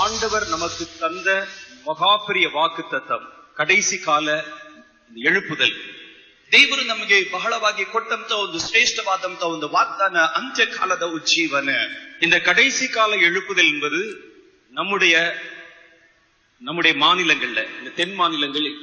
ஆண்டவர் நமக்கு தந்த மகாபெரிய வாக்குத்தத்தம் ಕಡೈಸಿ ಕಾಲ எழுப்புதல். ದೇವರು ನಮಗೆ ಬಹಳವಾಗಿ ಕೊಟ್ಟಂತ ಒಂದು ಶ್ರೇಷ್ಠವಾದಂತ ಒಂದು ವಾಗ್ದಾನ ಅಂತ್ಯ ಕಾಲದ ಉಜ್ಜೀವನ. இந்த கடைசி கால எழுப்புதல் என்பது நம்முடைய மாநிலங்கள்ல, இந்த தென் மாநிலங்களில்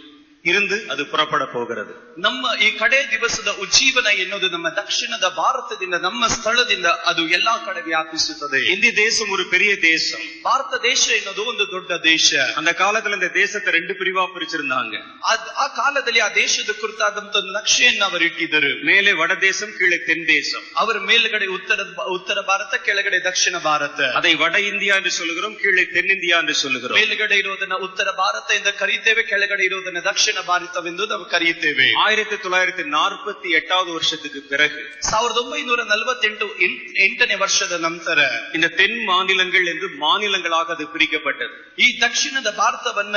இருந்து அது புறப்பட போகிறது. ನಮ್ಮ ಈ ಕಡೆ ದಿವಸದ ಉಜ್ಜೀವನ ಎನ್ನುವುದು ನಮ್ಮ ದಕ್ಷಿಣದ ಭಾರತದಿಂದ, ನಮ್ಮ ಸ್ಥಳದಿಂದ ಅದು ಎಲ್ಲಾ ಕಡೆ ವ್ಯಾಪಿಸುತ್ತದೆ. இந்திய தேசம் ஒரு பெரிய தேசம். ಭಾರತ ದೇಶ ಎನ್ನುವುದು ಒಂದು ದೊಡ್ಡ ದೇಶ. அந்த காலத்துல இந்த தேசத்தை 2 பிரிவா பிரிச்சிருந்தாங்க. ಆ ಕಾಲದಲ್ಲಿ ಆ ದೇಶದ ಕುರಿತಾದಂತ ಒಂದು ನಕ್ಷೆಯನ್ನು ಅವರು ಇಟ್ಟಿದ್ದರು. மேலே வட தேசம், கீழே தென் தேசம். ಅವರ ಮೇಲ್ಗಡೆ ಉತ್ತರ ಭಾರತ, ಕೆಳಗಡೆ ದಕ್ಷಿಣ ಭಾರತ. அதை வட இந்தியா என்று சொல்லுகிறோம், கீழே தென் இந்தியா என்று சொல்லுகிறோம். ಮೇಲ್ಗಡೆ ಇರೋದನ್ನ ಉತ್ತರ ಭಾರತ ಎಂದು ಕರೆಯುತ್ತೇವೆ, ಕೆಳಗಡೆ ಇರೋದನ್ನ ದಕ್ಷಿಣ ಭಾರತವೆಂದು ನಾವು ಕರೆಯುತ್ತೇವೆ. 1948 வருஷத்துக்கு பிறகு 1948ನೇ ವರ್ಷದ ನಂತರ இந்த தென் மாநிலங்கள் என்று மாநிலங்களாக அது பிரிக்கப்பட்டது. ಈ ದಕ್ಷಿಣದ ಭಾರತವನ್ನ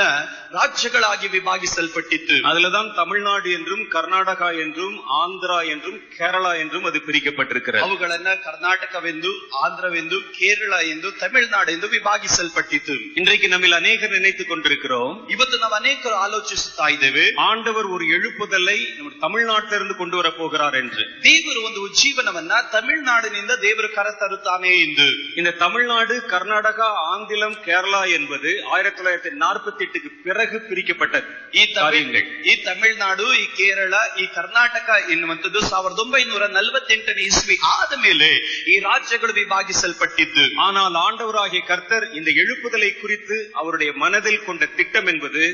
ರಾಜ್ಯಗಳಾಗಿ ವಿಭಾಗಿಸಲ್ಪಟ್ಟಿತ್ತು. அதுலதான் தமிழ்நாடு என்றும் கர்நாடகா என்றும் ஆந்திரா என்றும் கேரளா என்றும் அது பிரிக்கப்பட்டிருக்கிறது. ಅವುಗಳನ್ನ ಕರ್ನಾಟಕವೆಂದು, ಆಂಧ್ರವೆಂದು, ಕೇರಳ ಎಂದು, ತಮಿಳುನಾಡು ಎಂದು ವಿಭಾಗಿಸಲ್ಪಟ್ಟಿತ್ತು. இன்றைக்கு நம்மில் அநேகர் நினைத்துக் கொண்டிருக்கிறோம், ಇವತ್ತು ನಾವು ಅನೇಕರು ಆಲೋಚಿಸುತ್ತಾ ಇದ್ದೇವೆ, ஆண்டவர் ஒரு எழுப்புதலை நம்ம தமிழ்நாட்டிலிருந்து கொண்டு வர போகிறார் என்று. ದೇವರು ಒಂದು ಉಜ್ಜೀವನವನ್ನ ತಮಿಳುನಾಡಿನಿಂದ ದೇವರು ಕರೆತರುತ್ತಾನೆ ಎಂದು. இந்த தமிழ்நாடு, கர்நாடகா, ஆந்திரம், கேரளா என்பது 1948க்கு பிறகு பிரிக்கப்பட்டது. ಈ ತಮಿಳುನಾಡು, ಈ ಕೇರಳ, ಈ ಕರ್ನಾಟಕ ಎನ್ನುವಂಥದ್ದು 1948ನೇ ಇಸ್ವಿ ಆದ ಮೇಲೆ ಈ ರಾಜ್ಯಗಳು ವಿಭಾಗಿಸಲ್ಪಟ್ಟಿದ್ದು. ஆனால் ஆண்டவராகிய கர்த்தர் இந்த எழுப்புதலை குறித்து அவருடைய மனதில் கொண்ட திட்டம் என்பது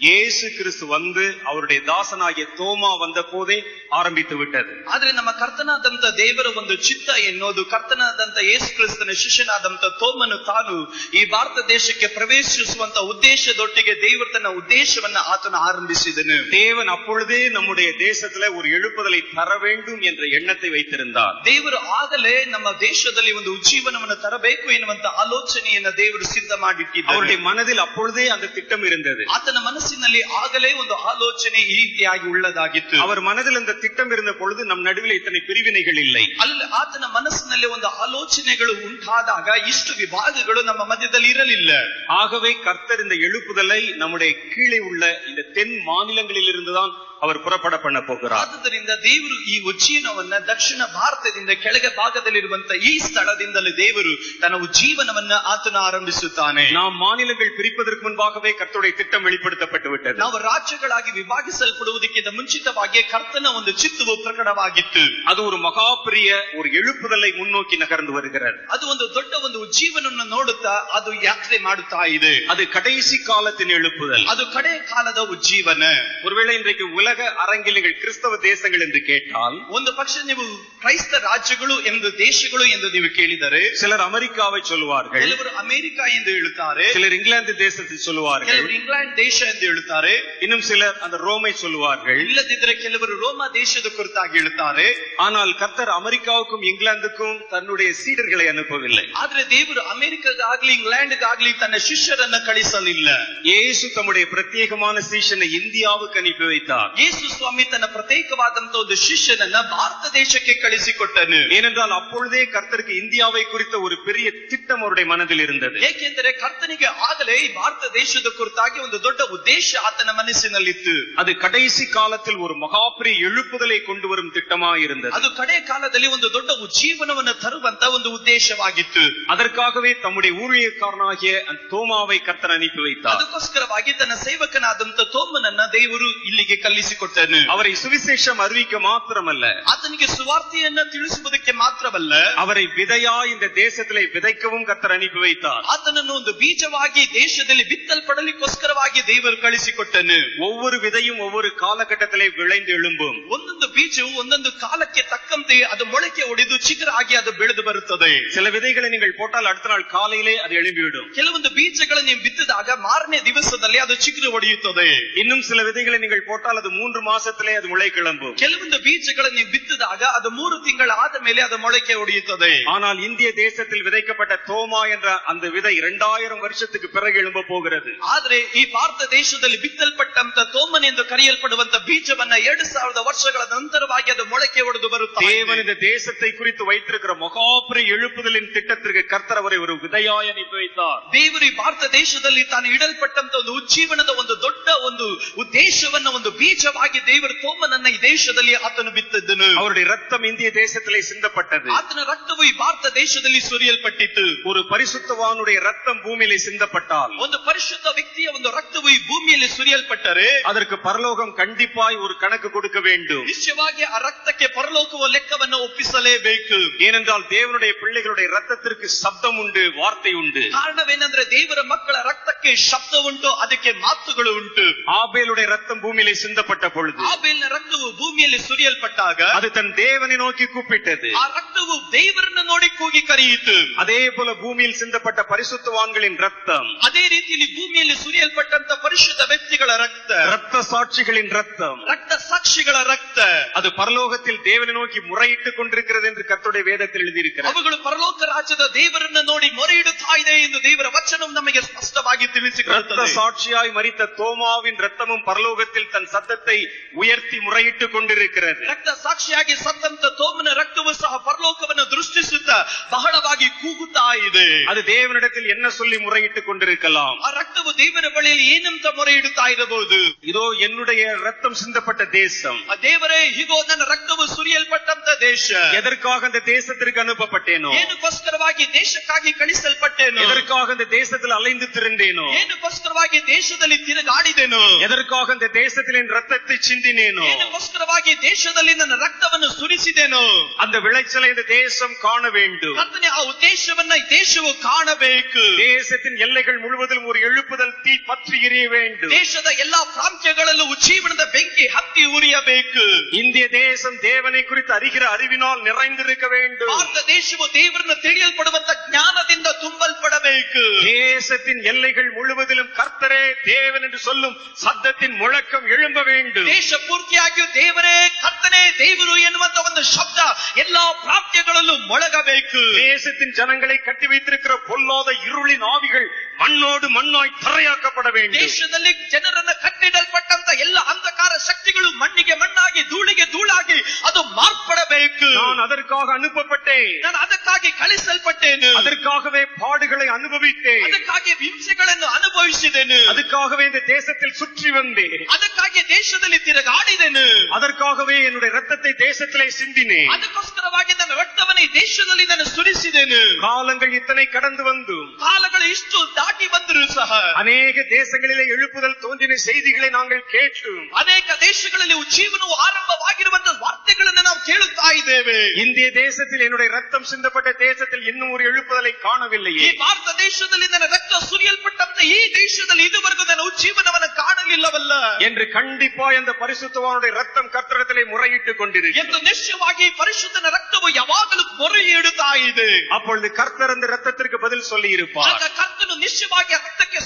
இயேசு கிறிஸ்து வந்து அவருடைய தாசனாகிய தோமா வந்த போதே ಆರಂಭಿತು ಬಿಟ್ಟது. ಆದ್ರೆ ನಮ್ಮ ಕರ್ತನಾದಂತ ದೇವರ ಒಂದು ಚಿತ್ತ ಎನ್ನುವುದು, ಕರ್ತನಾದಂತ ಯೇಸು ಕ್ರಿಸ್ತನ ಶಿಷ್ಯನಾದಂತ ತೋಮನು ತಾನು ಈ ಭಾರತ ದೇಶಕ್ಕೆ ಪ್ರವೇಶಿಸುವಂತ ಉದ್ದೇಶದೊಟ್ಟಿಗೆ ದೇವರು ತನ್ನ ಉದ್ದೇಶವನ್ನ ಆತನು ಆರಂಭಿಸಿದನು. தேவன் அப்பொழுதே நம்முடைய தேசத்துல ஒரு எழுப்புதலை தர வேண்டும் என்ற எண்ணத்தை வைத்திருந்தார். ದೇವರು ಆಗಲೇ ನಮ್ಮ ದೇಶದಲ್ಲಿ ಒಂದು ಉಜ್ಜೀವನವನ್ನು ತರಬೇಕು ಎನ್ನುವಂತ ಆಲೋಚನೆಯನ್ನ ದೇವರು ಸಿದ್ಧ ಮಾಡಿಟ್ಟಿದ್ದರು. அவருடைய மனதில் அப்பொழுதே அந்த திட்டம் இருந்தது. ಆತನ ಮನಸ್ಸಿನಲ್ಲಿ ಆಗಲೇ ಒಂದು ಆಲೋಚನೆ ಈ ರೀತಿಯಾಗಿ ಉಳ್ಳದಾಗಿತ್ತು. அவர் மனதில் அந்த திட்டம் இருந்த பொழுது நம் நடுவில் இத்தனை பிரிவினைகள் இல்லை. ಅಲ್ಲಿ ಆತನ ಮನಸ್ಸಿನಲ್ಲಿ ಒಂದು ಆಲೋಚನೆಗಳು ಉಂಟಾದಾಗ ಇಷ್ಟು ವಿಭಾಗಗಳು ನಮ್ಮ ಮಧ್ಯದಲ್ಲಿ ಇರಲಿಲ್ಲ. ஆகவே கர்த்தர் இந்த எழுப்புதலை நம்முடைய கீழே உள்ள இந்த தென் மாநிலங்களில் இருந்துதான் அவர் புறப்பட பண்ண போகிறார். ಆದ್ದರಿಂದ ದೇವರು ಈ ಉಜ್ಜೀವನವನ್ನ ದಕ್ಷಿಣ ಭಾರತದಿಂದ ಕೆಳಗೆ ಭಾಗದಲ್ಲಿರುವಂತ ಈ ಸ್ಥಳದಿಂದಲೇ ದೇವರು ತನ್ನ ಉಜ್ಜೀವನವನ್ನ ಆತನ ಆರಂಭಿಸುತ್ತಾನೆ. நாம் மாநிலங்கள் பிரிப்பதற்கு முன்பாகவே கர்த்தருடைய திட்டம் வெளிப்படுத்தப்பட்டு விட்டது. ನಾವು ರಾಜ್ಯಗಳಾಗಿ ವಿಭಾಗಿಸಲ್ಪಡುವುದಕ್ಕಿಂತ ಮುಂಚಿತವಾಗಿ ಕರ್ತನ ಒಂದು ಚಿತ್ತವು ಪ್ರಕಟವಾಗಿತ್ತು. அது ஒரு மகாபெரிய ஒரு எழுப்புதலை முன்னோக்கி நகர்ந்து வருகிறது. ಅದು ಒಂದು ದೊಡ್ಡ ಒಂದು ಉಜ್ಜೀವನವನ್ನು ನೋಡುತ್ತಾ ಅದು ಯಾತ್ರೆ ಮಾಡುತ್ತಾ ಇದೆ. அது கடைசி காலத்தின் எழுப்புதல். ಅದು ಕಡೆ ಕಾಲದ ಉಜ್ಜೀವನ. ஒருவேளை இன்றைக்கு உலக அரங்கில் நீங்கள் கிறிஸ்தவ தேசங்கள் என்று கேட்டால், ಒಂದು ಪಕ್ಷ ನೀವು ಕ್ರೈಸ್ತ ರಾಜ್ಯಗಳು ಎಂದು ದೇಶಗಳು ಎಂದು ನೀವು ಕೇಳಿದರೆ சிலர் அமெரிக்காவை சொல்லுவார்கள், ಕೆಲವರು ಅಮೆರಿಕ ಎಂದು ಹೇಳುತ್ತಾರೆ, சிலர் இங்கிலாந்து தேசத்தை சொல்லுவார்கள், ಕೆಲವರು ಇಂಗ್ಲೆಂಡ್ ದೇಶ ಎಂದು ಹೇಳುತ್ತಾರೆ, இன்னும் சிலர் அந்த ரோமை சொல்லுவார்கள், ಇಲ್ಲದಿದ್ದರೆ ಕೆಲವರು ರೋಮ ದೇಶದ ಕುರಿತಾಗಿ ಹೇಳುತ್ತಾರೆ. ஆனால் கர்த்தர் அமெரிக்காவுக்கும் இங்கிலாந்துக்கும் தன்னுடைய சீடர்களை அனுப்பவில்லை. ಆದ್ರೆ ದೇವರು ಅಮೆರಿಕಗಾಗ್ಲಿ ಇಂಗ್ಲೆಂಡ್ಗಾಗ್ಲಿ ತನ್ನ ಶಿಷ್ಯರನ್ನ ಕಳಿಸಲಿಲ್ಲ. இயேசு தம்முடைய பிரத்யேகமான சீஷனை இந்தியாவுக்கு அனுப்பி வைத்தார். ಯೇಸು ಸ್ವಾಮಿ ತನ್ನ ಪ್ರತ್ಯೇಕವಾದಂತ ಒಂದು ಶಿಷ್ಯನನ್ನ ಭಾರತ ದೇಶಕ್ಕೆ ಕಳಿಸಿಕೊಟ್ಟನು. ஏனென்றால் அப்பொழுதே கர்த்தருக்கு இந்தியாவை குறித்த ஒரு பெரிய திட்டம் அவருடைய மனதில் இருந்தது. ಏಕೆಂದರೆ ಕರ್ತನಿಗೆ ಆಗಲೇ ಈ ಭಾರತ ದೇಶದ ಕುರಿತಾಗಿ ಒಂದು ದೊಡ್ಡ ಉದ್ದೇಶ ಆತನ ಮನಸ್ಸಿನಲ್ಲಿತ್ತು. அது கடைசி காலத்தில் ஒரு மகாபெரிய எழுப்புதலை கொண்டு வரும் திட்டமாக இருந்தது. ಅದು ಕಡೆ ಕಾಲದಲ್ಲಿ ಒಂದು ದೊಡ್ಡ ಉಜ್ಜೀವನವನ್ನು ತರುವಂತ ಒಂದು ಉದ್ದೇಶವಾಗಿತ್ತು. அதற்காகவே தம்முடைய ஊழியக்காரனாகிய தோமாவை கர்த்தர் அனுப்பி வைத்தார். ಅದಕ್ಕೋಸ್ಕರವಾಗಿ ತನ್ನ ಸೇವಕನಾದಂತ ತೋಮನನ್ನ ದೇವರು ಇಲ್ಲಿಗೆ ಕಳಿಸಿಕೊಟ್ಟನು. அவரை சுவிசேஷம் அறிவிக்க மாத்திரமல்ல, ಆತನಿಗೆ ಸುವಾರ್ತೆಯನ್ನ ತಿಳಿಸುವುದಕ್ಕೆ ಮಾತ್ರವಲ್ಲ, அவரை விதையா இந்த தேசத்திலே விதைக்கவும் கர்த்தர் அனுப்பி வைத்தார். ಆತನನ್ನು ಒಂದು ಬೀಜವಾಗಿ ದೇಶದಲ್ಲಿ ಬಿತ್ತಲ್ಪಡಲಿಕ್ಕೋಸ್ಕರವಾಗಿ ದೇವರು ಕಳಿಸಿಕೊಟ್ಟನು. ஒவ்வொரு விதையும் ஒவ்வொரு காலகட்டத்திலே விளைந்து எழும்பும். ಒಂದೊಂದು ಬೀಜವು ಒಂದೊಂದು ಕಾಲಕ್ಕೆ ತಕ್ಕಂತೆ ಅದು ಮೊಳಕೆ ಒಡೆದು ಚಿಗುರಾಗಿ ಅದು ಬೆಳೆದು ಬರುತ್ತದೆ. சில விதைகளை நீங்கள் போட்டால் அடுத்த நாள் காலையிலே அது எழும்பிவிடும். ಕೆಲವೊಂದು ಬೀಜಗಳನ್ನು ನೀವು ಬಿತ್ತಿದಾಗ ಮಾರನೇ ದಿವಸದಲ್ಲಿ ಅದು ಚಿಗುರು ಒಡೆಯುತ್ತದೆ. இன்னும் சில விதைகளை நீங்கள் போட்டால் அது அது 3 மாசத்திலே அது முளை கிளம்பும். ಕೆಲವೊಂದು ಬೀಜಗಳನ್ನು ಬಿತ್ತಿದಾಗ ಅದು 3 ತಿಂಗಳ ಆದ ಮೇಲೆ ಅದು ಮೊಳಕೆ ಒಡೆಯುತ್ತದೆ. ஆனால் இந்திய தேசத்தில் விதைக்கப்பட்ட தோமா என்ற அந்த விதை 2000 வருஷத்துக்கு பிறகு எழும்ப போகிறது. ಆದ್ರೆ ಈ ಭಾರತ ದೇಶದಲ್ಲಿ ಬಿತ್ತಲ್ಪಟ್ಟಂತ ತೋಮನ್ ಎಂದು ಕರೆಯಲ್ಪಡುವಂತ ಬೀಜವನ್ನ 2000 ವರ್ಷಗಳ ನಂತರವಾಗಿ ಅದು ಮೊಳಕೆ ಒಡೆದು ಬರುತ್ತದೆ. தேவன் இந்த தேசத்தை குறித்து வைத்திருக்கிற மகாபெரிய எழுப்புதலின் திட்டத்திற்கு கர்த்தர் அவரை ஒரு விதையாய் அனுப்பி வைத்தார். ದೇವರು ಈ ಭಾರತ ದೇಶದಲ್ಲಿ ತಾನು ಇಡಲ್ಪಟ್ಟಂತ ಒಂದು ಉಜ್ಜೀವನದ ಒಂದು ದೊಡ್ಡ ಒಂದು ಉದ್ದೇಶವನ್ನ ಒಂದು ಬೀಜವಾಗಿ ದೇವರು ತೋಮನನ್ನ ಈ ದೇಶದಲ್ಲಿ ಆತನು ಬಿತ್ತಿದ್ದನು. அவருடைய ரத்தம் இந்திய தேசத்திலே சிந்தப்பட்டது. ಆತನ ರಕ್ತವು ಈ ಭಾರತ ದೇಶದಲ್ಲಿ ಸುರಿಯಲ್ಪಟ್ಟಿತು. ஒரு பரிசுத்தவானுடைய ரத்தம் பூமியிலே சிந்தப்பட்டால், ಒಂದು ಪರಿಶುದ್ಧ ವ್ಯಕ್ತಿಯ ಒಂದು ರಕ್ತವು ಈ ಭೂಮಿಯಲ್ಲಿ ಸುರಿಯಲ್ಪಟ್ಟರೆ அதற்கு பரலோகம் கண்டிப்பாய் ஒரு கணக்கு கொடுக்க வேண்டும். ನಿಶ್ಚಯವಾಗಿ ಆ ರಕ್ತಕ್ಕೆ ಪರಲೋಕವು ಲೆಕ್ಕವನ್ನು ಒಪ್ಪಿಸಲೇಬೇಕು. ஏனென்றால் தேவனுடைய பிள்ளைகளுடைய ரத்தத்திற்கு சப்தம் உண்டு, வார்த்தை உண்டு. ಕಾರಣವೇನೆಂದ್ರೆ ದೇವರ ಮಕ್ಕಳ ರಕ್ತಕ್ಕೆ ಶಬ್ದ ಉಂಟು, ಅದಕ್ಕೆ ಮಾತುಗಳು ಉಂಟು. ஆபேலுடைய ரத்தம் பூமியிலே சிந்தப்பட்ட பொழுது ಆಬೇಲನ ರಕ್ತವು ಭೂಮಿಯಲ್ಲಿ ಸುರಿಯಲ್ಪಟ್ಟಾಗ அது தன் தேவனை நோக்கி கூப்பிட்டது. ಆ ರಕ್ತವು ದೇವರನ್ನ ನೋಡಿ ಕೂಗಿ ಕರೆಯಿತು. அதே போல பூமியில் சிந்தப்பட்ட பரிசுத்தவான்களின் ரத்தம், ಅದೇ ರೀತಿಯಲ್ಲಿ ಭೂಮಿಯಲ್ಲಿ ಸುರಿಯಲ್ಪಟ್ಟಂತ ಪರಿಶುದ್ಧ ವ್ಯಕ್ತಿಗಳ ರಕ್ತ, ரத்த சாட்சிகளின் ரத்தம், ರಕ್ತ ಸಾಕ್ಷಿಗಳ ರಕ್ತ, அது பரலோகத்தில் தேவனை நோக்கி முறையிட்டுக் கொண்டிருக்கிறது என்று கர்த்தருடைய வேதத்தில் எழுதியிருக்கிறது. ಅವುಗಳು ಪರಲೋಕ ರಾಜ್ಯದ ದೇವರನ್ನ ನೋಡಿ ಮೊರೆ ಇಡುತ್ತಾ ಇದೆ ಎಂದು ದೇವರ ವಚನವು ನಮಗೆ ಸ್ಪಷ್ಟವಾಗಿ ரத்த ತಿಳಿಸಿಕೊಡುತ್ತದೆ. சாட்சியாய் மரித்த தோமாவின் ரத்தமும் பரலோகத்தில் தன் சத்தத்தை உயர்த்தி முறையிட்டுக் கொண்டிருக்கிறது. ರಕ್ತ ಸಾಕ್ಷಿಯಾಗಿ ಸತ್ತಂತ ತೋಮನ ರಕ್ತವು ಸಹ ಪರಲೋಕವನ್ನು ದೃಷ್ಟಿಸುತ್ತಾ ಬಹಳವಾಗಿ ಕೂಗುತ್ತಾ ಇದೆ. அது தேவனிடத்தில் என்ன சொல்லி முறையிட்டுக் கொண்டிருக்கலாம்? ಆ ರಕ್ತವು ದೇವರ ಬಳಿಯಲ್ಲಿ ಏನಂತ ಮೊರೆ ಇಡುತ್ತಾ ಇರಬಹುದು? இதோ என்னுடைய ரத்தம் சிந்தப்பட்ட தேசம், ಆ ದೇವರೇ, ಹೀಗೋ ನನ್ನ ರಕ್ತವು ಸುರಿಯಲ್ಪಟ್ಟಂತ ದೇಶ. எதற்காக அந்த தேசத்திற்கு அனுப்பப்பட்டேனோ, ಏನಕ್ಕೋಸ್ಕರವಾಗಿ ದೇಶಕ್ಕಾಗಿ ಕಳಿಸಲ್ಪಟ್ಟೇನೋ, எதற்காக அந்த தேசத்தில் அலைந்து திரிந்தேனோ, ಏನಕ್ಕೋಸ್ಕರವಾಗಿ ದೇಶದಲ್ಲಿ ತಿರುಗಾಡಿದೆನೋ, எதற்காக அந்த தேசத்தில் என் ரத்தத்தை சிந்தினேனோ, ಏನಕ್ಕೋಸ್ಕರವಾಗಿ ದೇಶದಲ್ಲಿ ನನ್ನ ರಕ್ತವನ್ನು ಸುರಿಸಿದೆನೋ, அந்த விளைச்சலை இந்த தேசம் காண வேண்டும். ಕರ್ತನೇ, ಆ ಉದ್ದೇಶವನ್ನ ಈ ದೇಶವು ಕಾಣಬೇಕು. தேசத்தின் எல்லைகள் முழுவதிலும் ஒரு எழுப்புதல் தீ பற்றி எரிய வேண்டும். ದೇಶದ ಎಲ್ಲಾ ಪ್ರಾಂತ್ಯಗಳಲ್ಲೂ ಉಜ್ಜೀವನದ ಬೆಂಕಿ ಹತ್ತಿ ಉರಿಯಬೇಕು. இந்திய தேசம் தேவனை குறித்து அறிகிற அறிவினால் நிறைந்திருக்க வேண்டும். ಭಾರತ ದೇಶವು ದೇವರನ್ನು ತಿಳಿಯಲ್ಪಡುವಂತ ಜ್ಞಾನದಿಂದ ತುಂಬಲ್ಪಡಬೇಕು. தேசத்தின் எல்லைகள் முழுவதிலும் கர்த்தரே தேவன் என்று சொல்லும் சத்தத்தின் முழக்கம் எழும்ப வேண்டும். ದೇಶ ಪೂರ್ತಿಯಾಗಿಯೂ ದೇವರೇ ಕರ್ತನೇ ದೇವರು ಎನ್ನುವಂತ ಒಂದು ಶಬ್ದ ಎಲ್ಲಾ ಪ್ರಾಂತ್ಯಗಳಲ್ಲೂ ಮೊಳಗಬೇಕು. தேசத்தின் ஜனங்களை கட்டி வைத்திருக்கிற பொல்லாத இருளின் ஆவிகள் மண்ணோடு மண்ணாய் தரையாக்கப்பட வேண்டும். ದೇಶದಲ್ಲಿ ಜನರನ್ನ ಕಟ್ಟಿಡಲ್ಪಟ್ಟಂತ ಎಲ್ಲ ಅಂಧಕಾರ ಶಕ್ತಿಗಳು ಮಣ್ಣಿಗೆ ಮಣ್ಣಾಗಿ ಧೂಳಿಗೆ ಧೂಳಾಗಿ ಅದು ಮಾರ್ಪಡಬೇಕು. நான் அதற்காக அனுப்பப்பட்டேன், ನಾನು ಅದಕ್ಕಾಗಿ ಕಳಿಸಲ್ಪಟ್ಟೇನು, அதற்காகவே பாடுகளை அனுபவித்தேன், ಅದಕ್ಕಾಗಿ ಹಿಂಸೆಗಳನ್ನು ಅನುಭವಿಸಿದೆನು, அதுக்காகவே இந்த தேசத்தில் சுற்றி வந்தேன், ಅದಕ್ಕಾಗಿ ದೇಶದಲ್ಲಿ ತಿರುಗಾಡಿದೆನು, அதற்காகவே என்னுடைய ரத்தத்தை தேசத்திலே சிந்தினேன். ಅದಕ್ಕೋಸ್ಕರವಾಗಿ ನನ್ನ ರಕ್ತವನ್ನು ಈ ದೇಶದಲ್ಲಿ ನಾನು ಸುರಿಸಿದೆನು. காலங்கள் இத்தனை கடந்து வந்து ಕಾಲಗಳು ಇಷ್ಟು ದಾಟಿ ಬಂದರೂ ಸಹ அநேக தேசங்களிலே எழுப்புதல் தோன்றின செய்திகளை நாங்கள் கேட்டு, ಅನೇಕ ದೇಶಗಳಲ್ಲಿ ಜೀವನವು ಆರಂಭವಾಗಿರುವಂತ ವಾರ್ತೆಗಳನ್ನು ನಾವು ಕೇಳುತ್ತಾ ಇದ್ದೇವೆ. இந்திய தேசத்தில் என்னுடைய ரத்தம் சிந்தப்பட்ட தேசத்தில் இன்னும் ஒரு எழுப்புதலை ಈ காணவில்லையே ಭಾರತ ದೇಶದಲ್ಲಿ ನನ್ನ ರಕ್ತ ಸುರಿಯಲ್ಪಟ್ಟಂತ ಈ ದೇಶದಲ್ಲಿ ಇದುವರೆಗೂ ನನ್ನ ಉಜ್ಜೀವನವನ್ನು ಕಾಣಲಿಲ್ಲವಲ್ಲ என்று கண்டிப்பாய் அந்த பரிசுத்தவானுடைய ரத்தம் கர்த்தரிடத்திலே முறையிட்டுக் கொண்டிருக்கிறது. ಎಂದು ನಿಶ್ಚಯವಾಗಿ ಪರಿಶುದ್ಧನ ರಕ್ತವು ಯಾವಾಗಲೂ ಮೊರೆ ಇಡುತ್ತಾ ಇದೆ. அப்பொழுது கர்த்தர் அந்த ரத்தத்திற்கு பதில் சொல்லி இருப்பார். ಆಗ ಕರ್ತನು ನಿಶ್ಚಯವಾಗಿ ರಕ್ತಕ್ಕೆ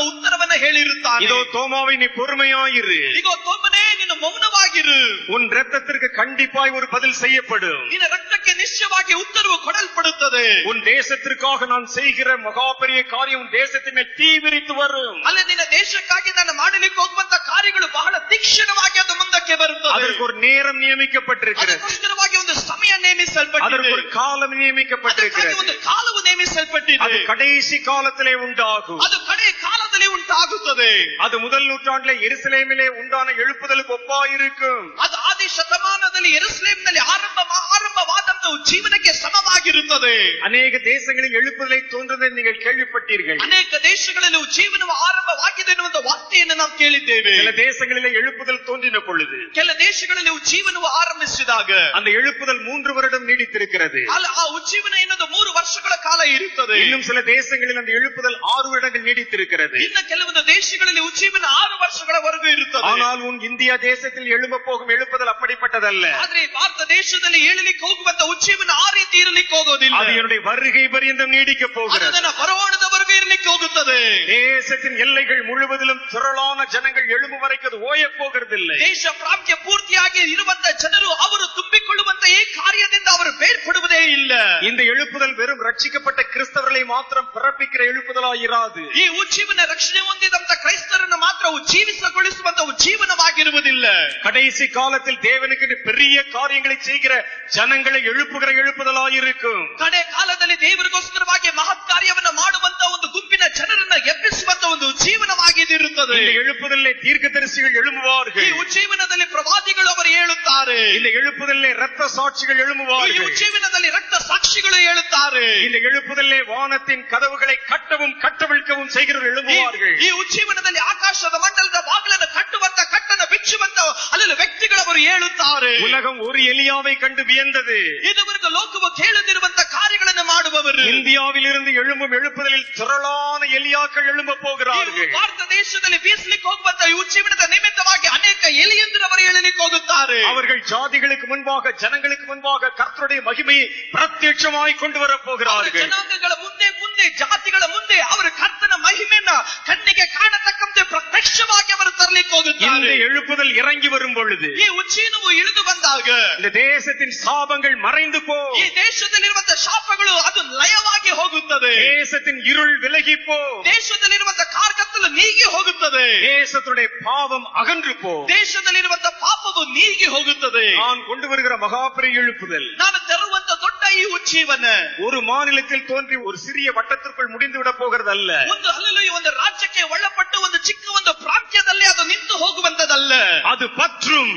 ಉತ್ತರವನ್ನ ಹೇಳಿರುತ್ತಾನೆ. இதோ தோமாவை நீ பொறுமையாயிரு, ಈಗ ತೋಮನೇ ನೀನು ಮೌನವಾಗಿರು, உன் ரத்தத்திற்கு கண்டிப்பாய் ஒரு பதில் செய்யப்படும், ನಿನ್ನ ರಕ್ತಕ್ಕೆ ನಿಶ್ಚಯವಾಗಿ ಉತ್ತರವು ಕೊಡಲ್ಪಡುತ್ತದೆ. உன் தேசத்திற்காக நான் செய்கிற மகா பெரிய காரியம் உன் தேசத்தின் மேல் தீவிரித்து வரும். ಅಲ್ಲ, ನಿನ್ನ ದೇಶಕ್ಕಾಗಿ ನಾನು ಮಾಡಲಿಕ್ಕೆ ಹೋಗುವಂತ ಕಾರ್ಯಗಳು ಬಹಳ ತೀಕ್ಷ್ಣವಾಗಿ ಅದು ಮುಂದಕ್ಕೆ ಬರುತ್ತದೆ. அதற்கு ஒரு நேரம் நியமிக்கப்பட்டிருக்கிறது, ಅದಕ್ಕೋಸ್ಕರವಾಗಿ ಒಂದು ಸಮಯ ನೇಮಿಸಲ್ಪಟ್ಟಿದೆ, அதற்கு ஒரு காலம் நியமிக்கப்பட்டிருக்கிறது. ಒಂದು ಕಾಲವು ನೇಮಿಸಲ್ಪಟ್ಟಿದೆ. அது கடைசி காலத்திலே உண்டாகும், ಅದು ಕಡೆ ಕಾಲದಲ್ಲಿ ಉಂಟಾಗುತ್ತದೆ. அது முதல் நூற்றாண்டிலே எருசலேமிலே உண்டான எழுப்புதலுக்கு ஒப்பாயிருக்கும். ಅದು ಆದಿ ಶತಮಾನದಲ್ಲಿ ಯೆರೂಸಲೇಮಿನಲ್ಲಿ ಆರಂಭವಾದಂತ ಜೀವನಕ್ಕೆ ಸಮವಾಗಿರುತ್ತದೆ. அநேக தேசங்களில் எழுப்புதலை தோன்றுவதை நீங்கள் கேள்விப்பட்டீர்கள். ಅನೇಕ ದೇಶಗಳಲ್ಲಿ ಜೀವನವು ಆರಂಭವಾಗಿದೆ ಎನ್ನುವಂತ ವಾರ್ತೆಯನ್ನು ನಾವು ಕೇಳಿದ್ದೇವೆ. சில தேசங்களிலே எழுப்புதல் தோன்றின பொழுது, ಕೆಲ ದೇಶಗಳಲ್ಲಿ ಜೀವನವು ಆರಂಭಿಸಿದಾಗ அந்த எழுப்புதல் 3 வருடம் நீடித்திருக்கிறது. ಆ ಉಜ್ಜೀವನ ಎನ್ನುವುದು 3 ವರ್ಷಗಳ ಕಾಲ ಇರುತ್ತದೆ. இன்னும் சில தேசங்களில் அந்த எழுப்புதல் 6 வருடங்கள் நீடித்திருக்கிறது. ಇನ್ನು ಕೆಲವೊಂದು ದೇಶಗಳಲ್ಲಿ ಉಜ್ಜೀವನ 6 ವರ್ಷಗಳವರೆಗೂ ಇರುತ್ತದೆ. ஆனால் உன் இந்தியா தேசத்தில் எழும்ப போகும் எழுப்புதல் அப்படிப்பட்டதல்ல. ಆದ್ರೆ ಭಾರತ ದೇಶದಲ್ಲಿ ಏಳಲಿಕ್ಕೆ ಹೋಗುವಂತ ಉಜ್ಜೀವನ ಆ ರೀತಿ ಇರಲಿಕ್ಕೆ ಹೋಗೋದಿಲ್ಲ. அது என்னுடைய வருகை பரியந்தம் நீடிக்க போகிறது. ನನ್ನ ಬರೋಣದವರೆಗೂ ಇರಲಿಕ್ಕೆ ಹೋಗುತ್ತದೆ. ಇರುತ್ತದೆ. தேசத்தின் எல்லைகள் முழுவதிலும் திரளான ஜனங்கள் எழும்பும் வரைக்கும் அது ஓய போகிறதில்லை. ದೇಶ ಪ್ರಾಂತ್ಯ ಪೂರ್ತಿಯಾಗಿ ಇರುವಂತ ಜನರು ಅವರು ತುಂಬಿಕೊಳ್ಳುವಂತ ಈ ಕಾರ್ಯದಿಂದ ಅವರು ಬೇರ್ಪಡುವುದೇ ಇಲ್ಲ. இந்த எழுப்புதல் வெறும் ரட்சிக்கப்பட்ட கிறிஸ்தவர்களை மாத்திரம் பிறப்பிக்கிற எழுப்புதலாயிராது. ಈ ಉಜ್ಜೀವನ ರಕ್ಷಣೆ ಹೊಂದಿದಂತ ಕ್ರೈಸ್ತರನ್ನು ಮಾತ್ರ ಉಜ್ಜೀವಿಸಗೊಳಿಸುವಂತ ಉಜ್ಜೀವನವಾಗಿರುವುದಿಲ್ಲ. கடைசி காலத்தில் தேவனுக்கு பெரிய காரியங்களை செய்கிற ஜனங்களை எழுப்புகிற எழுப்புதலாயிருக்கும். ಕಡೆ ಕಾಲದಲ್ಲಿ ದೇವರಿಗೋಸ್ಕರವಾಗಿ ಮಹತ್ ಕಾರ್ಯವನ್ನು ಮಾಡುವಂತ ಒಂದು ಗುಂಪಿನ ಜನರನ್ನ ಎಬ್ಬಿಸುವಂತ ಒಂದು ಜೀವನವಾಗಿರುತ್ತದೆ. இந்த எழுப்புதலிலே தீர்க்கதரிசிகள் எழும்புவார்கள். ಈ ಉಜ್ಜೀವನದಲ್ಲಿ ಪ್ರವಾದಿಗಳು ಅವರು ಹೇಳುತ್ತಾರೆ. இந்த எழுப்புதலிலே இரத்த சாட்சிகள் எழும்புவார்கள். ಈ ಉಜ್ಜೀವನದಲ್ಲಿ ರಕ್ತ ಸಾಕ್ಷಿಗಳು ಹೇಳುತ್ತಾರೆ. இந்த எழுப்புதலிலே வானத்தின் கதவுகளை கட்டவும் கட்டவிழ்க்கவும் செய்கிறவர்கள் எழும்புவார்கள். ಈ ಉಜ್ಜೀವನದಲ್ಲಿ ಆಕಾಶದ ಮಂಡಲದ ಬಾಗಿಲನ್ನು ಕಟ್ಟುವಂತ ಕಟ್ಟನ್ನು ಬಿಚ್ಚುವಂತ ಅಲ್ಲಿ ವ್ಯಕ್ತಿಗಳು ಅವರು ಹೇಳುತ್ತಾರೆ. உலகம் ஒரு எலியாவை கண்டு வியந்தது. ಇದುವರೆಗೂ ಲೋಕವು ಕೇಳದಿರುವಂತ ಕಾರ್ಯಗಳನ್ನು ಮಾಡುವವರು. இந்தியாவில் இருந்து எழும்பும் எழுப்புதலில் திரளான எலியாக்கள் எழும்ப போகிறார்கள். ಭಾರತ ದೇಶದಲ್ಲಿ ಬೀಸಲಿಕ್ಕೆ ಹೋಗುವಂತ ಈ ಉಜ್ಜೀವನದ ನಿಮಿತ್ತವಾಗಿ ಅನೇಕ ಎಲಿಯಂದರು ಅವರು ಹೇಳಲಿಕ್ಕೆ ಹೋಗುತ್ತಾರೆ. அவர்கள் ஜாதிகளுக்கு முன்பாக ஜனங்களுக்கு முன்பாக கர்த்தருடைய மகிமையை பிரத்யட்சமாய் கொண்டு வர போகிறார்கள். ಜನಾಂಗಗಳ ಮುಂದೆ ಮುಂದೆ ಜಾತಿಗಳ ಮುಂದೆ ಅವರು ಕರ್ತನ ಮಹಿಮೆಯನ್ನ ಕಣ್ಣಿಗೆ ಕಾಣತಕ್ಕಂತೆ ಪ್ರತ್ಯಕ್ಷವಾಗಿ ಅವರು ತರಲಿಕ್ಕೆ ಹೋಗುತ್ತಾರೆ. இந்த எழுப்புதல் இறங்கி வரும் பொழுது ಈ ಉಜ್ಜೀವನವು ಇಳಿದು ಬಂದಾಗ இந்த தேசத்தின் சாபங்கள் மறைந்து போ. ಈ ದೇಶದಲ್ಲಿರುವಂತ ಶಾಪಗಳು ಅದು ಲಯವಾಗಿ ಹೋಗುತ್ತದೆ. தேசத்தின் இருள் விலகி போ. ದೇಶದಲ್ಲಿರುವಂತ ಕಾರ್ಗತ್ತಲು ನೀಗಿ ಹೋಗುತ್ತದೆ. தேசத்துடைய பாவம் அகன்று போ. ದೇಶದಲ್ಲಿರುವಂತ ಪಾಪವು ನೀಗಿ ಹೋಗುತ್ತದೆ. நான் கொண்டு வருகிற மகாபெரிய எழுப்புதல் ನಾನು ತರುವಂತ ದೊಡ್ಡ ಈ ಉಜ್ಜೀವನ ஒரு மாநிலத்தில் தோன்றி ஒரு சிறிய வட்டத்திற்குள் முடிந்து விட போகிறதல்ல. ಒಂದು ಹಲಲು ಒಂದು ರಾಜ್ಯಕ್ಕೆ ಒಳಪಟ್ಟು ಒಂದು ಚಿಕ್ಕ ಒಂದು ಪ್ರಾಂತ್ಯದಲ್ಲಿ ಅದು ನಿಂತು ಹೋಗುವಂತದಲ್ಲ. அது பற்றும்,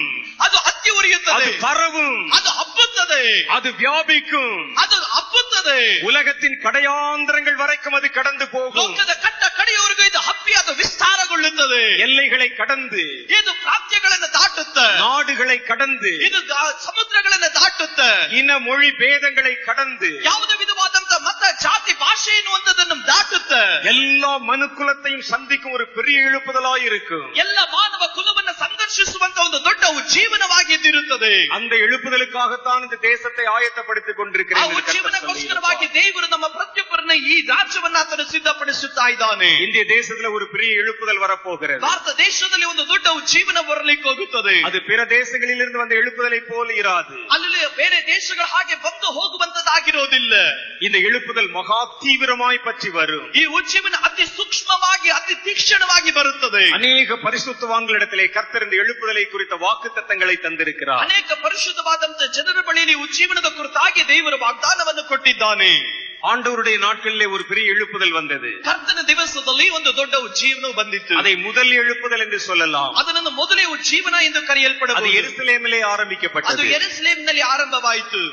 ಅದು ಹತ್ತಿ ಉರಿಯುತ್ತದೆ, அது பரவும், ಅದು ಹಬ್ಬುತ್ತದೆ, அது வியாபிக்கும், ಅದು ಹಬ್ಬುತ್ತದೆ. உலகத்தின் கடையாந்திரங்கள் வரைக்கும் அது கடந்து போகும். ಲೋಕದ ಕಟ್ಟ ಕಡೆಯವರೆಗೂ ಇದು ಹಬ್ಬಿ ಅದು ವಿಸ್ತಾರಗೊಳ್ಳುತ್ತದೆ. எல்லைகளை கடந்து, ಇದು ಪ್ರಾಂತ್ಯಗಳನ್ನು ದಾಟುತ್ತ, நாடுகளை கடந்து, ಇದು ಸಮುದ್ರಗಳನ್ನು ದಾಟುತ್ತ, இன மொழி பேதங்களை கடந்து, ಯಾವುದೇ ವಿಧವಾದಂತ ಮತ ಜಾತಿ ಭಾಷೆ ಎನ್ನುವಂತದನ್ನು ದಾಟುತ್ತ எல்லா மனுக்குலத்தையும் சந்திக்கும் ஒரு பெரிய எழுப்புதலாயிருக்கும். ಎಲ್ಲ ಮಾನವ ಕುಲವನ್ನು ಸಂದರ್ಶಿಸುವಂತ ಒಂದು ದೊಡ್ಡ ಜೀವನವಾಗಿದ್ದಿರುತ್ತದೆ. அந்த எழுப்புதலுக்காகத்தான் இந்த தேசத்தை ஆயத்தப்படுத்திக் ಆ கொண்டிருக்கிறேன். ಉಜ್ಜೀವನಕ್ಕೋಸ್ಕರವಾಗಿ ದೇವರು ನಮ್ಮ ಪ್ರತಿಯೊಬ್ಬರನ್ನ ಈ ರಾಜ್ಯವನ್ನ ಆತನು ಸಿದ್ಧಪಡಿಸುತ್ತಾ ಇದ್ದಾನೆ. இந்திய தேசத்துல ஒரு பெரிய எழுப்புதல் வரப்போகிறது. ಭಾರತ ದೇಶದಲ್ಲಿ ಒಂದು ದೊಡ್ಡ ಉಜ್ಜೀವನ ಬರಲಿಕ್ಕೆ ಹೋಗುತ್ತದೆ. அது பிற தேசங்களிலிருந்து வந்த எழுப்புதலை போல இராது. ಅಲ್ಲಿ ಬೇರೆ ದೇಶಗಳ ಹಾಗೆ ಬಂದು ಹೋಗುವಂತದ್ದಾಗಿರೋದಿಲ್ಲ. இந்த எழுப்புதல் மகா தீவிரமாய் பற்றி வரும். ಈ ಉಜ್ಜೀವನ ಅತಿ ಸೂಕ್ಷ್ಮವಾಗಿ ಅತಿ ತೀಕ್ಷ್ಣವಾಗಿ ಬರುತ್ತದೆ. அநேக பரிசுத்தவான்களிடத்திலே கர்த்தர் இந்த எழுப்புதலை குறித்த வாக்குத்தத்தங்களை தந்திருக்கிறார். ಅನೇಕ ಪರಿಶುದ್ಧವಾದಂತ ಜನರ ಬಳಿಯಲ್ಲಿ ಉಜ್ಜೀವನದ ಕುರಿತಾಗಿ ದೇವರು ವಾಗ್ದಾನವನ್ನು ಕೊಟ್ಟಿದ್ದಾನೆ. ஆண்டவருடைய நாட்களிலே ஒரு பெரிய எழுப்புதல் வந்தது. ಕರ್ತನ ದಿವಸದಲ್ಲಿ ಒಂದು ದೊಡ್ಡ ಉಜ್ಜೀವನ ಬಂದಿತ್ತು. அதை முதல் எழுப்புதல் என்று சொல்லலாம். ಅದನ್ನು ಮೊದಲೇ ಉಜ್ಜೀವನ ಎಂದು அது ಕರೆಯಲ್ಪಡುವುದು. எருசலேமிலே ಅದು ஆரம்பிக்கப்பட்டது. ಯೆರೂಸಲೇಮಿನಲ್ಲಿ ಆರಂಭವಾಯಿತು.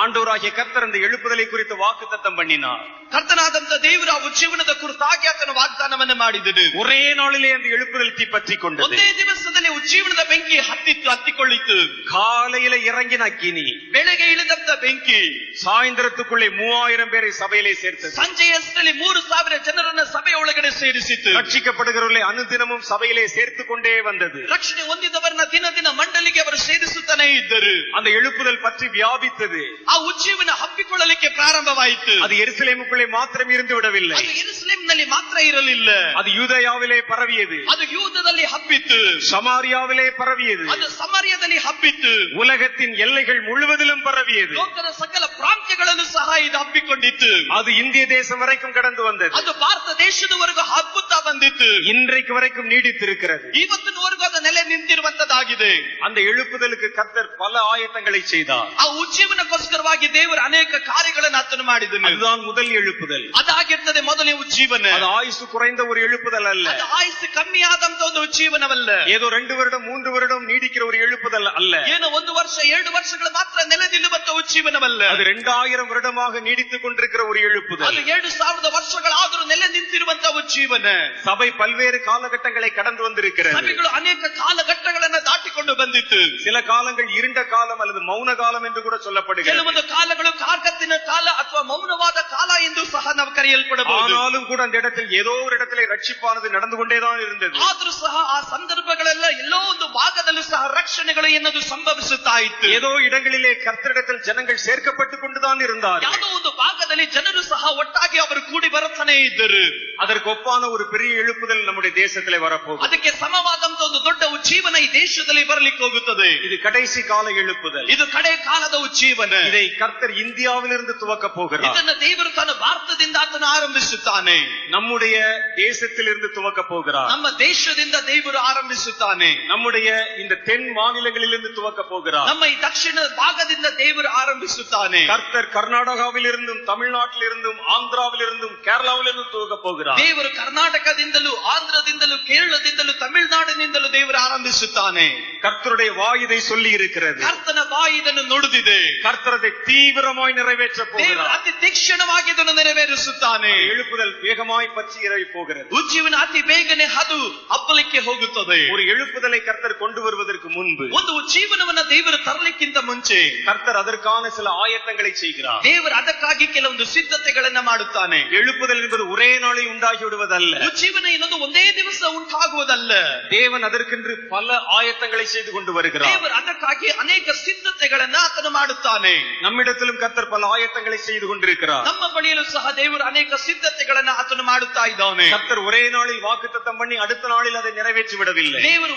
ஆண்டவராகிய கர்த்தர் அந்த எழுப்புதலை குறித்து வாக்குத்தத்தம் பண்ணினார். ಕರ್ತನಾದಂತ ದೇವರ ಉಜ್ಜೀವನದ ಕುರಿತಾಗಿ ಆತನ ವಾಗ್ದಾನವನ್ನು ಮಾಡಿದನು. ஒரே நாளிலே அந்த எழுப்புதல் தீப்பற்றி கொண்டது. ಒಂದೇ ದಿವಸದಲ್ಲಿ ಉಜ್ಜೀವನದ ಬೆಂಕಿ ಹತ್ತಿಕೊಳ್ಳಿತು. காலையில இறங்கின அக்கினி ಬೆಳಗ್ಗೆ ಇಳಿದಂತ ಬೆಂಕಿ சாயந்தரத்துக்குள்ளே 3000 பேரை சபையிலே சேர்த்தது. ಸಂಜೆಯಷ್ಟರಲ್ಲಿ 3000 ಜನರನ್ನ ಸಭೆಯ ಒಳಗಡೆ ಸೇರಿಸಿತು. ரட்சிக்கப்படுகிறவர்களை அனுதினமும் சபையிலே சேர்த்துக் கொண்டே வந்தது. ರಕ್ಷಣೆ ಹೊಂದಿದವರನ್ನ ದಿನ ದಿನ ಮಂಡಲಿಗೆ ಅವರು ಸೇರಿಸುತ್ತಾನೆ ಇದ್ದರು. அந்த எழுப்புதல் பற்றி வியாபித்தது. ಆ ಉಜ್ಜೀವನ ಹಬ್ಬಿಕೊಳ್ಳಲಿಕ್ಕೆ ಪ್ರಾರಂಭವಾಯಿತು. அது எருசலேமுக்குள்ளே மாத்திரம் இருந்து விடவில்லை. ಅದು ಯೆರೂಸಲೇಮಿನಲ್ಲಿ ಮಾತ್ರ ಇರಲಿಲ್ಲ. அது யூதேயாவிலே பரவியது. ಅದು ಯೂದದಲ್ಲಿ ಹಬ್ಬಿತು. சமாரியாவிலே பரவியது. ಅದು ಸಮಾರ್ಯದಲ್ಲಿ ಹಬ್ಬಿತು. உலகத்தின் எல்லைகள் முழுவதிலும் பரவியது. ಲೋಕದ ಸಕಲ ಪ್ರಾಂತ್ಯಗಳಲ್ಲೂ ಸಹ ಇದು ಹಬ್ಬಿಕೊಂಡಿತ್ತು. அது இந்திய தேசம் வரைக்கும் கடந்து வந்தது. ಅದು ಭಾರತ ದೇಶದವರೆಗೂ ಹಬ್ಬುತ್ತಾ ಬಂದಿತ್ತು. இன்றைக்கு வரைக்கும் நீடித்திருக்கிறது. ಇವತ್ತಿನವರೆಗೂ ಅದು ನೆಲೆ ನಿಂತಿರುವಂತದ್ದಾಗಿದೆ. அந்த எழுப்புதலுக்கு கர்த்தர் பல ஆயத்தங்களை செய்தார். ಆ ಉಜ್ಜೀವನಕ್ಕೋಸ್ಕರವಾಗಿ ದೇವರು ಅನೇಕ ಕಾರ್ಯಗಳನ್ನು ಆತನು ಮಾಡಿದನು. அதுதான் முதல் எழுப்புதல். ಅದಾಗಿರ್ತದೆ ಮೊದಲನೇ ಉಜ್ಜೀವನ. அது ஆயுசு குறைந்த ஒரு எழுப்புதல் அல்ல. ಅದು ಆಯುಸ್ಸು ಕಮ್ಮಿ ಆದಂತ ಒಂದು ಉಜ್ಜೀವನವಲ್ಲ. ஏதோ 2 வருடம் 3 வருடம் நீடிக்கிற ஒரு எழுப்புதல் அல்ல. ಏನು 1 ವರ್ಷ 2 ವರ್ಷಗಳು ಮಾತ್ರ ನೆಲೆ ನಿಲ್ಲುವಂತ ಉಜ್ಜೀವನವಲ್ಲ. அது 2000 வருடமாக நீடித்துக் கொண்டிருக்கிற ஒரு எழுப்புதல். ಅದು 2000 ವರ್ಷಗಳಾದರೂ ನೆಲೆ ನಿಂತಿರುವಂತ ಉಜ್ಜೀವನ. சபை பல்வேறு காலகட்டங்களை கடந்து வந்திருக்கிறது. ಸಭೆಗಳು ಅನೇಕ ಕಾಲಘಟ್ಟಗಳನ್ನು ದಾಟಿಕೊಂಡು ಬಂದಿತ್ತು. சில காலங்கள் இருண்ட காலம் அல்லது மௌன காலம் என்று கூட சொல்லப்படுகிறது. ಕೆಲವೊಂದು ಕಾಲಗಳು ಕಾರ್ಗತ್ತಿನ ಕಾಲ ಅಥವಾ ಮೌನವಾದ ಕಾಲ ಎಂದು ಸಹ ನಾವು ಕರೆಯಲ್ಪಡಬಹುದು. ஆனாலும் கூட அந்த இடத்தில் ஏதோ ஒரு இடத்திலே ரட்சிப்பானது நடந்து கொண்டேதான் இருந்தது. ಆದರೂ ಸಹ ಆ ಸಂದರ್ಭಗಳೆಲ್ಲ ಎಲ್ಲೋ ಒಂದು ಭಾಗದಲ್ಲೂ ಸಹ ರಕ್ಷಣೆಗಳು ಎನ್ನುವುದು ಸಂಭವಿಸುತ್ತಾ ಇತ್ತು. ஏதோ இடங்களிலே கர்த்தரிடத்தில் ஜனங்கள் சேர்க்கப்பட்டுக் கொண்டுதான் இருந்தார்கள். ಯಾವುದೋ ಒಂದು ಭಾಗ ಭಾಗದಲ್ಲಿ ಜನರು ಸಹ ಒಟ್ಟಾಗಿ ಅವರು ಕೂಡಿ ಬರುತ್ತಾನೆ ಇದ್ದರು. அதற்கு ஒப்பான ஒரு பெரிய எழுப்புதல் நம்முடைய தேசத்திலே வரப்போகுது. ಅದಕ್ಕೆ ಸಮವಾದಂತ ಒಂದು ದೊಡ್ಡ ಉಜ್ಜೀವನ ಈ ದೇಶದಲ್ಲಿ ಬರಲಿಕ್ಕೆ ಹೋಗುತ್ತದೆ. இது கடைசி கால எழுப்புதல். ಇದು ಕಡೆ ಕಾಲದ ಉಜ್ಜೀವನ. இதை கர்த்தர் இந்தியாவிலிருந்து துவக்க போகிறார். ಇದನ್ನ ದೇವರು ತನ್ನ ಭಾರತದಿಂದ ಆತನು ಆರಂಭಿಸುತ್ತಾನೆ. நம்முடைய தேசத்திலிருந்து துவக்க போகிறார். ನಮ್ಮ ದೇಶದಿಂದ ದೇವರು ಆರಂಭಿಸುತ್ತಾನೆ. நம்முடைய இந்த தென் மாநிலங்களிலிருந்து துவக்க போகிறார். ನಮ್ಮ ಈ ದಕ್ಷಿಣ ಭಾಗದಿಂದ ದೇವರು ಆರಂಭಿಸುತ್ತಾನೆ. கர்த்தர் கர்நாடகாவிலிருந்தும் தமிழ்நாட்டிலிருந்தும் ஆந்திராவிலிருந்தும் கேரளாவிலிருந்தும் துவக்க போகிறார். ದೇವರು ಕರ್ನಾಟಕದಿಂದಲೂ ಆಂಧ್ರದಿಂದಲೂ ಕೇರಳದಿಂದಲೂ ತಮಿಳುನಾಡಿನಿಂದಲೂ ದೇವರು ಆರಂಭಿಸುತ್ತಾನೆ. கர்த்தருடைய வாய் இதை சொல்லி இருக்கிறது. ಕರ್ತನ ಬಾಯಿ ಇದನ್ನು ನುಡಿದಿದೆ. கர்த்தர் அதை தீவிரமாய் நிறைவேற்ற போகிறார். ಅತಿ ತೀಕ್ಷ್ಣವಾಗಿ ಇದನ್ನು ನೆರವೇರಿಸುತ್ತಾನೆ. எழுப்புதல் வேகமாய் பற்றி இறங்கி போகிறது. ಉಜ್ಜೀವನ ಅತಿ ಬೇಗನೆ ಅದು ಹಬ್ಬಲಿಕ್ಕೆ ಹೋಗುತ್ತದೆ. ஒரு எழுப்புதலை கர்த்தர் கொண்டு வருவதற்கு முன்பு ಒಂದು ಉಜ್ಜೀವನವನ್ನ ದೇವರು ತರಲಿಕ್ಕಿಂತ ಮುಂಚೆ கர்த்தர் அதற்கான சில ஆயத்தங்களை செய்கிறார். ದೇವರು ಅದಕ್ಕಾಗಿ ಕೆಲವೊಂದು ಸಿದ್ಧತೆಗಳನ್ನ ಮಾಡುತ್ತಾನೆ. எழுப்புதல் என்பது ஒரே நாளில் உண்டாகி விடுவதல்ல. ಉಜ್ಜೀವನ ಎನ್ನುವುದು ಒಂದೇ ದಿವಸ ಉಂಟಾಗುವುದಲ್ಲ. தேவன் அதற்கென்று பல ஆயத்தங்களை செய்து கொண்டு வருகிறார். ದೇವರು ಅದಕ್ಕಾಗಿ ಅನೇಕ ಸಿದ್ಧತೆಗಳನ್ನ ಆತನು ಮಾಡುತ್ತಾನೆ. நம்மிடத்திலும் கர்த்தர் பல ஆயத்தங்களை செய்து கொண்டிருக்கிறார். ನಮ್ಮ ಬಳಿಯಲ್ಲೂ ಸಹ ದೇವರು ಅನೇಕ ಸಿದ್ಧತೆಗಳನ್ನ ಆತನು ಮಾಡುತ್ತಾ ಇದ್ದಾನೆ. கர்த்தர் ஒரே நாளில் வாக்குத்தத்தம் பண்ணி அடுத்த நாளில் அதை நிறைவேற்றி விடவில்லை. ದೇವರು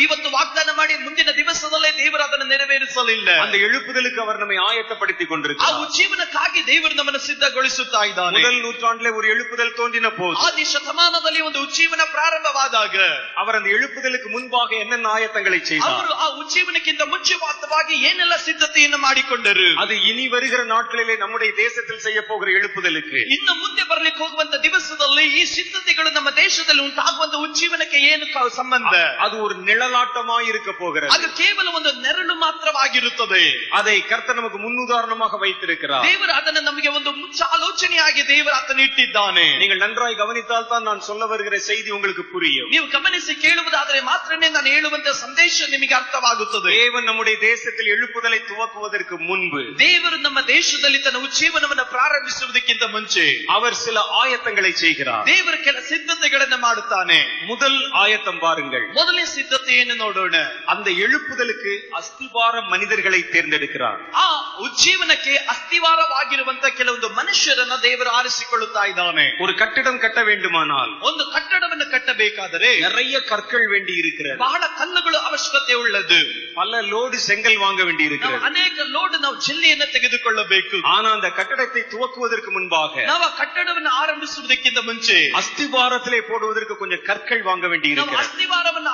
ಇವತ್ತು ವಾಗ್ದಾನ ಮಾಡಿ ಮುಂದಿನ ದಿವಸದಲ್ಲೇ ದೇವರು ಅದನ್ನು ನೆರವೇರಿಸಲಿಲ್ಲ. அந்த எழுப்புதலுக்கு அவர் நம்மை ஆயத்தப்படுத்திக் ಆ கொண்டிருக்கிறார். ಉಜ್ಜೀವನಕ್ಕಾಗಿ ದೇವರು ನಮ್ಮನ್ನು ಸಿದ್ಧಗೊಳಿಸುತ್ತಾ ಇದ್ದಾನೆ. முதல் நூற்றாண்டிலே ஒரு எழுப்புதல் தோன்றின போது ಆದಿ ಶತಮಾನದಲ್ಲಿ ಒಂದು ಉಜ್ಜೀವನ ಪ್ರಾರಂಭವಾದಾಗ அவர் அந்த எழுப்புதலுக்கு முன்பாக என்னென்ன ஆயத்தங்களை செய்தார். ಅವರು ಆ ಉಜ್ಜೀವನಕ್ಕಿಂತ ಮುಂಚಿತವಾಗಿ ಏನೆಲ್ಲ ಸಿದ್ಧತೆಯನ್ನು ಮಾಡಿಕೊಂಡರು. அது இனி வருகிற நாட்களிலே நம்முடைய தேசத்தில் செய்ய போகிற எழுப்புதலுக்கு ಇನ್ನು ಮುಂದೆ ಬರಲಿಕ್ಕೆ ಹೋಗುವಂತ ದಿವಸದಲ್ಲಿ ಈ ಸಿದ್ಧತೆಗಳು ನಮ್ಮ ದೇಶದಲ್ಲಿ ಉಂಟಾಗುವಂತ ಉಜ್ಜೀವನಕ್ಕೆ ಏನು ಸಂಬಂಧ? அது ஒரு நிழலாட்டமாய் இருக்க போகிறது. ಅದು ಕೇವಲ ಒಂದು ನೆರಳು ಮಾತ್ರವಾಗಿರುತ್ತದೆ. அதை கர்த்தர் நமக்கு முன்னுதாரணமாக வைத்திருக்கிறார். ದೇವರು ಅದನ್ನು ನಮಗೆ ಒಂದು ಮುಂಚಾಲೋಚನೆಯಾಗಿ ದೇವರು ಅದನ್ನು ಇಟ್ಟಿದ್ದಾನೆ. நீங்கள் நன்றாய் கவனித்தால் தான் நான் சொல்ல வருகிற செய்தி உங்களுக்கு புரியும். ನೀವು ಗಮನಿಸಿ ಕೇಳುವುದಾದರೆ ಮಾತ್ರನೇ ನಾನು ಹೇಳುವಂತ ಸಂದೇಶ ನಿಮಗೆ ಅರ್ಥವಾಗುತ್ತದೆ. தேவன் நம்முடைய தேசத்தில் எழுப்புதலை துவக்குவதற்கு முன்பு ದೇವರು ನಮ್ಮ ದೇಶದಲ್ಲಿ ತನ್ನ ಉಜ್ಜೀವನವನ್ನು ಪ್ರಾರಂಭಿಸುವುದಕ್ಕಿಂತ ಮುಂಚೆ அவர் சில ஆயத்தங்களை செய்கிறார். ದೇವರು ಕೆಲ ಸಿದ್ಧತೆಗಳನ್ನ ಮಾಡುತ್ತಾನೆ. முதல் ஆயத்தம் பாருங்கள். ಮೊದಲನೇ ಸಿದ್ಧತೆಯನ್ನು ನೋಡೋಣ. அந்த எழுப்புதலுக்கு அஸ்திபார மனிதர்களை தேர்ந்தெடுக்கிறார். ಆ ಉಜ್ಜೀವನಕ್ಕೆ ಅಸ್ತಿವಾರವಾಗಿರುವಂತ ಕೆಲವೊಂದು ಮನುಷ್ಯರನ್ನ ದೇವರು ಆರಿಸಿಕೊಳ್ಳುತ್ತಾ ಇದ್ದಾನೆ. ஒரு கட்டிடம் கட்ட வேண்டுமானால் ಒಂದು ಕಟ್ಟಡವನ್ನು ಕಟ್ಟಬೇಕಾದರೆ நிறைய கற்கள் வேண்டி இருக்கிறது. ಬಹಳ ಕಲ್ಲುಗಳು ಅವಶ್ಯಕತೆ ಉಳ್ಳದು. பல லோடு செங்கல் வாங்க வேண்டி இருக்கிறது. ಅನೇಕ ಲೋಡ್ ನಾವು ಜಿಲ್ಲೆಯನ್ನು ತೆಗೆದುಕೊಳ್ಳಬೇಕು. ஆனா அந்த கட்டடத்தை துவக்குவதற்கு முன்பாக ನಾವು ಆ ಕಟ್ಟಡವನ್ನು ಆರಂಭಿಸುವುದಕ್ಕಿಂತ ಮುಂಚೆ அஸ்திபாரத்திலே போடுவதற்கு கொஞ்சம் கற்கள் வாங்க வேண்டி ನಾವು இருக்கிறது. ಅಸ್ತಿವಾರವನ್ನು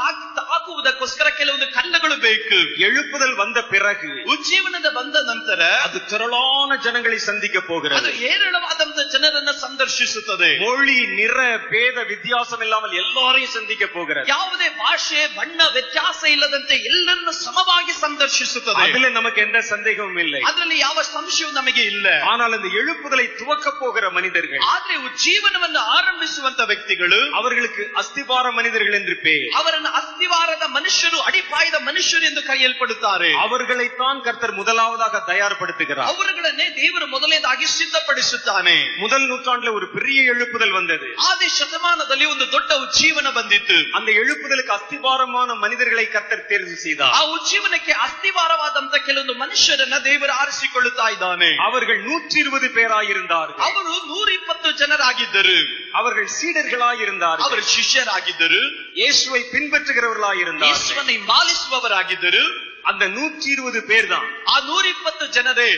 ಹಾಕುವುದಕ್ಕೋಸ್ಕರ ಕೆಲವೊಂದು ಕಲ್ಲುಗಳು ಬೇಕು. எழுப்புதல் வந்த பிறகு ಉಜ್ಜೀವನದ ಬಂದ ನಂತರ அது திரளான ஜனங்களை சந்திக்க ಅದು போகிறது. ಹೇರಳವಾದಂತ ಜನರನ್ನ ಸಂದರ್ಶಿಸುತ್ತದೆ. மொழி நிற பேத வித்தியாசம் இல்லாமல் எல்லாரையும் சந்திக்க போகிறது. ಯಾವುದೇ ಭಾಷೆ ಬಣ್ಣ ವ್ಯತ್ಯಾಸ ಇಲ್ಲದಂತೆ ಎಲ್ಲರನ್ನು ಸಮವಾಗಿ ಸಂದರ್ಶಿಸುತ್ತದೆ. அதுல நமக்கு எந்த சந்தேகமும் இல்லை. ಅದರಲ್ಲಿ ಯಾವ ಸಂಶಯವೂ ನಮಗೆ ಇಲ್ಲ. ஆனால் அந்த எழுப்புதலை துவக்க போகிற மனிதர்கள், ಆದ್ರೆ ಉಜ್ಜೀವನವನ್ನು ಆರಂಭಿಸುವಂತ ವ್ಯಕ್ತಿಗಳು அவர்களுக்கு அஸ்திபார மனிதர்கள் என்று பெயர். ಅವರನ್ನು ಅಸ್ತಿವಾರದ ಮನುಷ್ಯರು, ಅಡಿಪಾಯದ ಮನುಷ್ಯರು ಎಂದು ಕರೆಯಲ್ಪಡುತ್ತಾರೆ. அவர்களைத்தான் கர்த்தர் முதலாவதாக தயார்படுத்துகிறார். ಅವರುಗಳನ್ನೇ ದೇವರು ಮೊದಲನೇದಾಗಿ ಸಿದ್ಧಪಡಿಸುತ್ತಾನೆ. முதல் நூற்றாண்டுல ஒரு பெரிய எழுப்புதல் வந்தது. ಆದಿ ಶತಮಾನದಲ್ಲಿ ಒಂದು ದೊಡ್ಡ ಉಜ್ಜೀವನ ಬಂದಿತ್ತು. அந்த எழுப்புதலுக்கு அஸ்திபாரமான மனிதர்களை கர்த்தர் தேர்வு செய்தார். ಆ ಉಜ್ಜೀವನಕ್ಕೆ ಅಸ್ತಿವಾರವಾದಂತ ಕೆಲವೊಂದು ಮನುಷ್ಯರನ್ನ ದೇವರು ಆರಿಸಿಕೊಳ್ಳುತ್ತಾ ಇದ್ದಾನೆ. அவர்கள் 120 பேராயிருந்தார்கள். ಅವರು 120 ಜನರಾಗಿದ್ದರು. அவர்கள் சீடர்களாயிருந்தார்கள். ಅವರು ಶಿಷ್ಯರಾಗಿದ್ದರು. இயேசுவை பின்பற்றுகிறவர்களாயிருந்தார்கள். ಯೇಸುವನ್ನು ಹಿಂಬಾಲಿಸುವವರಾಗಿದ್ದರು. அந்த 120 பேர் தான், ಆ 120 ಜನರೇ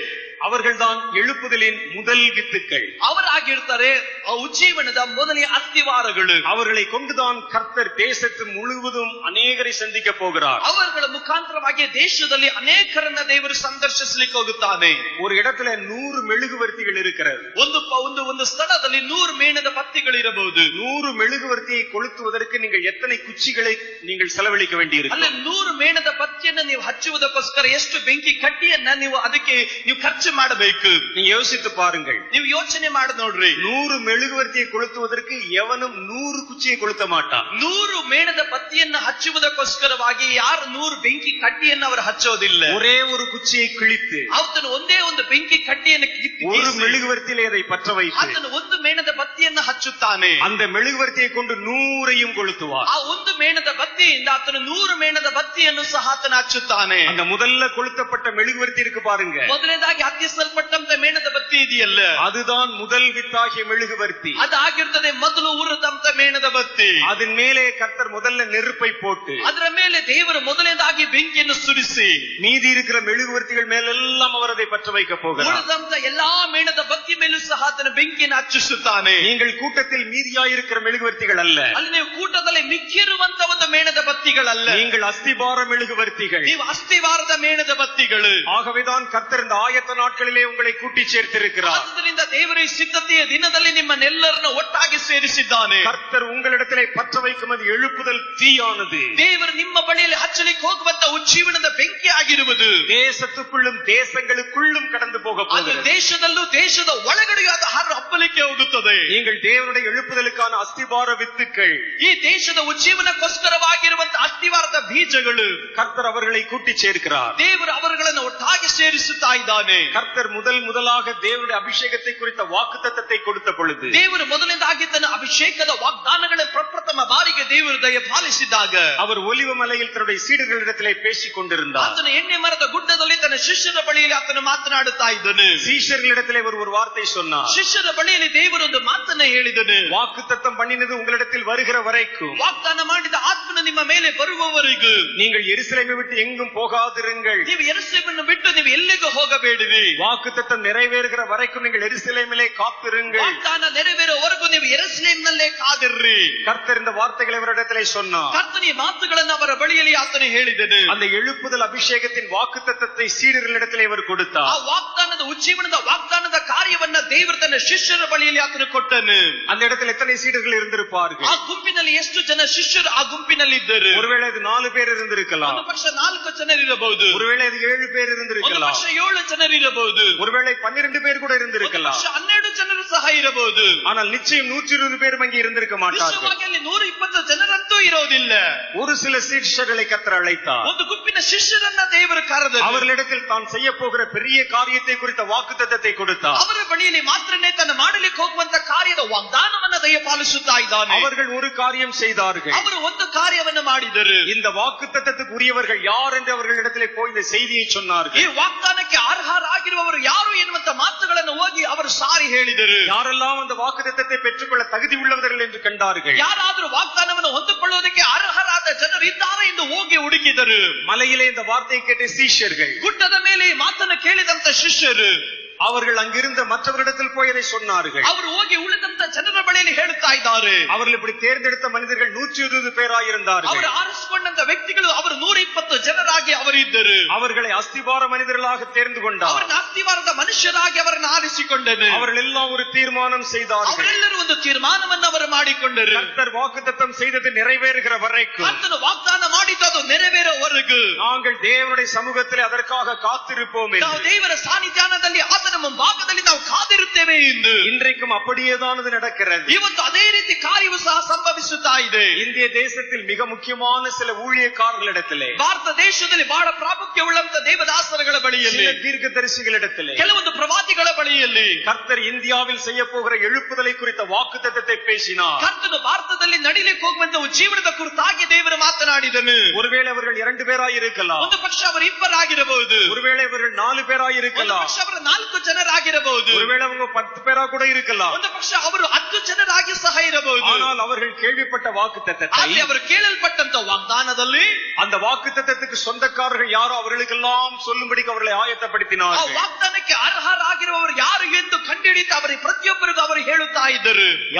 அவர்கள்தான் எழுப்புதலின் முதல் வித்துக்கள். ಅವರಾಗಿರ್ತಾರೆ ಆ ಉಜ್ಜೀವನದ ಮೊದಲನೇ ಅಸ್ತಿವಾರಗಳು. அவர்களை கொண்டுதான் கர்த்தர் தேசத்து முழுவதும் அநேகரை சந்திக்க போகிறார். ಅವರುಗಳ ಮುಖಾಂತರವಾಗಿ ದೇಶದಲ್ಲಿ ಅನೇಕರನ್ನ ದೇವರು ಸಂದರ್ಶಿಸಲಿಕ್ಕೆ ಹೋಗುತ್ತಾನೆ. ஒரு இடத்துல 100 மெழுகுவர்த்திகள் இருக்கிறது. ಒಂದು ಸ್ಥಳದಲ್ಲಿ 100 ಮೇಣದ ಬತ್ತಿಗಳು ಇರಬಹುದು. 100 மெழுகுவர்த்தியை கொளுத்துவதற்கு நீங்கள் எத்தனை குச்சிகளை நீங்கள் செலவழிக்க வேண்டியிருக்கும்? ಅಲ್ಲಿ 100 ಮೇಣದ ಬತ್ತಿಯನ್ನು ನೀವು ಹಚ್ಚುವುದಕ್ಕೋಸ್ಕರ ಎಷ್ಟು ಬೆಂಕಿ ಕಡ್ಡಿಯನ್ನ ನೀವು ಅದಕ್ಕೆ ನೀವು ಖರ್ಚು ಮಾಡಬೇಕು. நீங்க யோசித்து பாருங்கள். ನೀವು ಯೋಚನೆ ಮಾಡಿ ನೋಡ್ರಿ. 100 மெழுகுவர்த்தியை கொளுத்துவதற்கு எவனும் 100 குச்சியை கொளுத்த மாட்டான். 100 ಮೇಣದ ಬತ್ತಿಯನ್ನು ಹಚ್ಚುವುದಕ್ಕೋಸ್ಕರವಾಗಿ ಯಾರು 100 ಬೆಂಕಿ ಕಡ್ಡಿಯನ್ನು ಅವರು ಹಚ್ಚೋದಿಲ್ಲ. ஒரே ஒரு குச்சியை கிழித்து ಆತನು ಒಂದೇ ಒಂದು ಬೆಂಕಿ ಕಡ್ಡಿಯನ್ನು ஒரு மெழுகுவர்த்தியிலே அதை பற்ற வைத்து ಆತನು ಒಂದು ಮೇಣದ ಬತ್ತಿಯನ್ನು ಹಚ್ಚುತ್ತಾನೆ. அந்த மெழுகுவர்த்தியை கொண்டு 100ஐயும் கொளுத்துவார். ಆ ಒಂದು ಮೇಣದ ಬತ್ತಿಯಿಂದ ಆತನು 100 ಮೇಣದ ಬತ್ತಿಯನ್ನು ಸಹ ಆತನು ಹಚ್ಚುತ್ತಾನೆ. அந்த முதல்ல கொளுத்தப்பட்ட மெழுகுவர்த்தி இருக்கு பாருங்க, ಮೊದಲನೇದಾಗಿ ಹಾಕಿಸಲ್ಪಟ್ಟಂತ ಮೇಣದ ಬತ್ತಿ ಇದೆಯಲ್ಲ, அதுதான் முதல் வித்தாகிய மெழுகுவர்த்தி. ಅದಾಗಿರ್ತದೆ ಮೊದಲು ಉರಿದಂತ ಮೇಣದ ಬತ್ತಿ. அதன் மேலே கர்த்தர் முதல்ல நெருப்பை போட்டு ಅದರ ಮೇಲೆ ದೇವರು ಮೊದಲನೇದಾಗಿ ಬೆಂಕಿಯನ್ನು ಸುರಿಸಿ மீதி இருக்கிற மெழுகுவர்த்திகள் மேலெல்லாம் அவர் அதை பற்ற வைக்க போகிறார். ಉಳಿದಂತ ಎಲ್ಲಾ ಮೇಣದ ಬತ್ತಿ ಮೇಲೂ ಸಹ ಆತನ ಬೆಂಕಿಯನ್ನು ಹಚ್ಚಿಸುತ್ತಾನೆ. நீங்கள் கூட்டத்தில் மீதியாயிருக்கிற மெழுகுவர்த்திகள் அல்ல, ಅಲ್ಲಿ ನೀವು ಕೂಟದಲ್ಲಿ ಮಿಕ್ಕಿರುವಂತ ಒಂದು ಮೇಣದ ಬತ್ತಿಗಳಲ್ಲ, நீங்கள் அஸ்திபார மெழுகுவர்த்திகள், ನೀವು ಅಸ್ಥಿವಾರದ ಮೇಣದ ಬತ್ತಿಗಳು. ஆகவேதான் கர்த்தர் இந்த ஆயத்த நாட்களிலே உங்களை கூட்டி சேர்த்திருக்கிறார். ಆದ್ದರಿಂದ ದೇವರು ಈ ಸಿದ್ಧತೆಯ ದಿನದಲ್ಲಿ ನಿಮ್ಮನ್ನೆಲ್ಲರನ್ನು ಒಟ್ಟಾಗಿ ಸೇರಿಸಿದ್ದಾನೆ. கர்த்தர் உங்களிடத்திலே பற்ற வைக்கும் அது எழுப்புதல் தீயானது. ದೇವರು ನಿಮ್ಮ ಬಳಿಯಲ್ಲಿ ಹಚ್ಚಲಿಕ್ಕೆ ಹೋಗುವಂತ ಉಜ್ಜೀವನದ ಬೆಂಕಿ ಆಗಿರುವುದು. தேசத்துக்குள்ளும் தேசங்களுக்குள்ளும் கடந்து போக ಅದು போகிறது. ದೇಶದಲ್ಲೂ ದೇಶದ ಒಳಗಡೆಯೂ ಅದು ಹಬ್ಬಲಿಕ್ಕೆ ಹೋಗುತ್ತದೆ. நீங்கள் தேவனுடைய எழுப்புதலுக்கான அஸ்திபார வித்துக்கள், ಈ ದೇಶದ ಉಜ್ಜೀವನಕ್ಕೋಸ್ಕರವಾಗಿರುವಂತಹ ಅಸ್ಥಿವಾರದ ಬೀಜಗಳು. கர்த்தர் அவர்களை கூட்டி சேர்க்கிறார். ದೇವರು ಅವರುಗಳನ್ನು ಒಟ್ಟಾಗಿ ಸೇರಿಸುತ್ತಾ ಇದ್ದಾನೆ. கர்த்தர் முதலாக தேவனுடைய அபிஷேகத்தை குறித்த வாக்குத்தத்தத்தை கொடுத்த பொழுது, ದೇವರು ಮೊದಲನೇದಾಗಿ ತನ್ನ ಅಭಿಷೇಕದ ವಾಗ್ದಾನಗಳ ಪ್ರಪ್ರಥಮ ಬಾರಿಗೆ ದೇವರು ದಯ ಪಾಲಿಸಿದಾಗ அவர் ஒலிவ மலையில் தன்னுடைய சீடர்களிடத்திலே பேசிக் கொண்டிருந்தார். ಆತನ ಎಣ್ಣೆ ಮರದ ಗುಡ್ಡದಲ್ಲಿ ತನ್ನ ಶಿಷ್ಯರ ಬಳಿಯಲ್ಲಿ ಆತನು ಮಾತನಾಡುತ್ತಾ ಇದ್ದನು. சீஷர்களிடத்திலே ஒரு வார்த்தை சொன்னார். ಶಿಷ್ಯರ ಬಳಿಯಲ್ಲಿ ದೇವರು ಒಂದು ಮಾತನ್ನ ಹೇಳಿದನು. வாக்குத்தத்தம் பண்ணினது உங்களிடத்தில் வருகிற வரைக்கும், ವಾಗ್ದಾನ ಮಾಡಿದ ಆತ್ಮನು ನಿಮ್ಮ ಮೇಲೆ ಬರುವವರೆಗೂ நீங்கள் எருசலேமை விட்டு எங்கும் போகாதிருங்கள். ನೀವು ಯೆರೂಸಲೇಮನ್ನು ಬಿಟ್ಟು ನೀವು ಎಲ್ಲಿಗೂ ಹೋಗಬೇಡಿರಿ. வாக்குத்தத்தம் நிறைவேறுகிற வரைக்கும் நீங்கள் எருசலேமிலே காத்திருங்கள். ವಾಗ್ದಾನ ನೆರವೇರುವವರೆಗೂ ನೀವು ಯೆರೂಸಲೇಮಿನಲ್ಲೇ ಕಾದಿರ್ರಿ. கர்த்தர் இந்த வார்த்தைகளை அவரிடத்திலே சொன்னார். ಕರ್ತನ ಈ ಮಾತುಗಳನ್ನು ಅವರ ಬಳಿಯಲ್ಲಿ ಆತನು ಹೇಳಿದನು. அந்த எழுப்புதல் அபிஷேகத்தின் வாக்குத்தத்தத்தை சீடர்களிடத்திலே அவர் கொடுத்தார். ಆ ವಾಗ್ದಾನದ ಉಜ್ಜೀವನದ ವಾಗ್ದಾನದ ಕಾರ್ಯವನ್ನ ದೇವರು ತನ್ನ ಶಿಷ್ಯರ ಬಳಿಯಲ್ಲಿ ಆತನು ಕೊಟ್ಟನು. அந்த இடத்தில் எத்தனை சீடர்கள் இருந்திருப்பார்கள்? ಆ ಗುಂಪಿನಲ್ಲಿ ಎಷ್ಟು ಜನ ಶಿಷ್ಯರು ಆ ಗುಂಪಿನಲ್ಲಿ ಇದ್ದರು? ஒருவேளை அது 4 பேர் இருந்திருக்கலாம், ಒಂದು ಪಕ್ಷ 4 ಜನರಿರಬಹುದು, ஒருவேளை அது 7 பேர் ಒಂದು இருந்திருக்கலாம், ಪಕ್ಷ 7 ಜನರಿರಬಹುದು, ஒருவேளை 12 பேர் கூட ಒಂದು இருந்திருக்கலாம். ಪಕ್ಷ 12 ಜನರು ಸಹ ಇರಬಹುದು. ஆனால் நிச்சயம் 120 பேரும் அங்கே இருந்திருக்க மாட்டார்கள். ನಿಶ್ಚಯವಾಗಿ ಅಲ್ಲಿ 120 ಜನರಂತೂ ಇರೋದಿಲ್ಲ. ஒரு சில சீஷர்களை கர்த்தர் அழைத்தார். ಒಂದು ಗುಂಪಿನ ಶಿಷ್ಯರನ್ನ ದೇವರು ಕರೆದನು. அவர்களிடத்தில் தான் செய்ய போகிற பெரிய காரியத்தை குறித்த வாக்குத்தத்தத்தை கொடுத்தார். ಅವರ ಬಳಿಯಲ್ಲಿ ಮಾತ್ರನೇ ತನ್ನ ಮಾಡಲಿಕ್ಕೆ ಹೋಗುವಂತ ಕಾರ್ಯದ ವಾಗ್ದಾನವನ್ನ ದಯಪಾಲಿಸುತ್ತಾ ಇದ್ದಾನೆ. அவர்கள் ஒரு காரியம் செய்தார்கள். ಅವರು ಒಂದು ಕಾರ್ಯವನ್ನು ಮಾಡಿದರು. இந்த வாக்குத்தத்தத்துக்கு உரியவர்கள் யார் என்று அவர்களிடத்திலே போய் இந்த செய்தியை ಈ சொன்னார்கள். ವಾಗ್ದಾನಕ್ಕೆ ಅರ್ಹರಾಗಿರುವವರು ಯಾರು ಎನ್ನುವಂತ ಮಾತುಗಳನ್ನು ಹೋಗಿ ಅವರು ಸಾರಿ ಹೇಳಿದರು. யாரெல்லாம் அந்த வாக்குத்தத்தத்தை பெற்றுக்கொள்ள தகுதி உள்ளவர்கள் என்று கண்டார்கள். ಯಾರಾದರೂ ವಾಗ್ದಾನವನ್ನು ಹೊಂದಿಕೊಳ್ಳುವುದಕ್ಕೆ ಅರ್ಹರಾದ ಜನರು ಇದ್ದಾರೆ ಎಂದು ಹೋಗಿ ಹುಡುಕಿದರು. மலையிலே இந்த வார்த்தையை கேட்ட சீஷர்கள், ಗುಡ್ಡದ ಮೇಲೆ ಈ ಮಾತನ್ನು ಕೇಳಿದಂತ ಶಿಷ್ಯರು, அவர்கள் அங்கிருந்த மற்றவரிடத்தில் போய் அதை சொன்னார்கள். ಅವರು ಹೋಗಿ ಉಳಿದಂತ ಜನರ ಬಳಿಯಲ್ಲಿ ಹೇಳುತ್ತಾ ಇದ್ದಾರೆ. அவர்கள் இப்படி தேர்ந்தெடுத்த மனிதர்கள் 120 பேராயிருந்தார்கள். ಅವರು ಆರಿಸಿಕೊಂಡಂತ ವ್ಯಕ್ತಿಗಳು ಅವರು 120 ಜನರಾಗಿ ಅವರಿದ್ದರು. அவர்களை அஸ்திபார மனிதர்களாக தேர்ந்து கொண்டார். ಅವರನ್ನು ಅಸ್ತಿವಾರದ ಮನುಷ್ಯರಾಗಿ ಅವರನ್ನು ಆರಿಸಿಕೊಂಡನು. அவர்கள் எல்லாம் ஒரு தீர்மானம் செய்தார்கள். ಅವರೆಲ್ಲರೂ ಒಂದು ತೀರ್ಮಾನವನ್ನು ಅವರು ಮಾಡಿಕೊಂಡರು. கர்த்தர் வாக்குத்தத்தம் செய்தது நிறைவேறுகிற வரைக்கும், ಆತನು ವಾಗ್ದಾನ ಮಾಡಿದ್ದು ಅದು ನೆರವೇರುವವರೆಗೂ நாங்கள் தேவனுடைய சமூகத்திலே அதற்காக காத்திருப்போம் ನಾವು என்று. ದೇವರ ಸಾನ್ನಿಧ್ಯಾನದಲ್ಲಿ ಆತನ ಮುಂಭಾಗದಲ್ಲಿ ನಾವು ಕಾದಿರುತ್ತೇವೆ ಎಂದು. இன்றைக்கும் அப்படியேதான் அது நடக்கிறது. ಇವತ್ತು ಅದೇ ರೀತಿ ಕಾರ್ಯವು ಸಹ ಸಂಭವಿಸುತ್ತಾ ಇದೆ. இந்திய தேசத்தில் மிக முக்கியமான சில ஊழியக்காரர்களிடத்திலே, ಭಾರತ ದೇಶದಲ್ಲಿ ಬಹಳ ಪ್ರಾಮುಖ್ಯವುಳ್ಳಂತ ದೇವದಾಸರುಗಳ ಬಳಿಯಲ್ಲಿ, சில தீர்க்கதரிசிகளிடத்திலே, ಕೆಲವೊಂದು ಪ್ರವಾದಿಗಳ ಬಳಿಯಲ್ಲಿ கர்த்தர் இந்தியாவில் செய்ய போகிற எழுப்புதலை குறித்த வாக்குத்தத்தத்தை பேசினார். ಕರ್ತನು ಭಾರತದಲ್ಲಿ ನಡಿಲಿಕ್ಕೆ ಹೋಗುವಂತ ಜೀವನದ ಕುರಿತಾಗಿ ದೇವರು ಮಾತನಾಡಿದನು. ஒருவேளை அவர்கள் 2 பேராயிருக்கலாம், ಒಂದು ಪಕ್ಷ ಅವರು ಇಬ್ಬರಾಗಿರಬಹುದು, ஒருவேளை அவர்கள் 4 ಒಂದು பேராயிருக்கலாம், ಪಕ್ಷ ಅವರು 4 ಜನರಾಗಿರಬಹುದು, ஒருவேளை அவங்க 10 பேரா கூட இருக்கலாம். ಒಂದು ಪಕ್ಷ ಅವರು 10 ಜನರಾಗಿ ಸಹ ಇರಬಹುದು. ஆனால் அவர்கள் கேள்விப்பட்ட வாக்குத்தத்தத்தை, ಆದರೆ ಅವರು ಕೇಳಲ್ಪಟ್ಟಂತ ವಾಗ್ದಾನದಲ್ಲಿ அந்த வாக்குத்தத்தத்துக்கு சொந்தக்காரர்கள் யாரோ அவர்களுக்கெல்லாம் சொல்லும்படிக்கு அவர்களை ಆ ஆயத்தப்படுத்தினார்கள். ವಾಗ್ದಾನಕ್ಕೆ ಅರ್ಹರಾಗಿರುವವರು ಯಾರು ಎಂದು ಕಂಡುಹಿಡಿದು ಅವರಿಗೆ ಪ್ರತಿಯೊಬ್ಬರಿಗೂ ಅವರು ಹೇಳುತ್ತಾ ಇದ್ದರು.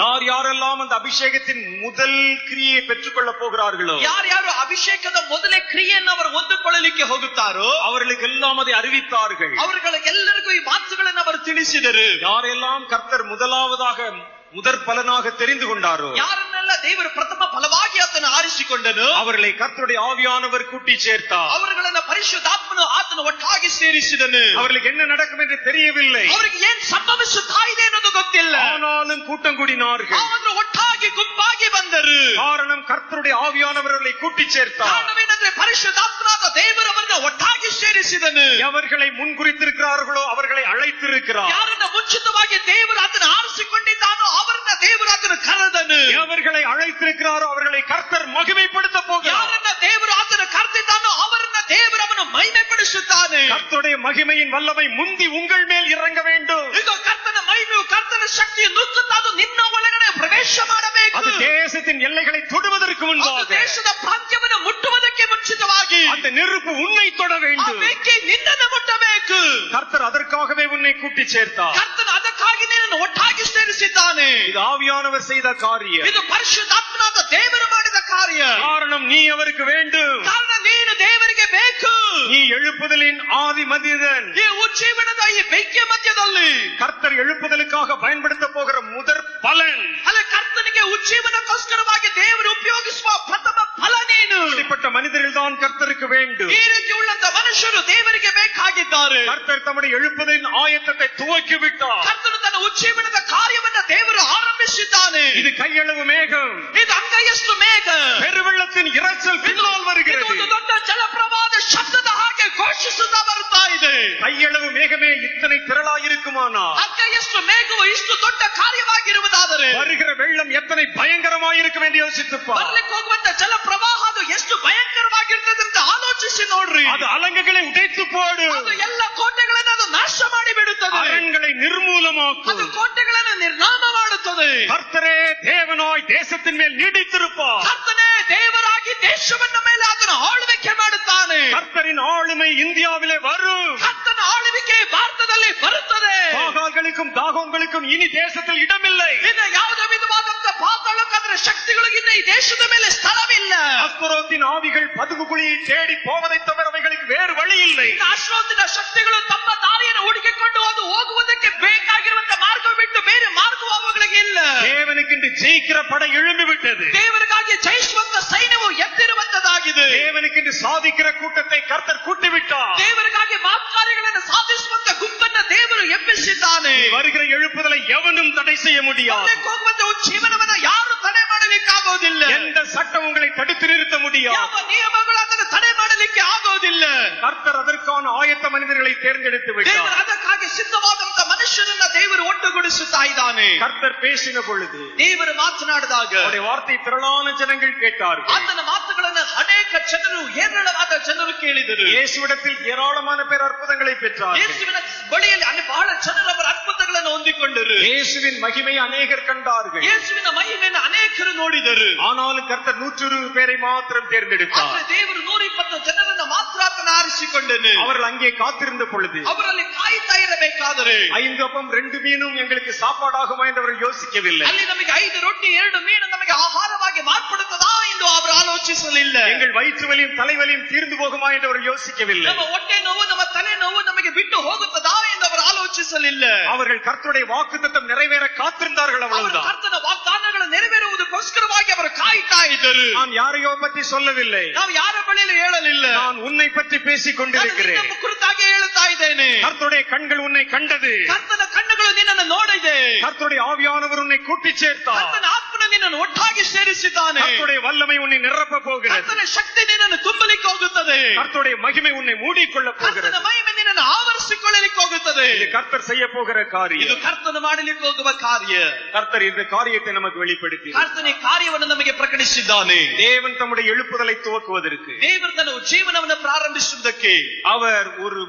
யாரெல்லாம் அந்த அபிஷேகத்தின் முதல் கிரியை பெற்றுக்கொள்ள போகிறார்களோ, ಯಾರ್ಯಾರು ಅಭಿಷೇಕದ ಮೊದಲೇ ಕ್ರಿಯೆಯನ್ನು ಅವರು ಹೊಂದಿಕೊಳ್ಳಲಿಕ್ಕೆ ಹೋಗುತ್ತಾರೋ அவர்களுக்கெல்லாம் அதை அறிவித்தார்கள். ಅವರುಗಳಿಗೆಲ್ಲರಿಗೂ ಈ ಮಾತುಗಳನ್ನು ಅವರು ತಿಳಿಸಿದರು. யாரெல்லாம் கர்த்தர் முதலாவதாக முதற் பலனாக தெரிந்து கொண்டாரோ, ಯಾರನ್ನೆಲ್ಲ ದೇವರು ಪ್ರಥಮ ಫಲವಾಗಿ ಆತನು ಆರಿಸಿಕೊಂಡನು, அவர்களை கர்த்தருடைய ஆவியானவர் கூட்டி சேர்த்தார். ಅವರುಗಳನ್ನ ಪರಿಶುದ್ಧಾತ್ಮನು ಆತನು ಒಟ್ಟಾಗಿ ಸೇರಿಸಿದನು. அவர்களுக்கு என்ன நடக்கும் என்று தெரியவில்லை, ಅವರಿಗೆ ಏನ್ ಸಂಭವಿಸುತ್ತಾ ಇದೆ ಅನ್ನೋದು ಗೊತ್ತಿಲ್ಲ. ஆனாலும் கூட்டம் கூடினார்கள். ಅವರು ಒಟ್ಟಾಗಿ ಗುಂಪಾಗಿ ಬಂದರು. காரணம் கர்த்தருடைய ஆவியானவர் அவர்களை கூட்டி சேர்த்தார். ಕಾರಣವೇನೆಂದ್ರೆ ಪರಿಶುದ್ಧಾತ್ಮನಾದ ದೇವರು ಅವರನ್ನ ಒಟ್ಟಾಗಿ ಸೇರಿಸಿದನು. எவர்களை முன்குறித்திருக்கிறார்களோ அவர்களை அழைத்திருக்கிறார். ಯಾರನ್ನ ಮುಂಚಿತವಾಗಿ ದೇವರು ಆತನ ಆರಿಸಿಕೊಂಡಿದ್ದಾನೋ ಅವರನ್ನ ದೇವರು ಆತನ ಕರೆದನು. எவர்களை அழைத்திருக்கிறாரோ அவர்களை கர்த்தர் மகிமைப்படுத்த போகிறார். ಯಾರನ್ನ ದೇವರು ಆತನ ಕರೆದಿದ್ದಾನೋ ಅವರನ್ನ ದೇವರು ಅವನು ಮಹಿಮೆಪಡಿಸುತ್ತಾನೆ. கர்த்தருடைய மகிமையின் வல்லமை முந்தி உங்கள் மேல் இறங்க வேண்டும். ಈಗ ಕರ್ತನ ಮಹಿಮೆಯು ಕರ್ತನ ಶಕ್ತಿಯು ನುಗ್ಗುತ್ತಾ ಅದು ನಿನ್ನ ಒಳಗಡೆ ಪ್ರವೇಶ ಮಾಡಬೇಕು. ಅದು தேசத்தின் எல்லைகளை தொடுவதற்கு முன்பாக, ದೇಶದ ಪ್ರಾಂತ್ಯವನ್ನು ಮುಟ್ಟುವುದಕ್ಕೆ ಮುಂಚಿತವಾಗಿ அந்த நெருப்பு உன்னை தொட வேண்டும். ಬೆಂಕಿ ನಿನ್ನನ್ನು ಮುಟ್ಟಬೇಕು. கர்த்தர் அதற்காகவே உன்னை கூட்டி சேர்த்தார். ಕರ್ತನು ಅದಕ್ಕಾಗಿ ನಿನ್ನನ್ನು ಒಟ್ಟಾಗಿ ಸೇರಿಸಿದ್ದಾನೆ. இது ஆவியானவர் செய்த காரியம். ಇದು ಪರಿಶುದ್ಧಾತ್ಮನಾದ ದೇವರು ಮಾಡಿದ ಕಾರ್ಯ. காரணம் நீ அவருக்கு வேண்டும். ಕಾರಣ ನೀನು ದೇವರಿಗೆ ಬೇಕು. நீ எழுப்புதலின் ஆதி மனிதன். ಈ ಉಜ್ಜೀವನದ ಈ ಬೆಂಕಿಯ ಮಧ್ಯದಲ್ಲಿ கர்த்தர் எழுப்புதலுக்காக பயன்படுத்த போகிற முதற் பலன், ಅಲ್ಲ ಕರ್ತನಿಗೆ ಉಜ್ಜೀವನಕ್ಕೋಸ್ಕರವಾಗಿ ದೇವರು ಉಪಯೋಗಿಸುವ ಪ್ರಥಮ ಫಲ ನೀನು. இப்படிப்பட்ட மனிதர்கள் தான் கர்த்தருக்கு வேண்டும். ಈ ರೀತಿ ಉಳ್ಳಂತ ಮನುಷ್ಯರು ದೇವರಿಗೆ ಬೇಕಾಗಿದ್ದಾರೆ. கர்த்தர் தம்முடைய எழுப்புதலின் ஆயத்தத்தை துவக்கி விட்டார். ಕರ್ತನು ತನ್ನ ಉಜ್ಜೀವನದ ಕಾರ್ಯವನ್ನು ದೇವರು ಆರಂಭಿಸಿದ್ದಾನೆ. இது கையளவு மேகம், ಇದು ಅಂಗೈಯಷ್ಟು ಮೇಘ. பெருவெள்ளத்தின் இரைச்சல் பின்னால் ಇದು வருகிறது. ಒಂದು ದೊಡ್ಡ ಜಲಪ್ರವಾಹದ ಶಬ್ದದ ಹಾಗೆ ಘೋಷಿಸುತ್ತಾ ಬರ್ತಾ ಇದೆ. கையளவு மேகமே இத்தனை திரளாயிருக்குமானால், ಅಂಗೈಯಷ್ಟು ಮೇಘವು ಇಷ್ಟು ದೊಡ್ಡ ಕಾರ್ಯವಾಗಿರುವುದಾದರೆ வருகிற வெள்ளம் எத்தனை பயங்கரமாயிருக்கும் என்று யோசித்துப்பார். ಬರ್ಲಿಕ್ಕೆ ಹೋಗುವಂತ ಜಲಪ್ರವಾಹ ಅದು ಎಷ್ಟು ಭಯಂಕರವಾಗಿರ್ತದೆ ಅಂತ ಆಲೋಚಿಸಿ ನೋಡ್ರಿ. அது அலங்குகளை உடைத்து போடும், ಅದು ಎಲ್ಲ ಕೋಟೆಗಳನ್ನು ಅದು ನಾಶ ಮಾಡಿ ಬಿಡುತ್ತದೆ. அரண்களை ಅದು நிர்மூலமாக்கும். ಕೋಟೆಗಳನ್ನು ನಿರ್ನಾಮ ಮಾಡುತ್ತದೆ. கர்த்தரே தேவனாய் தேசத்தின் மேல் நீடித்திருப்பார். ಕರ್ತನೇ ದೇವರಾಗಿ ದೇಶವನ್ನ ಮೇಲೆ ಅದನ್ನು ಆಳ್ವಿಕೆ ಮಾಡುತ್ತಾನೆ. கர்த்தரின் ஆளுமை இந்தியாவிலே வரும். ಕರ್ತನ ಆಳ್ವಿಕೆ ಭಾರತದಲ್ಲಿ ಬರುತ್ತದೆ. பாகால்களுக்கும் தாகோங்களுக்கும் இனி தேசத்தில் இடமில்லை. ಇನ್ನು ಯಾವುದೇ ವಿಧವಾದಂತ ಪಾತಾಳಕ್ಕಾದ್ರೆ ಶಕ್ತಿಗಳಿಗೆ ಇನ್ನು ಈ ದೇಶದ ಮೇಲೆ ಸ್ಥಳವಿಲ್ಲ. அஸ்தரோத்தின் ஆவிகள் பதுங்கு குழியை தேடி போவதை தவிர அவைகளுக்கு வேறு வழி இல்லை. ಅಶ್ರೋತಿನ ಶಕ್ತಿಗಳು ತಮ್ಮ ದಾರಿಯನ್ನು ಹುಡುಕಿಕೊಂಡು ಅದು ಹೋಗುವುದಕ್ಕೆ ಬೇಕಾಗಿರುವಂತ ಮಾರ್ಗ ಬಿಟ್ಟು ಬೇರೆ ಮಾರ್ಗವು ಅವುಗಳಿಗೆ ಇಲ್ಲ. தேவனுக்கென்று ஜெயிக்கிற படை எழும்பி விட்டது. ದೇವರಿಗಾಗಿ ಜಯಿಸುವಂತ ಸೈನ್ಯವು ಎದ್ದಿರುವಂತದಾಗಿದೆ. தேவனுக்கென்று சாதிக்கிற கூட்டத்தை கர்த்தர் கூட்டிவிட்டார். ದೇವರಿಗಾಗಿ ಮಾತ್ಕಾರ್ಯಗಳನ್ನು ಸಾಧಿಸುವಂತ ಗುಂಪನ್ನ ದೇವರು ಎಬ್ಬಿಸಿದ್ದಾನೆ. வருகிற எழுப்புதலை எவனும் தடை செய்ய முடியாது. ಹೋಗುವಂತ ಜೀವನವನ್ನ ಯಾರು ತಡೆ ಮಾಡಲಿಕ್ಕಾಗೋದಿಲ್ಲ. எந்த சட்டம் உங்களை தடுத்து நிறுத்த முடியாது. ಯಾವ ನಿಯಮಗಳು ಅದನ್ನು ತಡೆ ಮಾಡಲಿಕ್ಕೆ ಆಗೋದಿಲ್ಲ. கர்த்தர் அதற்கான ஆயத்த மனிதர்களை தேர்ந்தெடுத்து ದೇವರು விட்டார். ಅದಕ್ಕಾಗಿ ಸಿದ್ಧವಾದಂತ ಮನುಷ್ಯರನ್ನ ದೇವರು ಒಟ್ಟುಗೂಡಿಸುತ್ತಾ ಇದ್ದಾನೆ. கர்த்தர் பேசின பொழுது ದೇವರು ಮಾತನಾಡಿದಾಗ அவருடைய வார்த்தை திரளான ஜனங்கள் கேட்டார்கள். ಆತನ ಮಾತುಗಳನ್ನು ಅನೇಕ ಜನರು ಹೇರಳವಾದ ಜನರು ಕೇಳಿದರು. இயேசுவிடத்தில் ஏராளமான பேர் அற்புதங்களை பெற்றார்கள். ಯೇಸುವಿನ ಬಳಿಯಲ್ಲಿ ಬಹಳ ಜನರು ಅವರ ಅದ್ಭುತಗಳನ್ನು ಹೊಂದಿಕೊಂಡರು. இயேசுவின் மகிமையை அநேகர் கண்டார்கள். ಯೇಸುವಿನ ಮಹಿಮೆಯನ್ನು ಅನೇಕರು ನೋಡಿದರು. ஆனாலும் கர்த்தர் 120 பேரை மாத்திரம் தேர்ந்தெடுத்தார். ಆದರೆ ದೇವರು 120 ಜನರನ್ನ ಮಾತ್ರ ಆತನ ಆರಿಸಿಕೊಂಡನು. அவர்கள் அங்கே காத்திருந்த பொழுது ಅವರಲ್ಲಿ ಕಾಯ್ತಾ ಇರಬೇಕಾದರೆ 5 அப்பம் 2 மீனும் எங்களுக்கு சாப்பாடாகுமா என்று அவர்கள் யோசிக்கவில்லை. ಅಲ್ಲಿ ನಮಗೆ 5 ರೊಟ್ಟಿ 2 ಮೀನು ನಮಗೆ ಆಹಾರವಾಗಿ ಮಾರ್ಪಡುತ್ತದಾ ಎಂದು ಅವರು ಆಲೋಚಿಸಲಿಲ್ಲ. எங்கள் வயிற்று வலியும் தலைவலியும் தீர்ந்து போகுமா என்று அவர் யோசிக்கவில்லை. ನಮ್ಮ ಹೊಟ್ಟೆ ನೋವು ನಮ್ಮ ತಲೆ ನೋವು ನಮಗೆ ಬಿಟ್ಟು ಹೋಗುತ್ತದಾ ಎಂದು ಅವರು ಆಲೋಚಿಸಲಿಲ್ಲ. அவர்கள் கர்த்தருடைய வாக்குத்தத்தம் நிறைவேற காத்திருந்தார்கள். ಅವರು அவ்வளவுதான். ಕರ್ತನ ವಾಗ್ದಾನಗಳು ನೆರವೇರುವುದಕ್ಕೋಸ್ಕರವಾಗಿ ಅವರು ಕಾಯ್ತಾ ಇದ್ದರು. நான் யாரையோ பற்றி சொல்லவில்லை. ನಾವು ಯಾರ ಬಳಿಯಲ್ಲಿ ಹೇಳಲಿಲ್ಲ. நான் உன்னை பற்றி பேசிக் கொண்டிருக்கிறேன். ನಿನ್ನ ಕುರಿತಾಗಿ ಹೇಳುತ್ತಾ ಇದ್ದೇನೆ. கர்த்தருடைய கண்கள் உன்னை கண்டது. ಕರ್ತನ ಕಣ್ಣುಗಳು ನಿನ್ನನ್ನು ನೋಡಿದೆ. கர்த்தருடைய ஆவியானவர் உன்னை கூட்டி சேர்த்தார். ಕರ್ತನ ಆತ್ಮನ ನಿನ್ನನ್ನು ಒಟ್ಟಾಗಿ ಸೇರಿಸಿದ್ದಾನೆ. கர்த்தருடைய வல்லமை உன்னை நிரப்ப போகிறது. ಕರ್ತನ ಶಕ್ತಿ ನಿನ್ನನ್ನು ತುಂಬಲಿಕ್ಕೆ ಹೋಗುತ್ತದೆ. கர்த்தருடைய மகிமை உன்னை மூடிக்கொள்ள போகிறது. ಕರ್ತನ ಮಹಿಮೆ ನಿನ್ನನ್ನು ಆವರಿಸಿಕೊಳ್ಳಲಿಕ್ಕೆ ಹೋಗುತ್ತದೆ. இது கர்த்தர் செய்ய போகிற ಇದು காரியம். ಕರ್ತನ ಮಾಡಲಿಕ್ಕೆ ಹೋಗುವ ಕಾರ್ಯ. கர்த்தர் இந்த காரியத்தை நமக்கு வெளிப்படுத்தி ಕರ್ತನ ಕಾರ್ಯವನ್ನು ನಮಗೆ ಪ್ರಕಟಿಸಿದ್ದಾನೆ. தேவன் தம்முடைய எழுப்புதலை துவக்குவதற்கு ದೇವರು ತನ್ನ ಜೀವನವನ್ನು ಪ್ರಾರಂಭಿಸುವುದಕ್ಕೆ அவர் ஒரு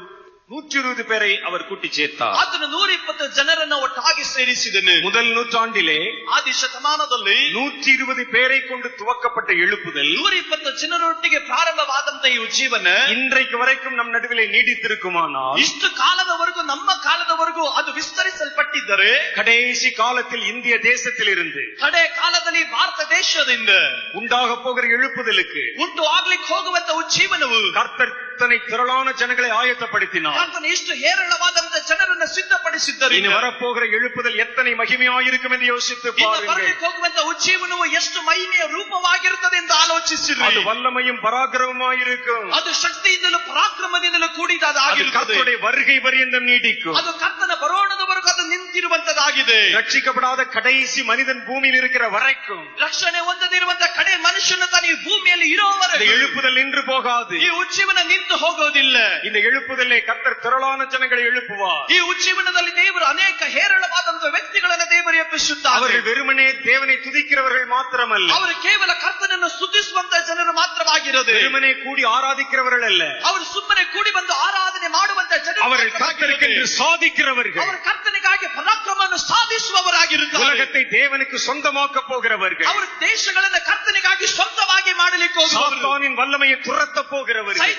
120 பேரை அவர் கூட்டி சேர்த்தார். ಆತನು 120 ಜನರನ್ನ ಒಟ್ಟಾಗಿ ಸೇರಿಸಿದನು. முதல் நூற்றாண்டிலே ಆದಿ ಶತಮಾನದಲ್ಲಿ 120 பேரை கொண்டு துவக்கப்பட்ட எழுப்புதல் 120 ಜನರೊಟ್ಟಿಗೆ ಪ್ರಾರಂಭವಾದಂತ ಈ ಜೀವನ இன்றைக்கு வரைக்கும் நம் நடுவிலே நீடித்திருக்குமானால், ಇಷ್ಟು ಕಾಲದವರೆಗೂ ನಮ್ಮ ಕಾಲದವರೆಗೂ ಅದು ವಿಸ್ತರಿಸಲ್ಪಟ್ಟಿದ್ದರೆ, கடைசி காலத்தில் இந்திய தேசத்தில் இருந்து ಕಡೆ ಕಾಲದಲ್ಲಿ ಭಾರತ ದೇಶದಿಂದ உண்டாக போகிற எழுப்புதலுக்கு ಉಂಟು ಆಗ್ಲಿಕ್ಕೆ ಹೋಗುವಂತ ಜೀವನವು கர்த்தர் இத்தனை திரளான ஜனங்களை ஆயத்தப்படுத்தினார். ಕರ್ತನು ಇಷ್ಟು ಹೇರಳವಾದಂತ ಜನರನ್ನ ಸಿದ್ಧಪಡಿಸಿದ್ದರು. இனி வரப்போகிற எழுப்புதல் எத்தனை மகிமையாயிருக்கும் என்று யோசித்து பாருங்கள். ಬರಲಿಕ್ಕೆ ಹೋಗುವಂತ ಜೀವನವು ಎಷ್ಟು ಮಹಿಮೆಯ ರೂಪವಾಗಿರುತ್ತದೆ ಎಂದು ಆಲೋಚಿಸಿರಿ. அது வல்லமையும் பராக்கிரமமாயிருக்கும். ಅದು ಶಕ್ತಿಯಿಂದಲೂ ಪರಾಕ್ರಮದಿಂದಲೂ ಕೂಡಿದಾಗಿರುತ್ತದೆ. கர்த்தருடைய வருகை பரியந்தம் நீடிக்கும். ಅದು ಕರ್ತನ ಬರೋಣದವರೆಗೂ ಅದು ನಿಂತಿರುವಂತದಾಗಿದೆ. ரட்சிக்கப்படாத கடைசி மனிதன் பூமியில் இருக்கிற வரைக்கும், ರಕ್ಷಣೆ ಹೊಂದದಿರುವಂತ ಕಡೆ ಮನುಷ್ಯನ ತಾನು ಈ ಭೂಮಿಯಲ್ಲಿ இந்த ಇರೋವರೆಗೂ எழுப்புதல் நின்று போகாது. ಈ ಉಜ್ಜೀವನ ನಿಂತು ಹೋಗೋದಿಲ್ಲ. இந்த எழுப்புதலே கர்த்தர் திரளான ஜனங்களை எழுப்புவார். ಈ ಉಜ್ಜೀವನದಲ್ಲಿ ದೇವರು ಅನೇಕ ಹೇರಳವಾದಂತ ತರವಾದಂತ ವ್ಯಕ್ತಿಗಳನ್ನ ದೇವರು ಎಬ್ಬಿಸುತ್ತಾರೆ. அவர்கள் வெறுமனே தேவனை துதிக்கிறவர்கள் மாத்திரமல்ல, ಅವರು ಕೇವಲ ಕರ್ತನನ್ನು ಸ್ತುತಿಸುವಂತ ಜನರು ಮಾತ್ರವಾಗಿರೋದು. வெறுமனே கூடி ஆராதிக்கிறவர்கள் அல்ல, ಅವರು ಸುಮ್ಮನೆ ಕೂಡಿ ಬಂದು ಆರಾಧನೆ ಮಾಡುವಂತ ಜನರು. அவர்கள் கர்த்தருக்கென்று சாதிக்கிறவர்கள், ಅವರು ಕರ್ತನಿಗಾಗಿ ಪರಾಕ್ರಮವನ್ನು ಸಾಧಿಸುವವರಾಗಿರುತ್ತಾರೆ. உலகத்தை தேவனுக்கு சொந்தமாக்க போகிறவர்கள், ಅವರು ದೇಶಗಳನ್ನು ಕರ್ತನಿಗಾಗಿ ಸ್ವಂತವಾಗಿ ಮಾಡಲಿಕ್ಕೆ ಹೋಗುವವರು. சாத்தானின் வல்லமையை துரத்த போகிறவர்கள்,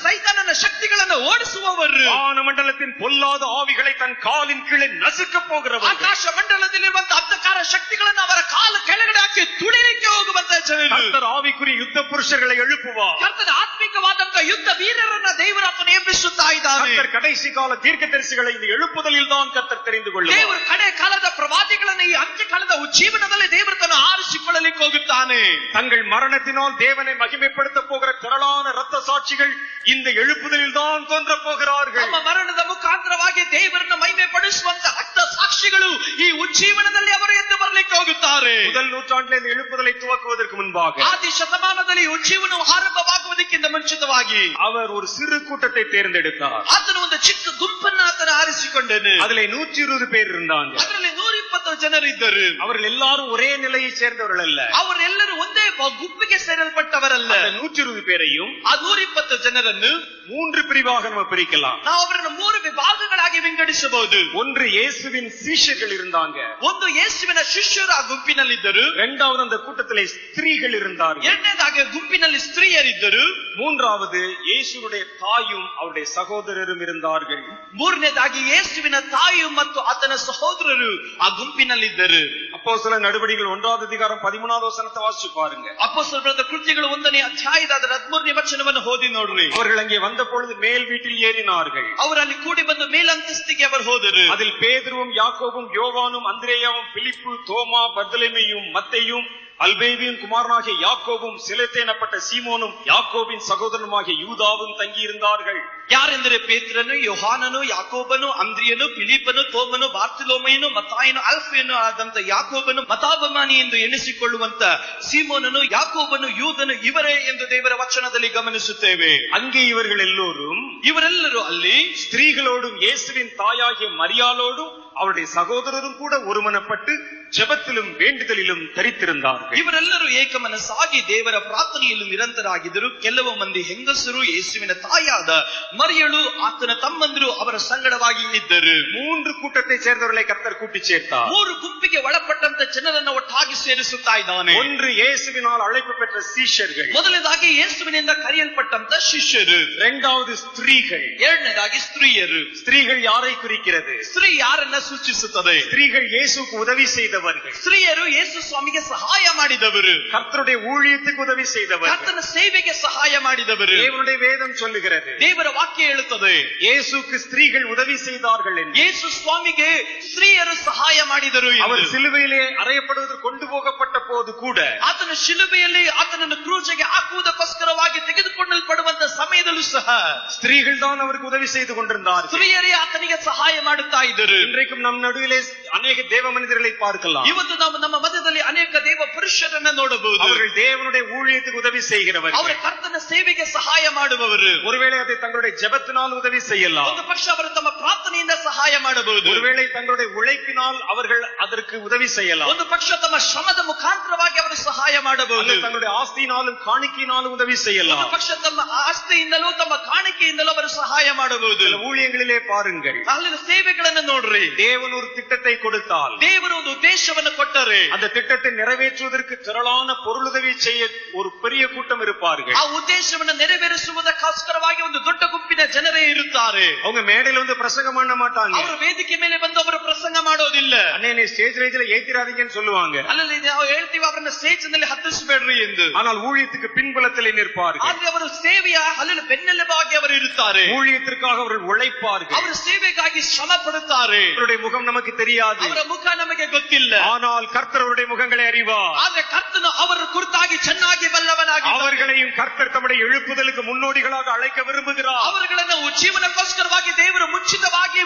ಸೈತಾನನ ಶಕ್ತಿಗಳನ್ನು ಓಡಿಸುವವರು. வானமண்டலத்தின் பொல்லாத ஆவிகளை தன் காலின் கீழே நசுக்க போகிறவர்கள், ಆಕಾಶ ಮಂಡಲದಲ್ಲಿರುವಂತಹ ಅಂಧಕಾರ ಶಕ್ತಿಗಳನ್ನು ಅವರ ಕಾಲು ಕೆಳಗಡೆ ಹಾಕಿ ತುಳಿಲಿಕ್ಕೆ ಹೋಗುವಂತ ಜನರು. கர்த்தர் ஆவிக்குரிய யுத்த புருஷர்களை எழுப்புவார். ಕರ್ತನ ಆತ್ಮಿಕವಾದಂತಹ ಯುದ್ಧ ವೀರರನ್ನ ದೇವರು ಆತನು ಎಬ್ಬಿಸುತ್ತಾ ಇದ್ದಾನೆ. கர்த்தர் கடைசி கால தீர்க்கதரிசிகளை இந்த எழுப்புதலில் தான் கர்த்தர் தெரிந்து கொள்ளுவார். ದೇವರು ಕಡೆ ಕಾಲದ ಪ್ರವಾದಿಗಳನ್ನು ಈ ಅಂತ್ಯ ಕಾಲದ ಜೀವನದಲ್ಲಿ ದೇವರು ತನ್ನ ಆರಿಸಿಕೊಳ್ಳಲಿಕ್ಕೆ ಹೋಗುತ್ತಾನೆ. தங்கள் மரணத்தினால் தேவனை மகிமைப்படுத்த போகிற திரளான இரத்த சாட்சிகள் இந்த எழுப்புதலில் தான் தோன்ற போகிறார்கள். ನಮ್ಮ ಮರಣದ ಮುಖಾಂತರವಾಗಿ ದೇವರನ್ನು ಮಹಿಮೆ ಪಡಿಸುವಂತ ರಕ್ತ ಸಾಕ್ಷಿಗಳು ಈ ಉಜ್ಜೀವನದಲ್ಲಿ ಅವರು ಎದ್ದು ಬರಲಿಕ್ಕೆ ಹೋಗುತ್ತಾರೆ. முதல் நூற்றாண்டில் இந்த எழுப்புதலை துவக்குவதற்கு முன்பாக ಆದಿ ಶತಮಾನದಲ್ಲಿ ಉಜ್ಜೀವನವು ಆರಂಭವಾಗುವುದಕ್ಕಿಂತ ಮುಂಚಿತವಾಗಿ அவர் ஒரு சிறு கூட்டத்தை தேர்ந்தெடுத்தார். ಆತನು ಒಂದು ಚಿಕ್ಕ ಗುಂಪನ್ನು ಆತನು ಆರಿಸಿಕೊಂಡನು. அதிலே 120 பேர் இருந்தாங்க. ಅದರಲ್ಲಿ 120 ಜನರು ಇದ್ದರು. அவர்கள் எல்லாரும் ஒரே நிலையை சேர்ந்தவர்கள் அல்ல, ಅವರೆಲ್ಲರೂ ಒಂದೇ ಗುಂಪಿಗೆ ಸೇರಲ್ಪಟ್ಟವರಲ್ಲ. 120 பேரையும் ಆ 120 ಜನರನ್ನು 3 பிரிவாக நம்ம பிரிக்கலாம். ನಾವು ಅವರನ್ನು 3 ವಿಭಾಗಗಳಾಗಿ ವಿಂಗಡಿಸಬಹುದು. ஒன்று இயேசுவின் சீஷர்கள் இருந்தாங்க, ಒಂದು ಯೇಸುವಿನ ಶಿಷ್ಯರು ಆ ಗುಂಪಿನಲ್ಲಿದ್ದರು. இரண்டாவது அந்த கூட்டத்திலே ஸ்திரீகள் இருந்தார்கள், ಎರಡನೇದಾಗಿ ಗುಂಪಿನಲ್ಲಿ ಸ್ತ್ರೀಯರಿದ್ದರು. மூன்றாவது இயேசுவுடைய தாயும் அவருடைய சகோதரரும் இருந்தார்கள். ಮೂರನೇದಾಗಿ ಯೇಸುವಿನ ತಾಯಿಯು ಮತ್ತು ಆತನ ಸಹೋದರರು ಆ ಗುಂಪಿನಲ್ಲಿದ್ದರು. அப்போஸ்தலர் நடவடிக்கைகள் 1வது அதிகாரம் 13வது வசனத்தை வாசிச்சு பாருங்க. ಅಪೊಸ್ತಲರ ಕೃತ್ಯಗಳು 1ನೇ ಅಧ್ಯಾಯದ 13ನೇ ವಚನವನ್ನು ಓದಿ ನೋಡ್ರಿ. அவர்கள் அங்கே வந்த பொழுது மேல் வீட்டில் ஏறினார்கள். ಅವರಲ್ಲಿ ಕೂಡಿ ಬಂದು ಮೇಲಂತಸ್ತಿಗೆ ಅವರು ಹೋದರು. அதில் பேதுருவும் யாக்கோபும் யோவானும் அந்திரேயாவும் பிலிப்பு தோமா பர்தலமேயும் மத்தேயும் அல்பேவியின் குமாரனாகிய யாக்கோபும் சிலேத்தே எனப்பட்ட சீமோனும் யாக்கோபின் சகோதரனுமாகிய யூதாவும் தங்கியிருந்தார்கள். ಯಾರೆಂದರೆ ಪೇತ್ರನು, ಯೋಹಾನನು, ಯಾಕೋಬನು, ಅಂದ್ರಿಯನು, ಫಿಲಿಪ್ಪನು, ತೋಮನು, ಬಾರ್ತಿಲೋಮಯನು, ಮತ್ತಾಯನು, ಅಲ್ಫೆಯನು ಆದಂತ ಯಾಕೋಬನು, ಮತಾಭಿಮಾನಿ ಎಂದು ಎಣಿಸಿಕೊಳ್ಳುವಂತ ಸೀಮೋನನು, ಯಾಕೋಬನು, ಯೂದನು ಇವರೇ ಎಂದು ದೇವರ ವಚನದಲ್ಲಿ ಗಮನಿಸುತ್ತೇವೆ. அங்கே இவர்கள் எல்லோரும் ಇವರೆಲ್ಲರೂ ಅಲ್ಲಿ ஸ்திரீகளோடும் இயேசுவின் தாயாகிய மரியாளோடும் அவருடைய சகோதரரும் கூட ஒருமனப்பட்டு ஜெபத்திலும் வேண்டுதலிலும் தரித்திருந்தார்கள். ಇವರೆಲ್ಲರೂ ಏಕಮನಸ್ಸಾಗಿ ದೇವರ ಪ್ರಾರ್ಥನೆಯಲ್ಲಿ ನಿರಂತರಾಗಿದ್ದರು. ಕೆಲವು ಮಂದಿ ಹೆಂಗಸರು, ಯೇಸುವಿನ ತಾಯಾದ ಮರಿಯಳು, ಆತನ ತಮ್ಮಂದಿರು ಅವರ ಸಂಗಡವಾಗಿ ಇದ್ದರು. 3 கூட்டத்தை சேர்ந்தவர்களை கர்த்தர் கூட்டி சேர்த்தார். 3 ಗುಂಪಿಗೆ ಒಳಪಟ್ಟಂತ ಜನರನ್ನು ಒಟ್ಟಾಗಿ ಸೇರಿಸುತ್ತಾ ಇದ್ದಾನೆ. ஒன்று இயேசுவினால் அழைப்பு பெற்ற சீஷர்கள், ಮೊದಲನೇದಾಗಿ ಯೇಸುವಿನಿಂದ ಕರೆಯಲ್ಪಟ್ಟಂತ ಶಿಷ್ಯರು, இரண்டாவது ஸ்திரீகள். ಎರಡನೇದಾಗಿ ಸ್ತ್ರೀಯರು. ஸ்திரீகள் யாரை குறிக்கிறது? ಸ್ತ್ರೀ ಯಾರನ್ನ ಸೂಚಿಸುತ್ತದೆ? ஸ்திரீகள் இயேசுவுக்கு உதவி செய்தவர்கள், ಸ್ತ್ರೀಯರು ಯೇಸು ಸ್ವಾಮಿಗೆ ಸಹಾಯ ಮಾಡಿದವರು, கர்த்தருடைய ஊழியத்துக்கு உதவி செய்தவர்கள், ಕರ್ತನ ಸೇವೆಗೆ ಸಹಾಯ ಮಾಡಿದವರು. தேவனுடைய வேதம் சொல்லுகிறது, ದೇವರ ವಾಕ್ಯ ಹೇಳುತ್ತದೆ, இயேசுக்கு ஸ்திரீகள் உதவி செய்தார்கள் என்று. ಯೇಸು ಸ್ವಾಮಿಗೆ ಸ್ತ್ರೀಯರು ಸಹಾಯ ಮಾಡಿದರು. அவர் சிலுவையிலே அறையப்படுவதற்கு கொண்டு போகப்பட்ட போது கூட, ಆತನ ಶಿಲುಬೆಯಲ್ಲಿ ಆತನನ್ನು ಕ್ರೂಜೆಗೆ ಹಾಕುವುದಕ್ಕೋಸ್ಕರವಾಗಿ ತೆಗೆದುಕೊಳ್ಳಲ್ಪಡುವಂತ ಸಮಯದಲ್ಲೂ ಸಹ ஸ்திரீகள் தான் அவருக்கு உதவி செய்து கொண்டிருந்தார்கள். ಸ್ತ್ರೀಯರೇ ಆತನಿಗೆ ಸಹಾಯ ಮಾಡುತ್ತಾ ಇದ್ದರು. இன்றைக்கும் நம் நடுவிலே அநேக தேவ மனிதர்களை பார்க்கலாம். ಇವತ್ತು ನಾವು ನಮ್ಮ ಮಧ್ಯದಲ್ಲಿ ಅನೇಕ ದೇವ ಪುರುಷರನ್ನ ನೋಡಬಹುದು. அவர்கள் தேவனுடைய ஊழியத்துக்கு உதவி செய்கிறவர்கள். ಅವರ ಕರ್ತನ ಸೇವೆಗೆ ಸಹಾಯ ಮಾಡುವವರು. ஒருவேளை அதை தங்களுடைய ஜெபத்தினால் உதவி செய்யலாம். ಒಂದು ಪಕ್ಷ ಅವರು ತಮ್ಮ ಪ್ರಾರ್ಥನೆಯಿಂದ ಸಹಾಯ ಮಾಡಬಹುದು. ஒருவேளை தங்களுடைய உழைப்பினால் அவர்கள் அதற்கு உதவி செய்யலாம். ಒಂದು ಪಕ್ಷ ತಮ್ಮ ಶ್ರಮದ ಮುಖಾಂತರವಾಗಿ ಅವರು ಸಹಾಯ ಮಾಡಬಹುದು. தங்களுடைய ஆஸ்தியினாலும் காணிக்கையினாலும் உதவி செய்யலாம். ಒಂದು ಪಕ್ಷ ತಮ್ಮ ಆಸ್ತಿಯಿಂದಲೂ ತಮ್ಮ ಕಾಣಿಕೆಯಿಂದಲೂ ಅವರು ಸಹಾಯ ಮಾಡಬಹುದು. ஊழியங்களிலே பாருங்கள், ಅಲ್ಲಿನ ಸೇವೆಗಳನ್ನು ನೋಡ್ರಿ. தேவன் ஒரு திட்டத்தை கொடுத்தால், ದೇವರು ಒಂದು ಉದ್ದೇಶವನ್ನು ಕೊಟ್ಟರೆ அந்த திட்டத்தை நிறைவேற்றுவதற்கு திரளான பொருளுதவி செய்ய ஒரு பெரிய கூட்டம் இருப்பார்கள். ಆ ಉದ್ದೇಶವನ್ನು ನೆರವೇರಿಸುವುದಕ್ಕೋಸ್ಕರವಾಗಿ ಒಂದು ದೊಡ್ಡ ಗುಂಪಿನ ಜನರೇ ಇರುತ್ತಾರೆ. அவங்க மேடையில வந்து பிரசங்கம் பண்ண மாட்டாங்க. ಅವರು ವೇದಿಕೆ ಮೇಲೆ ಬಂದು ಅವರು ಪ್ರಸಂಗ ಮಾಡೋದಿಲ್ಲ. அண்ணே ஸ்டேஜ் ರೇಜ್ல ஏத்திராதீங்கன்னு சொல்லுவாங்க. ಅಲ್ಲಿ ನಾವು ಹೇಳ್ತೀವಿ ಅವರನ್ನ ಸ್ಟೇಜ್ ನಲ್ಲಿ ಹತ್ತಿಸಬೇಡ್ರಿ ಎಂದು. ஆனால் ஊழியத்துக்கு பின்புலத்தில் நிற்பார்கள். ಆದ್ರೆ ಅವರು ಸೇವೆಯ ಅಲ್ಲಿ ಬೆನ್ನೆಲುಬಾಗಿ ಅವರು ಇರುತ್ತಾರೆ. ஊழியத்திற்காக அவர்கள் உழைப்பார்கள். ಅವರು ಸೇವೆಗಾಗಿ ಶ್ರಮ ಪಡುತ್ತಾರೆ. அவருடைய முகம் நமக்கு தெரியாது, ಅವರ ಮುಖ ನಮಗೆ ಗೊತ್ತಿಲ್ಲ. ஆனால் கர்த்தர் அவருடைய முகங்களை அறிவார். ಆದ್ರೆ ಕರ್ತನು ಅವರ ಕುರಿತಾಗಿ ಚೆನ್ನಾಗಿ ಬಲ್ಲವನಾಗಿ அவர்களையும் கர்த்தர் தம்முடைய எழுப்புதலுக்கு முன்னோடிகளாக அழைக்க விரும்புகிறார். ಅವರುಗಳನ್ನು ಜೀವನಕ್ಕೋಸ್ಕರವಾಗಿ ದೇವರು ಮುಂಚಿತವಾಗಿ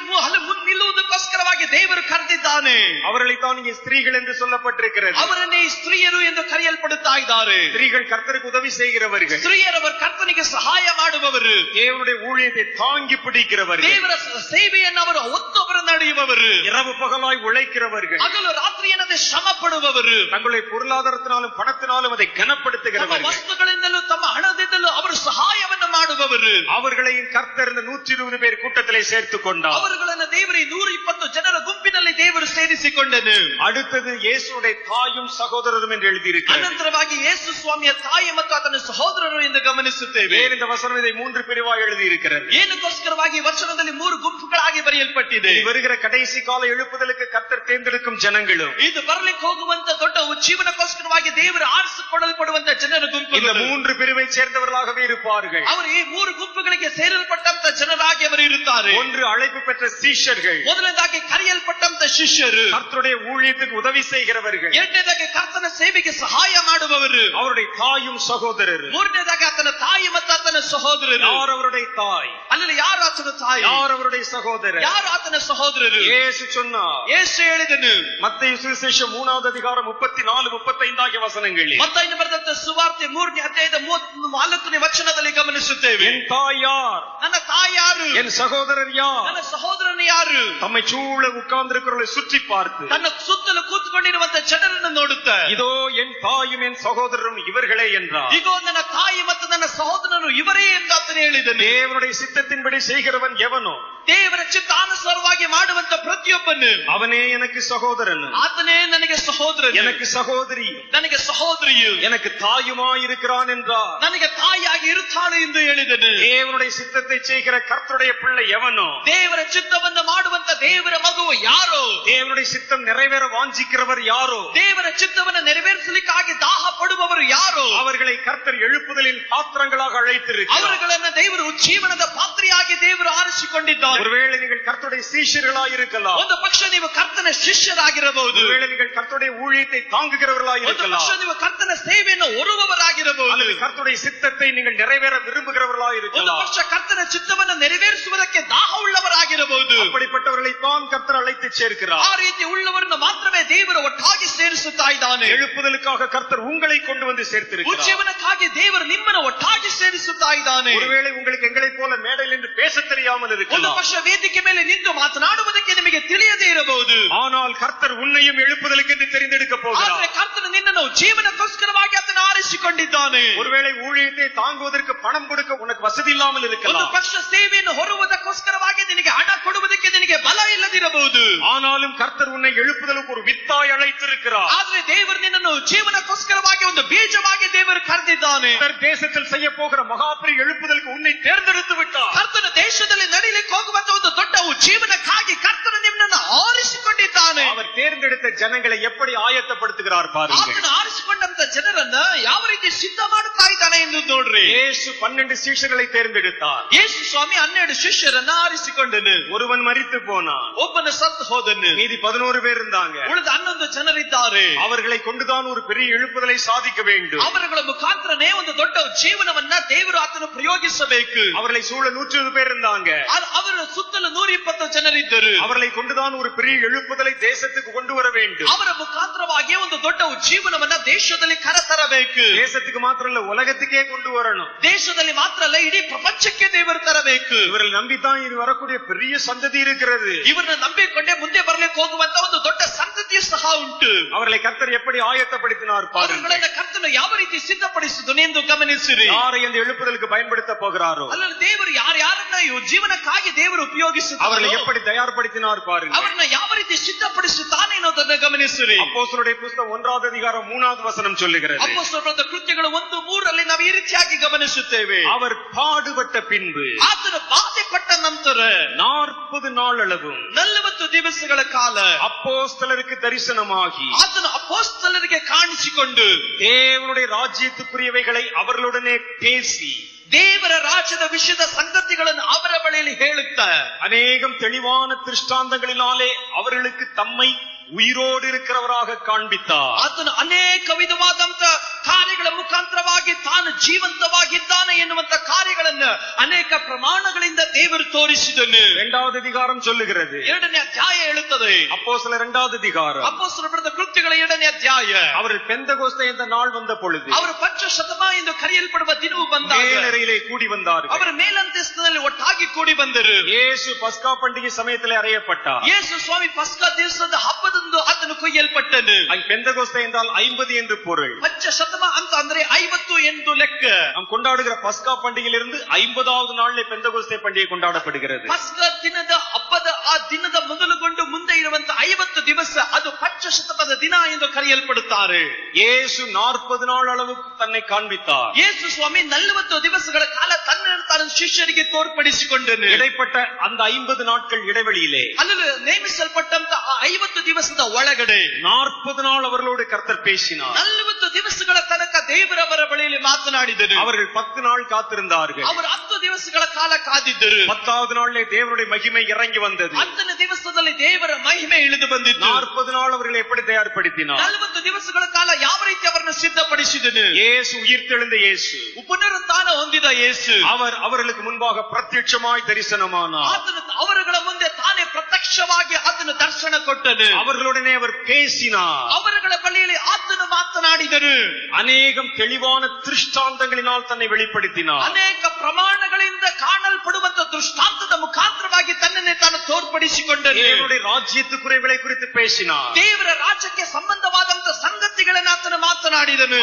ನಿಲ್ಲುವುದಕ್ಕೋಸ್ಕರವಾಗಿ ದೇವರು ಕರೆದಿದ್ದಾನೆ. அவர்களைத்தான் இங்கே ஸ்திரீகள் என்று சொல்லப்பட்டிருக்கிறது. ಅವರನ್ನೇ ಸ್ತ್ರೀಯರು ಎಂದು ಕರೆಯಲ್ಪಡುತ್ತಾ ಇದ್ದಾರೆ. ஸ்திரீகள் கர்த்தருக்கு உதவி செய்கிறவர்கள், ಸ್ತ್ರೀಯರವರು ಕರ್ತನಿಗೆ ಸಹಾಯ ಮಾಡುವವರು, தேவனுடைய ஊழியத்தை தாங்கி பிடிக்கிறவர்கள், ದೇವರ ಸೇವೆಯನ್ನು ಅವರು ಒತ್ತೊಬ್ಬರನ್ನ ಮುನ್ನಡೆಯುವವರು, இரவு பகலாய் உழைக்கிறவர்கள், ಹಗಲು ರಾತ್ರಿ ಎನ್ನದೆ ಶ್ರಮ ಪಡುವವರು, தங்களுடைய பொருளாதாரத்தினாலும் பணத்தினாலும் அதை ತಮ್ಮ கனப்படுத்துகிறவர்கள், ವಸ್ತುಗಳಿಂದಲೂ ತಮ್ಮ ಹಣದಿಂದಲೂ ಅವರು ಸಹಾಯವನ್ನು ಮಾಡುವವರು, அவர்களையும் கர்த்தர் இந்த 120 பேர் கூட்டத்திலே சேர்த்துக் கொண்டார். ಅವರುಗಳನ್ನು ದೇವರೇ 120 ಜನರ ಗುಂಪಿನಲ್ಲಿ ದೇವರು ಸೇರಿಸಿಕೊಂಡನು. அடுத்தது இயேசுடைய தாயும் சகோதரரும் என்று எழுதியிருக்கிறது. ಅನಂತರವಾಗಿ ಯೇಸು ಸ್ವಾಮಿಯ ತಾಯಿ ಮತ್ತು ಆತನ ಸಹೋದರರು ಎಂದು ಗಮನಿಸುತ್ತೇವೆ. வேறு இந்த வசனம் இதை 3 பிரிவாய் எழுதியிருக்கிறது. ಏನಕ್ಕೋಸ್ಕರವಾಗಿ ವಚನದಲ್ಲಿ 3 ಗುಂಪುಗಳಾಗಿ ಬರೆಯಲ್ಪಟ್ಟಿದೆ. வருகிற கடைசி கால எழுப்புதலுக்கு கர்த்தர் தேர்ந்தெடுக்கும் ஜனங்களும், ಇದು ಬರಲಿಕ್ಕೆ ಹೋಗುವಂತ ದೊಡ್ಡ ಜೀವನಕ್ಕೋಸ್ಕರವಾಗಿ ದೇವರು ಆರಿಸಿಕೊಳ್ಳಲ್ಪಡುವಂತ ಜನರ ಗುಂಪು. இந்த 3 பிரிவை சேர்ந்தவர்களாகவே இருப்பார்கள். ಅವರು ಈ 3 ಗುಂಪುಗಳಿಗೆ ಸೇರಲ್ಪಟ್ಟಂತ ಜನರಾಗಿ ಅವರು ಇರುತ್ತಾರೆ. ஒன்று அழைப்பு பெற்ற சீஷர்கள், ಮೊದಲನೇದಾಗಿ ಕರೆಯಲ್ಪಟ್ಟಂತ ಶಿಷ್ಯರು, கர்த்தருடைய ஊழியத்துக்கு உதவி செய்கிறவர்கள், ಎರಡನೇದಾಗಿ ಕರ್ತನ ಸೇವೆಗೆ ಸಹಾಯ ಮಾಡುವವರು, அவருடைய தாயும் சகோதரர். ಮೂರನೇದಾಗಿ ಆತನ ತಾಯಿ ಮತ್ತು ಆತನ ಸಹೋದರರು. யார் அவருடைய தாய், ಅಲ್ಲಿ ಯಾರು ಆತನ ತಾಯಿ, யார் அவருடைய சகோதரர்? ಯಾರು ಆತನ ಸಹೋದರರು? இயேசு சொன்னார். ಯೇಸು ಹೇಳಿದನು. மத்தேயு சுவிசேஷம் 3வது அதிகாரம் 34-35 ಆகிய ವಚನங்களில், ಮತ್ತಾಯನು ಬರೆದಂತ ಸುವಾರ್ತೆ 3ನೇ ಅಧ್ಯಾಯದ 34ನೇ ವಚನದಲ್ಲಿ ಗಮನಿಸುತ್ತೇವೆ. என் தாய் யார், ನನ್ನ ತಾಯಿ ಯಾರು, என் சகோதரர் யார்? ನನ್ನ ಸಹೋದರನು ಯಾರು? தம்மை சூழ உட்கார்ந்திருக்கிறவர்களை சுற்றி பார்த்து, ತನ್ನ ಸುತ್ತಲೂ ಕೂತ್ಕೊಂಡಿರುವಂತ ಜನರನ್ನು ನೋಡುತ್ತಾ, இதோ என் தாயும் என் சகோதரரும் இவர்களே என்றார். ಇಗೋ ನನ್ನ ತಾಯಿ ಮತ್ತು ನನ್ನ ಸಹೋದರನು ಇವರೇ ಎಂದು ಆತನು ಹೇಳಿದನು. தேவனுடைய சித்தத்தின்படி செய்கிறவன் எவனோ ದೇವರ ಚಿತ್ತಾನುಸಾರವಾಗಿ ಮಾಡುವಂತ ಪ್ರತಿಯೊಬ್ಬನು அவனே எனக்கு சகோதரன், ಆತನೇ ನನಗೆ ಸಹೋದರನು, எனக்கு சகோதரி, ನನಗೆ ಸಹೋದರಿಯು, எனக்கு தாயுமாயிருக்கிறான் என்றார். ನನಗೆ ತಾಯಿಯಾಗಿ ಇರುತ್ತಾಳೆ ಎಂದು ಹೇಳಿದನು. தேவனுடைய சித்தத்தை செய்கிற கர்த்தருடைய பிள்ளை எவனோ, ದೇವರ ಚಿತ್ತವನ್ನು ಮಾಡುವಂತ ದೇವರ ಮಗುವು ಯಾರೋ, தேவனுடைய சித்தம் நிறைவேற வாஞ்சிக்கிறவர் யாரோ, ದೇವರ ಚಿತ್ತವನ್ನು ನೆರವೇರಿಸಲಿಕ್ಕಾಗಿ ದಾಹ ಪಡುವವರು ಯಾರೋ, அவர்களை கர்த்தர் எழுப்புதலின் பாத்திரங்களாக அழைத்திருக்கிறார். ಅವರುಗಳನ್ನು ದೇವರು ಜೀವನದ ಪಾತ್ರೆಯಾಗಿ ದೇವರು ಆರಿಸಿಕೊಂಡಿದ್ದಾರೆ. ஒருவேளை நீங்கள் கர்த்தருடைய சீஷர்களாய் இருக்கலாம், ಒಂದು ಪಕ್ಷ ನೀವು ಕರ್ತನ ಶಿಷ್ಯರಾಗಿರಬಹುದು, ஒருவேளை நீங்கள் கர்த்தருடைய ஊழியத்தை தாங்குகிறவர்களாய் ಒಂದು இருக்கலாம், ಪಕ್ಷ ನೀವು ಕರ್ತನ ಸೇವೆಯನ್ನು ಹೊರುವವರಾಗಿರಬಹುದು, அல்லது கர்த்தருடைய சித்தத்தை நீங்கள் நிறைவேற விரும்புகிறவர்களாய் ಒಂದು இருக்கலாம். ಪಕ್ಷ ಕರ್ತನ ಚಿತ್ತವನ್ನು ನೆರವೇರಿಸುವುದಕ್ಕೆ ದಾಹ ಉಳ್ಳವರಾಗಿರಬಹುದು. அப்படிப்பட்டவர்களை தான் கர்த்தர் அழைத்து சேர்க்கிறார். ಆ ರೀತಿ ಉಳ್ಳವರನ್ನು ಮಾತ್ರವೇ ದೇವರು ಒಟ್ಟಾಗಿ ಸೇರಿಸುತ್ತಾ ಇದ್ದಾನೆ. எழுப்புதலுக்காக கர்த்தர் உங்களை கொண்டு வந்து சேர்த்திருக்கிறார். ಉಜ್ಜೀವನಕ್ಕಾಗಿ ದೇವರು ನಿಮ್ಮನ್ನು ಒಟ್ಟಾಗಿ ಸೇರಿಸುತ್ತಾ ಇದ್ದಾನೆ. ஒருவேளை உங்களுக்கு எங்களை போல மேடையில் நின்று பேச தெரியாமல் ಒಂದು இருக்கலாம், ಪಕ್ಷ ವೇದಿಕೆ ಮೇಲೆ ನಿಂತು ಮಾತನಾಡುವುದಕ್ಕೆ ನಿಮಗೆ ತಿಳಿಯದೇ ಇರಬಹುದು. ஆனால் கர்த்தர் உன்னையும் எழுப்புதலுக்கு என்று தெரிந்தெடுக்க ಆದರೆ போகிறார். ಕರ್ತನು ನಿನ್ನನ್ನು ಜೀವನಕ್ಕೋಸ್ಕರವಾಗಿ ಆತನು ಆರಿಸಿಕೊಂಡಿದ್ದಾನೆ. ஒருவேளை ஊழியத்தை தாங்குவதற்கு பணம் கொடுக்க உனக்கு வசதி இல்லாமல் ಒಂದು இருக்கலாம், ಪಕ್ಷ ಸೇವೆಯನ್ನು ಹೊರುವುದಕ್ಕೋಸ್ಕರವಾಗಿ ನಿನಗೆ ಹಣ ಕೊಡುವುದಕ್ಕೆ ನಿನಗೆ ಬಲ ಇಲ್ಲದಿರಬಹುದು. ஆனாலும் கர்த்தர் உன்னை எழுப்புதலுக்கு ஒரு வித்தாய் அழைத்திருக்கிறார். ಆದ್ರೆ ದೇವರು ನಿನ್ನನ್ನು ಜೀವನಕ್ಕೋಸ್ಕರವಾಗಿ ಒಂದು ಬೀಜವಾಗಿ ದೇವರು ಕರೆದಿದ್ದಾನೆ. கர்த்தர் தேசத்தில் செய்ய போகிற மகாபெரிய எழுப்புதலுக்கு உன்னை தேர்ந்தெடுத்து விட்டார். ಕರ್ತನ ದೇಶದಲ್ಲಿ ನಡೀಲಿಕ್ಕೆ ಹೋಗುವಂತ ಒಂದು ದೊಡ್ಡ ಜೀವನಕ್ಕಾಗಿ ಕರ್ತನು ನಿಮ್ಮನ್ನು ಆರಿಸಿಕೊಂಡಿದ್ದಾನೆ. அவர் தேர்ந்தெடுத்த ஜனங்களை எப்படி ஆயத்தப்படுத்துகிறார் பாருங்கள். ಆತನು ಆರಿಸಿಕೊಂಡಂತ ಜನರನ್ನ ಯಾವ ರೀತಿ ಸಿದ್ಧ ಮಾಡುತ್ತಾ ಇದ್ದಾನೆ ಎಂದು ನೋಡ್ರಿ. இயேசு 12 சீஷர்களை தேர்ந்தெடுத்தார். ಯೇಸು ಸ್ವಾಮಿ 12 ಶಿಷ್ಯರನ್ನ ಆರಿಸಿಕೊಂಡನು. ஒருவன் மரித்து போனான், ಒಬ್ಬನ ಸತ್ತು ಹೋದನು, மீதி 11 பேர் இருந்தாங்க. ಉಳಿದ 11 ಜನರಿದ್ದಾರೆ. அவர்களை கொண்டுதான் ஒரு பெரிய எழுப்புதலை சாதிக்க வேண்டும். ಅವರುಗಳ ಮುಖಾಂತರನೇ ಒಂದು ದೊಡ್ಡ ಜೀವನವನ್ನ ದೇವರು ಆತನು ಪ್ರಯೋಗಿಸಬೇಕು. அவர்களை சூழ 120 பேர் இருந்தாங்க. ಅವರ ಸುತ್ತಲೂ 120 ಜನರಿದ್ದರು. அவர்களை கொண்டுதான் ஒரு பெரிய எழுப்புதலை தேசத்துக்கு கொண்டு வர வேண்டும். ಅವರ ಮುಖಾಂತರವಾಗಿ ಒಂದು ದೊಡ್ಡ ಜೀವನವನ್ನ ದೇಶದಲ್ಲಿ ಕರೆತರಬೇಕು. தேசத்துக்கு மாத்திரம் இல்ல, உலகத்துக்கே கொண்டு வரணும். ದೇಶದಲ್ಲಿ ಮಾತ್ರ ಅಲ್ಲ, ಇಡೀ ಪ್ರಪಂಚಕ್ಕೆ ದೇವರು ತರಬೇಕು. இவர்கள் நம்பித்தான் இது வரக்கூடிய பெரிய சந்ததி இருக்கிறது. ಇವರನ್ನ ನಂಬಿಕೊಂಡೇ ಮುಂದೆ ಬರಲಿಕ್ಕೆ ಹೋಗುವಂತ ಒಂದು ದೊಡ್ಡ ಸಂತತಿಯು ಸಹ ಉಂಟು. அவர்களை கர்த்தர் எப்படி ஆயத்தப்படுத்தினார் பாருங்கள். ಅವರುಗಳನ್ನ ಕರ್ತನು ಯಾವ ರೀತಿ ಸಿದ್ಧಪಡಿಸಿದನು ಎಂದು ಗಮನಿಸಿರಿ. யாரை அந்த எழுப்புதலுக்கு பயன்படுத்த போகிறாரோ, ಅಲ್ಲಲ್ಲಿ ದೇವರು ಯಾರ್ಯಾರನ್ನ ಜೀವನಕ್ಕಾಗಿ ದೇವರು ಉಪಯೋಗಿಸುತ್ತಾರೋ அவர்களை எப்படி தயார்படுத்தினார் பாருங்கள். ಅವರನ್ನ ಯಾವ ರೀತಿ ಸಿದ್ಧಪಡಿಸುತ್ತಾನೆ ಅನ್ನೋದನ್ನ ಗಮನಿಸಿರಿ. அப்போஸ்தலருடைய புத்தகம் 1வது அதிகாரம் 3வது வசனம் சொல்லுகிறது, ಅಪೊಸ್ತಲರ ಕೃತ್ಯಗಳು 1:3 ನಾವು ಈ ರೀತಿಯಾಗಿ ಗಮನಿಸುತ್ತೇವೆ. அவர் பாடுபட்ட பின்பு ಆತನು ಬಾಧೆ ಪಟ್ಟ ನಂತರ 40 நாள் அளவும் 40 ದಿವಸಗಳ ಕಾಲ அப்போஸ்தலருக்கு தரிசனமாகி ಆತನು ಅಪೊಸ್ತಲರಿಗೆ ಕಾಣಿಸಿಕೊಂಡು தேவனுடைய ராஜ்யத்துக்குரியவைகளை அவர்களுடனே பேசி ದೇವರ ರಾಜ್ಯದ ವಿಷಯದ ಸಂಗತಿಗಳನ್ನು ಅವರ ಬಳಿಯಲ್ಲಿ ಹೇಳುತ್ತಾ அநேகம் தெளிவான திருஷ்டாந்தங்களினாலே அவர்களுக்கு தம்மை உயிரோடு இருக்கிறவராக காண்பித்தார். ಆತನು ಅನೇಕ ವಿಧವಾದಂತ ಕಾರ್ಯಗಳ ಮುಖಾಂತರವಾಗಿ ತಾನು ತಾನು ಜೀವಂತವಾಗಿದ್ದಾನೆ ಎನ್ನುವಂತ ಕಾರ್ಯಗಳನ್ನ ಅನೇಕ ಪ್ರಮಾಣಗಳಿಂದ ದೇವರು ತೋರಿಸಿದನು. இரண்டாவது அதிகாரம் சொல்லுகிறது, ಎರಡನೇ ಅಧ್ಯಾಯ ಹೇಳುತ್ತದೆ, அப்போஸ்தலர் இரண்டாவது அதிகாரம், ಅಪೊಸ್ತಲರ ಬರೆದ ಕೃತ್ಯಗಳ ಎರಡನೇ ಅಧ್ಯಾಯ, அவர்கள் பெந்தகோஸ்தே என்ற நாள் வந்த பொழுது ಅವರು ಪಂಚಶತಮ ಎಂದು ಕರೆಯಲ್ಪಡುವ ದಿನವು ಬಂದಾಗ மேலறையிலே கூடி வந்தார்கள். ಅವರ ಮೇಲಂತಸ್ತಿನಲ್ಲಿ ಒಟ್ಟಾಗಿ ಕೂಡಿ ಬಂದರು. இயேசು பஸ்கா பண்டிகை சமயத்திலே அறையப்பட்டார். ಯೇಸು ಸ್ವಾಮಿ ಪಸ್ಕಾ ದಿವಸದ ಹಬ್ಬದಂದು ಆತನು ಕೊಯ್ಯಲ್ಪಟ್ಟನು. பெந்தகோஸ்தே என்றால் 50 என்று பொருள். ಪಂಚಶತಮ ಅಂತ ಅಂದ್ರೆ 50 ಎಂದು ಲೆಕ್ಕ. நாம் கொண்டாடுகிற பஸ்கா பண்டிகையிலிருந்து 50வது நாளிலே பெந்தகோஸ்தே பண்டிகை கொண்டாடப்படுகிறது. ಪಸ್ಕಾ ದಿನದ ಹಬ್ಬದ ಆ ದಿನದ ಮೊದಲುಗೊಂಡು ಮುಂದೆ ಇರುವಂತ 50 ದಿವಸ ಅದು ಪಂಚಶತಮದ ದಿನ ಎಂದು ಕರೆಯಲ್ಪಡುತ್ತಾರೆ. இயேசு 40 நாள் அளவுக்கு தன்னை காண்பித்தார். ಯೇಸು ಸ್ವಾಮಿ 40 ದಿವಸಗಳ ಕಾಲ ತನ್ನನ್ನು ತಾನು ಶಿಷ್ಯರಿಗೆ ತೋರ್ಪಡಿಸಿಕೊಂಡನು. இடைப்பட்ட அந்த 50 நாட்கள் இடைவெளியிலே ಅಲ್ಲಿ ನೇಮಿಸಲ್ಪಟ್ಟಂತ ಆ 50 ದಿವಸದ ಒಳಗಡೆ 40 நாள் அவர்களோடு கர்த்தர் பேசினார். 40 ದಿವಸಗಳ ತನಕ ದೇವರವರ ಬಳಿಯಲ್ಲಿ ಮಾತನಾಡಿದರು. அவர்கள் 10 நாள் காத்திருந்தார்கள். ಅವರು 10 ದಿವಸಗಳ ಕಾಲ ಕಾದಿದ್ದರು. 10வது நாளிலே தேவனுடைய மகிமை இறங்கி வந்தது. 10ನೇ ದಿವಸದಲ್ಲಿ ದೇವರ ಮಹಿಮೆ ಇಳಿದು ಬಂದಿತು. 40 நாள் அவர்களை எப்படி தயார்படுத்தினார்? 40 ದಿವಸಗಳ ಕಾಲ ಯಾವ ರೀತಿ ಅವರನ್ನು ಸಿದ್ಧಪಡಿಸಿದನು? இயேசு உயிர்த்தெழுந்த இயேசு, ಪುನರುತ್ಥಾನ ಹೊಂದಿದ ಯೇಸು அவர்களுக்கு முன்பாக பிரத்யட்சமாய் தரிசனமானார். ಆತನು ಅವರುಗಳ ಮುಂದೆ ತಾನೇ ಪ್ರತ್ಯಕ್ಷವಾಗಿ ಆತನು ದರ್ಶನ ಕೊಟ್ಟನು. அவர்களுடனே அவர் பேசினார். ಅವರುಗಳ ಬಳಿಯಲ್ಲಿ ಆತನು ಮಾತನಾಡಿದನು. அநேகம் தெளிவான திருஷ்டாந்தங்களினால் தன்னை வெளிப்படுத்தினார். ಅನೇಕ ಪ್ರಮಾಣಗಳಿಂದ ಕಾಣಲ್ಪಡುವಂತ ದೃಷ್ಟಾಂತದ ಮುಖಾಂತರವಾಗಿ ತನ್ನನ್ನೇ ತಾನು ತೋರ್ಪಡಿಸಿಕೊಂಡನು. தேவனுடைய ராஜ்யத்துக்குறைகளை குறித்து பேசினார். ದೇವರ ರಾಜ್ಯಕ್ಕೆ ಸಂಬಂಧವಾದಂತ ಸಂಗತಿಗಳನ್ನು ಆತನು ಮಾತನಾಡಿದನು.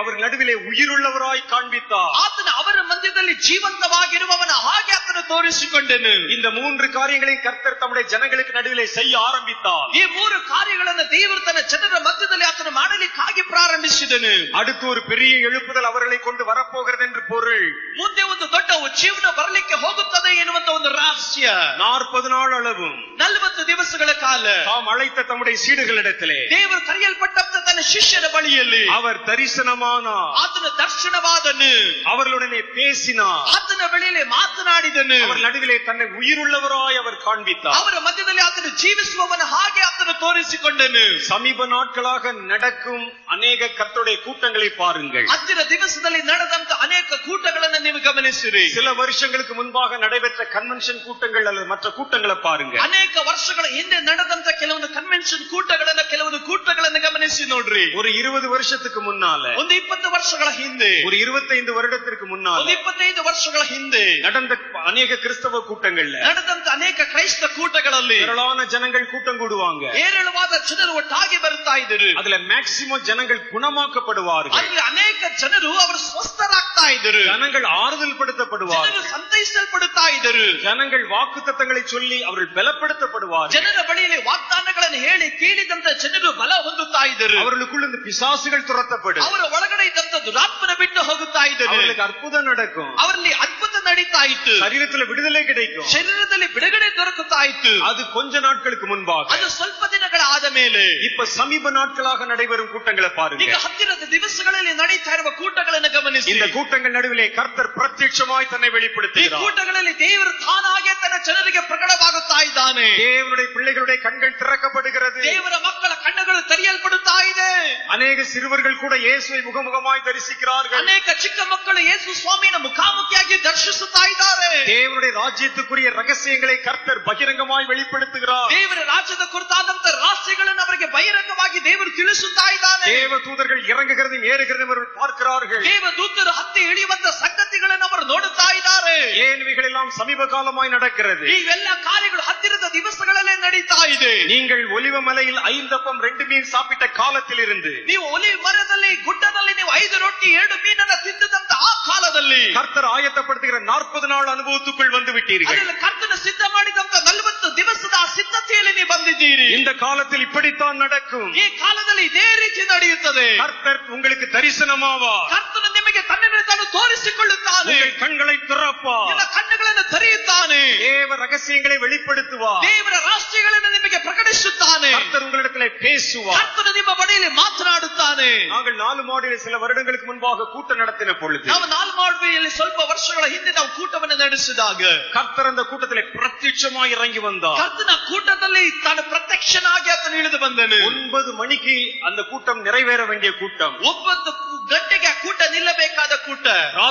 அவர் நடுவிலே உயிருள்ளவராய் காண்பித்தார். ಆತನು ಅವರ ಮಧ್ಯದಲ್ಲಿ ಜೀವಂತವಾಗಿರುವವನ ಹಾಗೆ ಆತನು ತೋರಿಸಿಕೊಂಡನು. இந்த 3 காரியங்களையும் கர்த்தர் தம்முடைய ஜனங்களுக்கு நடுவிலே செய்ய ஆரம்பித்தார். ಈ 3 ಕಾರ್ಯಗಳನ್ನು ದೇವರು ತನ್ನ ಜನರ ಮಧ್ಯದಲ್ಲಿ ಆತನು ಮಾಡಲಿಕ್ಕಾಗಿ ಪ್ರಾರಂಭಿಸಿದನು. அடுத்து ஒரு பெரிய எழுப்புதல் அவர்களை கொண்டு வரப்போகிறது என்று பொருள். ಮುಂದೆ ಒಂದು ದೊಡ್ಡ ಉಜ್ಜೀವನ ಬರಲಿಕ್ಕೆ ಹೋಗುತ್ತದೆ ಎನ್ನುವಂತ ಒಂದು ರಹಸ್ಯ. 40 நாள் அளவும் 40 ದಿವಸಗಳ ಕಾಲ தாம் அழைத்த தம்முடைய சீடர்களிடத்திலே ದೇವರು ಕರೆಯಲ್ಪಟ್ಟಂತ ತನ್ನ ಶಿಷ್ಯರ ಬಳಿಯಲ್ಲಿ அவர் தரிசனமானார். ಆತನ ದರ್ಶನವಾದನು. அவர்களுடனே பேசினார். ಆತನ ಬಳಿಯಲ್ಲಿ ಮಾತನಾಡಿದನು. அவர் நடுவிலே தன்னை உயிருள்ளவராய் அவர் காண்பித்தார். ಅವರ ಮಧ್ಯದಲ್ಲಿ ಆತನು ಜೀವಿಸುವವನ ಹಾಗೆ ಆತನು ತೋರಿಸಿಕೊಂಡನು. சமீப நாட்களாக நடக்கும் அநேக கர்த்தருடைய கூட்டங்களை பாருங்கள். ಹತ್ತಿರ ದಿವಸದಲ್ಲಿ ನಡೆದಂತ ಅನೇಕ ಕೂಟಗಳನ್ನು ನೀವು ಗಮನಿಸಿರಿ. சில வருஷங்களுக்கு முன்பாக நடைபெற்ற கன்வென்ஷன் கூட்டங்கள் அல்லது மற்ற கூட்டங்களை பாருங்க. ಅನೇಕ ವರ್ಷಗಳ ಹಿಂದೆ ನಡೆದಂತ ಕೆಲವೊಂದು ಕನ್ವೆನ್ಷನ್ ಕೂಟಗಳನ್ನ ಕೆಲವೊಂದು ಕೂಟಗಳನ್ನು ಗಮನಿಸಿ ನೋಡ್ರಿ. ஒரு 20 வருஷத்துக்கு முன்னால, ಒಂದು 20 ವರ್ಷಗಳ ಹಿಂದೆ, ஒரு 25 வருடத்திற்கு முன்னால, ಒಂದು 25 ವರ್ಷಗಳ ಹಿಂದೆ நடந்த அநேக கிறிஸ்தவ கூட்டங்கள்ல ನಡೆದಂತ ಅನೇಕ ಕ್ರೈಸ್ತ ಕೂಟಗಳಲ್ಲಿ திரளான ஜனங்கள் கூட்டம் கூடுவாங்க. ಏರಳವಾದ ಜನರು ಒಟ್ಟಾಗಿ ಬರ್ತಾ ಇದ್ದರು. அதுல மேக்சிமம் ஜனங்கள் குணமாக்கப்படுவார்கள். ಅಲ್ಲಿ ಅನೇಕ ಜನರು ಅವರು ಸ್ವಸ್ಥರಾಗ್ತಾ ಇದ್ದರು. ஜனங்கள் ஆறுதல் படுத்தப்படுவார்கள். ಜನರು ಸಂತೈಸಲ್ಪಡುತ್ತಾ ಇದ್ದರು. ஜனங்கள் வாக்குத்தத்தங்களை சொல்லி அவர்கள் பலப்படுத்தப்படுவார்கள். ಜನರ ಬಳಿಯಲ್ಲಿ ವಾಗ್ದಾನಗಳನ್ನು ಹೇಳಿ ಕೇಳಿದಂತ ಜನರು ಬಲ ಹೊಂದುತ್ತಾ ಇದ್ದರು. அவர்களுக்குள்ள இந்த பிசாசுகள் துரத்தப்படும். ಅವರ ಒಳಗಡೆ ಇದ್ದಂತ ದುರಾತ್ಮನ ಬಿಟ್ಟು ಹೋಗುತ್ತಾ ಇದ್ದರು. அவர்களுக்கு அற்புதம் நடக்கும். ಅವರಲ್ಲಿ ಅದ್ಭುತ ನಡೀತಾ ಇತ್ತು. சரீரத்துல விடுதலை கிடைக்கும். ಶರೀರದಲ್ಲಿ ಬಿಡುಗಡೆ ದೊರಕುತ್ತಾ ಇತ್ತು. அது கொஞ்ச நாட்களுக்கு முன்பாக. ಅದು ಸ್ವಲ್ಪ ದಿನಗಳ ಆದ ಮೇಲೆ இப்ப சமீப நாட்களாக நடைபெறும் கூட்டங்களை பாருங்க. ಈಗ ಹತ್ತಿರದ ದಿವಸಗಳಲ್ಲಿ ನಡೀತಾ ಇರುವ ಕೂಟಗಳನ್ನು ಗಮನಿಸಿ. இந்த கூட்டங்கள் நடுவிலே கர்த்தர் பிரத்யட்சமாய் தன்னை ಈ வெளிப்படுத்துகிறார். ಕೂಟಗಳಲ್ಲಿ ದೇವರು ತಾನಾಗೆ ತನ್ನ ಜನರಿಗೆ ಪ್ರಕಟವಾಗುತ್ತಾ ಇದ್ದಾನೆ. தேவனுடைய பிள்ளைகளுடைய கண்கள் திறக்கப்படுகிறது. ದೇವರ ಮಕ್ಕಳ ಕಣ್ಣುಗಳು ತೆರೆಯಲ್ಪಡುತ್ತಾ ಇದೆ. அநேக சிறுவர்கள் கூட இயேசுவை முகமுகமாய் தரிசிக்கிறார்கள். ಅನೇಕ ಚಿಕ್ಕ ಮಕ್ಕಳು ಯೇಸು ಸ್ವಾಮಿನ ಮುಖಾಮುಖಿಯಾಗಿ ದರ್ಶಿಸುತ್ತಾ ಇದ್ದಾರೆ. தேவனுடைய ராஜ்யத்துக்குரிய ரகசியங்களை கர்த்தர் பகிரங்கமாய் வெளிப்படுத்துகிறார். ದೇವರ ರಾಜ್ಯದ ಕುರಿತಾದಂತ ರಹಸ್ಯಗಳನ್ನು ಅವರಿಗೆ ಬಹಿರಂಗವಾಗಿ ದೇವರು ತಿಳಿಸುತ್ತಾ ಇದ್ದಾನೆ. தேவ தூதர்கள் இறங்குகிறதையும் ஏறுகிறதையும் அவர்கள் பார்க்கிறார்கள். ದೇವದೂತರು ಹತ್ತಿ ಇಳಿಯುವಂತ ಸಂಗತಿಗಳನ್ನು ಅವರು ನೋಡುತ್ತಾ ಇದ್ದಾರೆ. ஏன் இவைகளெல்லாம் சமீப காலமாய் நடக்கிறது? ಇವೆಲ್ಲ ಕಾರ್ಯಗಳು ಹತ್ತಿರದ ದಿವಸಗಳಲ್ಲೇ ನಡೀತಾ ಇದೆ. நீங்கள் ஒலிவ மலையில் 5 அப்பம் 2 மீன் சாப்பிட்ட காலத்தில் இருந்து, ನೀವು ಒಲಿವ್ ಮರದಲ್ಲಿ ಗುಡ್ಡದಲ್ಲಿ ನೀವು 5 ರೊಟ್ಟಿ 2 ಮೀನನ್ನು ತಿಂದಿದಂತ ಆ ಕಾಲದಲ್ಲಿ கர்த்தர் ஆயத்தப்படுத்துகிற 40 நாள் ಅನುಭವத்துக்குள் வந்து விட்டீர்கள். ಅದರಲ್ಲಿ ಕರ್ತನ ಸಿದ್ಧ ಮಾಡಿದಂತ 40 ದಿವಸದ ಆ ಸಿದ್ಧತೆಯಲ್ಲಿ ನೀವು ಬಂದಿದ್ದೀರಿ. இந்த காலத்தில் இப்படித்தான் நடக்கும். ಈ ಕಾಲದಲ್ಲಿ ಇದೇ ರೀತಿ ನಡೆಯುತ್ತದೆ. கர்த்தர் உங்களுக்கு தரிசனமாவார். ಕರ್ತನು ನಿಮಗೆ ತನ್ನನ್ನು ತಾನು ತೋರಿಸಿಕೊಳ್ಳುತ್ತಾನೆ. உங்கள் கண்களை திறப்பார். ನಿಮ್ಮ ಕಣ್ಣುಗಳನ್ನು ತೆರೆಯುತ್ತಾನೆ. தேவ ரகசியங்களை வெளிப்படுத்துவார். ದೇವರ ರಹಸ್ಯಗಳನ್ನು ನಿಮಗೆ ಪ್ರಕಟಿಸುತ್ತಾನೆ. கர்த்தர் உங்களிடத்திலே பேசுவார். ಕರ್ತನು ನಿಮ್ಮ ಬಳಿಯಲ್ಲಿ ಮಾತನಾಡುತ್ತಾನೆ. நாங்கள் 4 மாடியில் சில வருடங்களுக்கு முன்பாக கூட்டம் நடத்தின பொழுது, ನಾವು 4 ಮಾಡ್ಬಿಯಲ್ಲಿ ಸ್ವಲ್ಪ ವರ್ಷಗಳ ಹಿಂದೆ ನಾವು ಕೂಟವನ್ನು ನಡೆಸಿದಾಗ கர்த்தர் அந்த கூட்டத்திலே பிரத்யட்சமாய் இறங்கி வந்தார். ಕರ್ತನ ಕೂಟದಲ್ಲಿ ತಾನು ಪ್ರತ್ಯಕ್ಷನಾಗಿ ಆತನು ಇಳಿದು ಬಂದನು. 9 மணிக்கு அந்த கூட்டம் நிறைவேற வேண்டிய கூட்டம். 9 ಗಂಟೆಗೆ ಆ ಕೂಟ ನಿಲ್ಲಬೇಕಾದ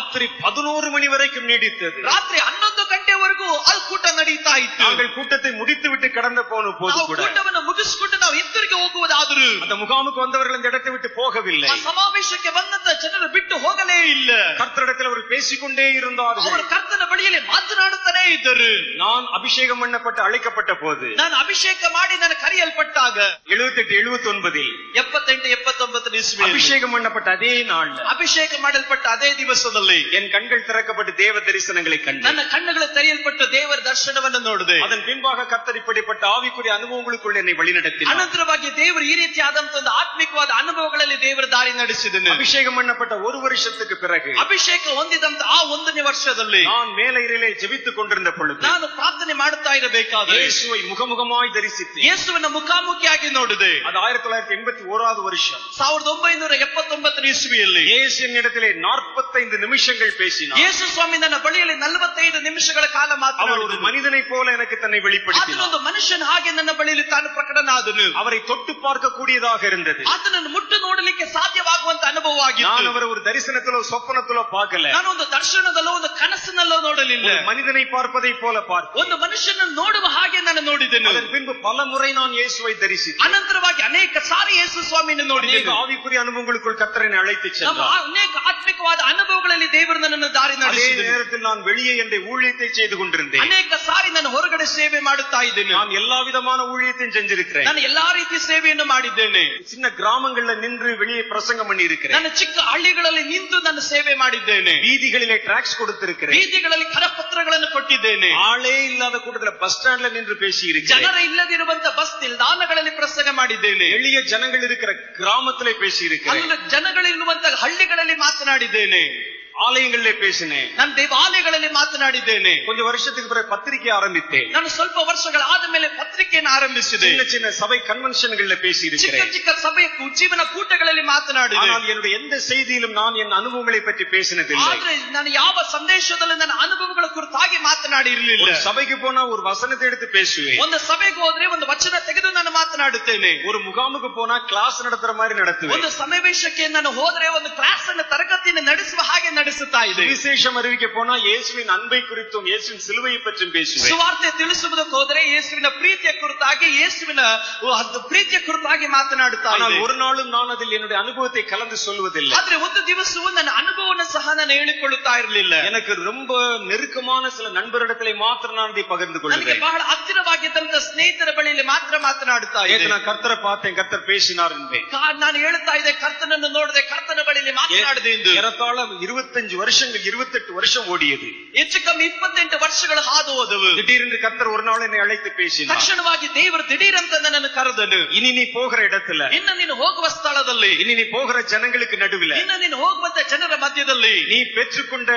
ರಾತ್ರಿ 11 மணி வரைக்கும் நீடித்தது. ರಾತ್ರಿ 11 ಗಂಟೆವರೆಗೂ ಅದು ಕೂಟ ನಡೀತಾ ಇತ್ತು. நாங்கள் கூட்டத்தை முடித்து விட்டு கடந்து போன போது கூட ಕೂಟವನ್ನು ಮುಗಿಸಿಕೊಂಡು ನಾವು ಹಿಂತಿರುಗಿ ಹೋಗುವುದಾದರೂ அந்த முகாமுக்கு வந்தவர்கள் இந்த இடத்தை விட்டு போகவில்லை. ಆ ಸಮಾವೇಶಕ್ಕೆ ಬಂದಂತ ಜನರು ಬಿಟ್ಟು ಹೋಗಲೇ ಇಲ್ಲ. கர்த்தரிடத்தில் அவர் பேசிக்கொண்டே இருந்தார்கள். ಅವರು ಕರ್ತನ ಬಳಿಯಲ್ಲಿ ಮಾತನಾಡುತ್ತಾನೆ ಇದ್ದರು. நான் அபிஷேகம் பண்ணப்பட்டு அழைக்கப்பட்ட போது, ನಾನು ಅಭಿಷೇಕ ಮಾಡಿ ನಾನು ಕರೆಯಲ್ಪಟ್ಟಾಗ 78-79 78-79 ಇಸ್ವಿಯಲ್ಲಿ அபிஷேகம் பண்ணப்பட்ட அதே நாள் ಅಭಿಷೇಕ ಮಾಡಲ್ಪಟ್ಟ ಅದೇ ದಿವಸದಲ್ಲಿ என் கண்கள் திறக்கப்பட்டு தேவ தரிசனங்களை கண்டேன். ನನ್ನ ಕಣ್ಣುಗಳು ತೆರೆಯಲ್ಪಟ್ಟು ದೇವರ ದರ್ಶನವನ್ನು ನೋಡಿದೆ. அதன் பின்பாக கர்த்தர் இப்படிப்பட்ட ஆவிக்குரிய அனுபவங்களுக்குள் என்னை வழிநடத்தினார். ಅನಂತರವಾಗಿ ದೇವರು ಈ ರೀತಿಯಾದಂತಹ ಒಂದು ಆತ್ಮಿಕವಾದ ಅನುಭವಗಳಲ್ಲಿ ದೇವರ ದಾರಿ ನಡೆಸಿದನು. அபிஷேகம் பண்ணப்பட்ட ஒரு வருஷத்துக்கு பிறகு ಅಭಿಷೇಕ ಹೊಂದಿದಂತ ಆ 1ನೇ ವರ್ಷದಲ್ಲಿ நான் மேலையிலே ஜெபித்துக் கொண்டிருந்த பொழுது ನಾನು ಪ್ರಾರ್ಥನೆ ಮಾಡುತ್ತಾ ಇರಬೇಕಾದ್ರೆ இயேசுவை முகமுகமாய் தரிசித்தேன். ಯೇಸುವಿನ ಮುಖಾಮುಖಿಯಾಗಿ ನೋಡಿದೆ. அது 1981 வருஷம். 1979 ಇಸ್ವಿಯಲ್ಲಿ இயேசு என்னிடத்திலே 45 நிமிஷங்கள் பேசினார். ಯೇಸು ಸ್ವಾಮಿ ನನ್ನ ಬಳಿಯಲ್ಲಿ 45 ನಿಮಿಷಗಳ ಕಾಲ அவர் ஒரு ಮಾತನಾಡಿದರು. மனிதனை போல எனக்கு தன்னை வெளிப்படுத்தினார். ಆತನೊಂದು ಮನುಷ್ಯನ ಹಾಗೆ ನನ್ನ ಬಳಿಯಲ್ಲಿ ತಾನು ಪ್ರಕಟನಾದನು. அவரை தொட்டு பார்க்க கூடியதாக இருந்தது. ಆತನನ್ನು ಮುಟ್ಟು ನೋಡಲಿಕ್ಕೆ ಸಾಧ್ಯವಾಗುವಂತ நான் ಅನುಭವವಾಗಿತ್ತು. அவரை ஒரு தரிசனத்திலோ சொப்பனத்திலோ பார்க்கல. ನಾನು ಒಂದು ದರ್ಶನದಲ್ಲೋ ಒಂದು ಕನಸಿನಲ್ಲೋ ನೋಡಲಿಲ್ಲ. ஒரு மனிதனை பார்ப்பதை போல பார்த்தேன். ಒಂದು ಮನುಷ್ಯನನ್ನು ನೋಡುವ ಹಾಗೆ ನಾನು ನೋಡಿದೆನು. அதன் பின்பு பல முறை நான் இயேசுவை தரிசித்தேன். ಅನಂತರವಾಗಿ ಅನೇಕ ಸಾರಿ ಯೇಸು ಸ್ವಾಮಿಯನ್ನು அநேக ನೋಡಿದೆನು. ஆவிக்குரிய அனுபவங்களுக்குள் கர்த்தர் என்னை அழைத்துச் ನಮ್ಮ சென்றார். ಅನೇಕ ಆತ್ಮಿಕವಾದ ಅನುಭವಗಳಲ್ಲಿ ದೇವರು ನನ್ನನ್ನು ದಾರಿ அதே ನಡೆಸಿದನು. நேரத்தில் நான் வெளியே என்னுடைய ஊழியத்தை செய்து கொண்டிருந்தேன். ಅನೇಕ ಸಾರಿ ನಾನು ಹೊರಗಡೆ ಸೇವೆ ಮಾಡುತ್ತಾ ಇದ್ದೇನೆ. நான் எல்லா விதமான ஊழியத்தையும் செஞ்சிருக்கிறேன். ನಾನು ಎಲ್ಲಾ ರೀತಿಯ ಸೇವೆಯನ್ನು ಮಾಡಿದ್ದೇನೆ. சின்ன கிராமங்கள்ல நின்று வெளியே பிரசங்கம் பண்ணி இருக்கிறேன். ನಾನು ಚಿಕ್ಕ ಹಳ್ಳಿಗಳಲ್ಲಿ ನಿಂತು ನಾನು ಸೇವೆ ಮಾಡಿದ್ದೇನೆ. வீதிகளிலே டிராக்ஸ் கொடுத்திருக்கிறேன். ಬೀದಿಗಳಲ್ಲಿ ಕರಪತ್ರಗಳನ್ನು ಕೊಟ್ಟಿದ್ದೇನೆ. ஆளே இல்லாத கூட்டத்துல பஸ் ஸ்டாண்ட்ல நின்று பேசி இருக்கிறேன். ಜನರ ಇಲ್ಲದಿರುವಂತ ಬಸ್ ನಿಲ್ದಾಣಗಳಲ್ಲಿ ಪ್ರಸಂಗ ಮಾಡಿದ್ದೇನೆ. எளிய ஜனங்கள் இருக்கிற கிராமத்திலே பேசி இருக்கிறேன். ಅಲ್ಲ ಜನಗಳಿರುವಂತ ಹಳ್ಳಿಗಳಲ್ಲಿ ಮಾತನಾಡಿದ್ದೇನೆ. ஆலயங்களிலே பேசினேன். ನಾನು ದೇವಾಲಯಗಳಲ್ಲಿ ಮಾತನಾಡಿದ್ದೇನೆ. கொஞ்சம் வருஷத்துக்கு பிறகு பத்திரிகை ஆரம்பித்தேன். ನಾನು ಸ್ವಲ್ಪ ವರ್ಷಗಳಾದ ಮೇಲೆ ಪತ್ರಿಕೆಯನ್ನು ಆರಂಭಿಸಿದೆ. சின்ன சின்ன சபை கன்வென்ஷன்கள்ல பேசி ಚಿಕ್ಕ இருக்கிறேன். ಚಿಕ್ಕ ಸಭೆಯ ಜೀವನ ಕೂಟಗಳಲ್ಲಿ ಮಾತನಾಡಿದೆ. ஆனால் என்னுடைய எந்த செய்தியிலும் நான் என் அனுபவங்களை பற்றி பேசினதில்லை. ಆದ್ರೆ ನಾನು ಯಾವ ಸಂದೇಶದಲ್ಲಿ ನನ್ನ ಅನುಭವಗಳ ಕುರಿತಾಗಿ ಮಾತನಾಡಿರಲಿಲ್ಲ. ஒரு சபைக்கு போனா ஒரு வசனத்தை எடுத்து பேசுவேன். ಒಂದು ಸಭೆಗೆ ಹೋದ್ರೆ ಒಂದು ವಚನ ತೆಗೆದು ನಾನು ಮಾತನಾಡುತ್ತೇನೆ. ஒரு முகாமுக்கு போனா கிளாஸ் நடத்துற மாதிரி நடத்துவேன். ಒಂದು ಸಮಾವೇಶಕ್ಕೆ ನಾನು ಹೋದ್ರೆ ಒಂದು ಕ್ಲಾಸ್ ಅನ್ನು ತರಗತಿಯನ್ನು ನಡೆಸುವ ಹಾಗೆ ನಡೆಸುತ್ತಾ ಇದೆ. விசேஷம் அறிவிக்க போனா இயேசுவின் அன்பை குறித்தும் இயேசுவின் சிலுவையை பற்றியும் பேசுவேன். ಸುವಾರ್ತೆ ತಿಳಿಸುವುದಕ್ಕೆ ಹೋದ್ರೆ ಯೇಸುವಿನ ಪ್ರೀತಿಯ ಕುರಿತಾಗಿ ಯೇಸುವಿನ ಪ್ರೀತಿಯ ಕುರಿತಾಗಿ ಮಾತನಾಡುತ್ತಾ ஆனால் ಇದೆ. ஒரு நாளும் நான் அதில் என்னுடைய அனுபவத்தை கலந்து சொல்வதில்லை. ಆದ್ರೆ ಒಂದು ದಿವಸವೂ ನನ್ನ ಅನುಭವವನ್ನು ಸಹ ನಾನು ಹೇಳಿಕೊಳ್ಳುತ್ತಾ ಇರಲಿಲ್ಲ. எனக்கு ரொம்ப நெருக்கமான சில நண்பரிடத்திலே மாத்திரம் நான் இதை பகிர்ந்து ನನಗೆ கொள்வேன். ಬಹಳ ಹತ್ತಿರವಾಗಿದ್ದಂತ ಸ್ನೇಹಿತರ ಬಳಿಯಲ್ಲಿ ಮಾತ್ರ ಮಾತನಾಡುತ್ತಾ ಇದ್ದೆ. நான் கர்த்தரை பார்த்தேன், கர்த்தர் பேசினார் என்பேன். ನಾನು ಹೇಳ್ತಾ ಇದ್ದೆ, ಕರ್ತನನ್ನು ನೋಡಿದೆ, ಕರ್ತನ ಬಳಿಯಲ್ಲಿ ಮಾತನಾಡಿದೆ ಎಂದು. ஏறத்தாழ 25 வருஷங்கள் 28 வருஷம் ஓடியது. ಹೆಚ್ಚು ಕಮ್ಮಿ 28 ವರ್ಷಗಳು ಹಾದು ಹೋದವು. திடீரென்று கர்த்தர் ஒரு நாள் என்னை அழைத்து பேசினார். ತಕ್ಷಣವಾಗಿ ದೇವರು ದಿಢೀರಂತ ನನ್ನನ್ನು ಕರೆದನು. இனி நீ போகிற இடத்துல, ಇನ್ನು ನೀನು ಹೋಗುವ ಸ್ಥಳದಲ್ಲಿ, இனி நீ போகிற ஜனங்களுக்கு நடுவில், ಇನ್ನು ನೀನು ಹೋಗುವಂತ ಜನರ ಮಧ್ಯದಲ್ಲಿ நீ பெற்றுக்கொண்ட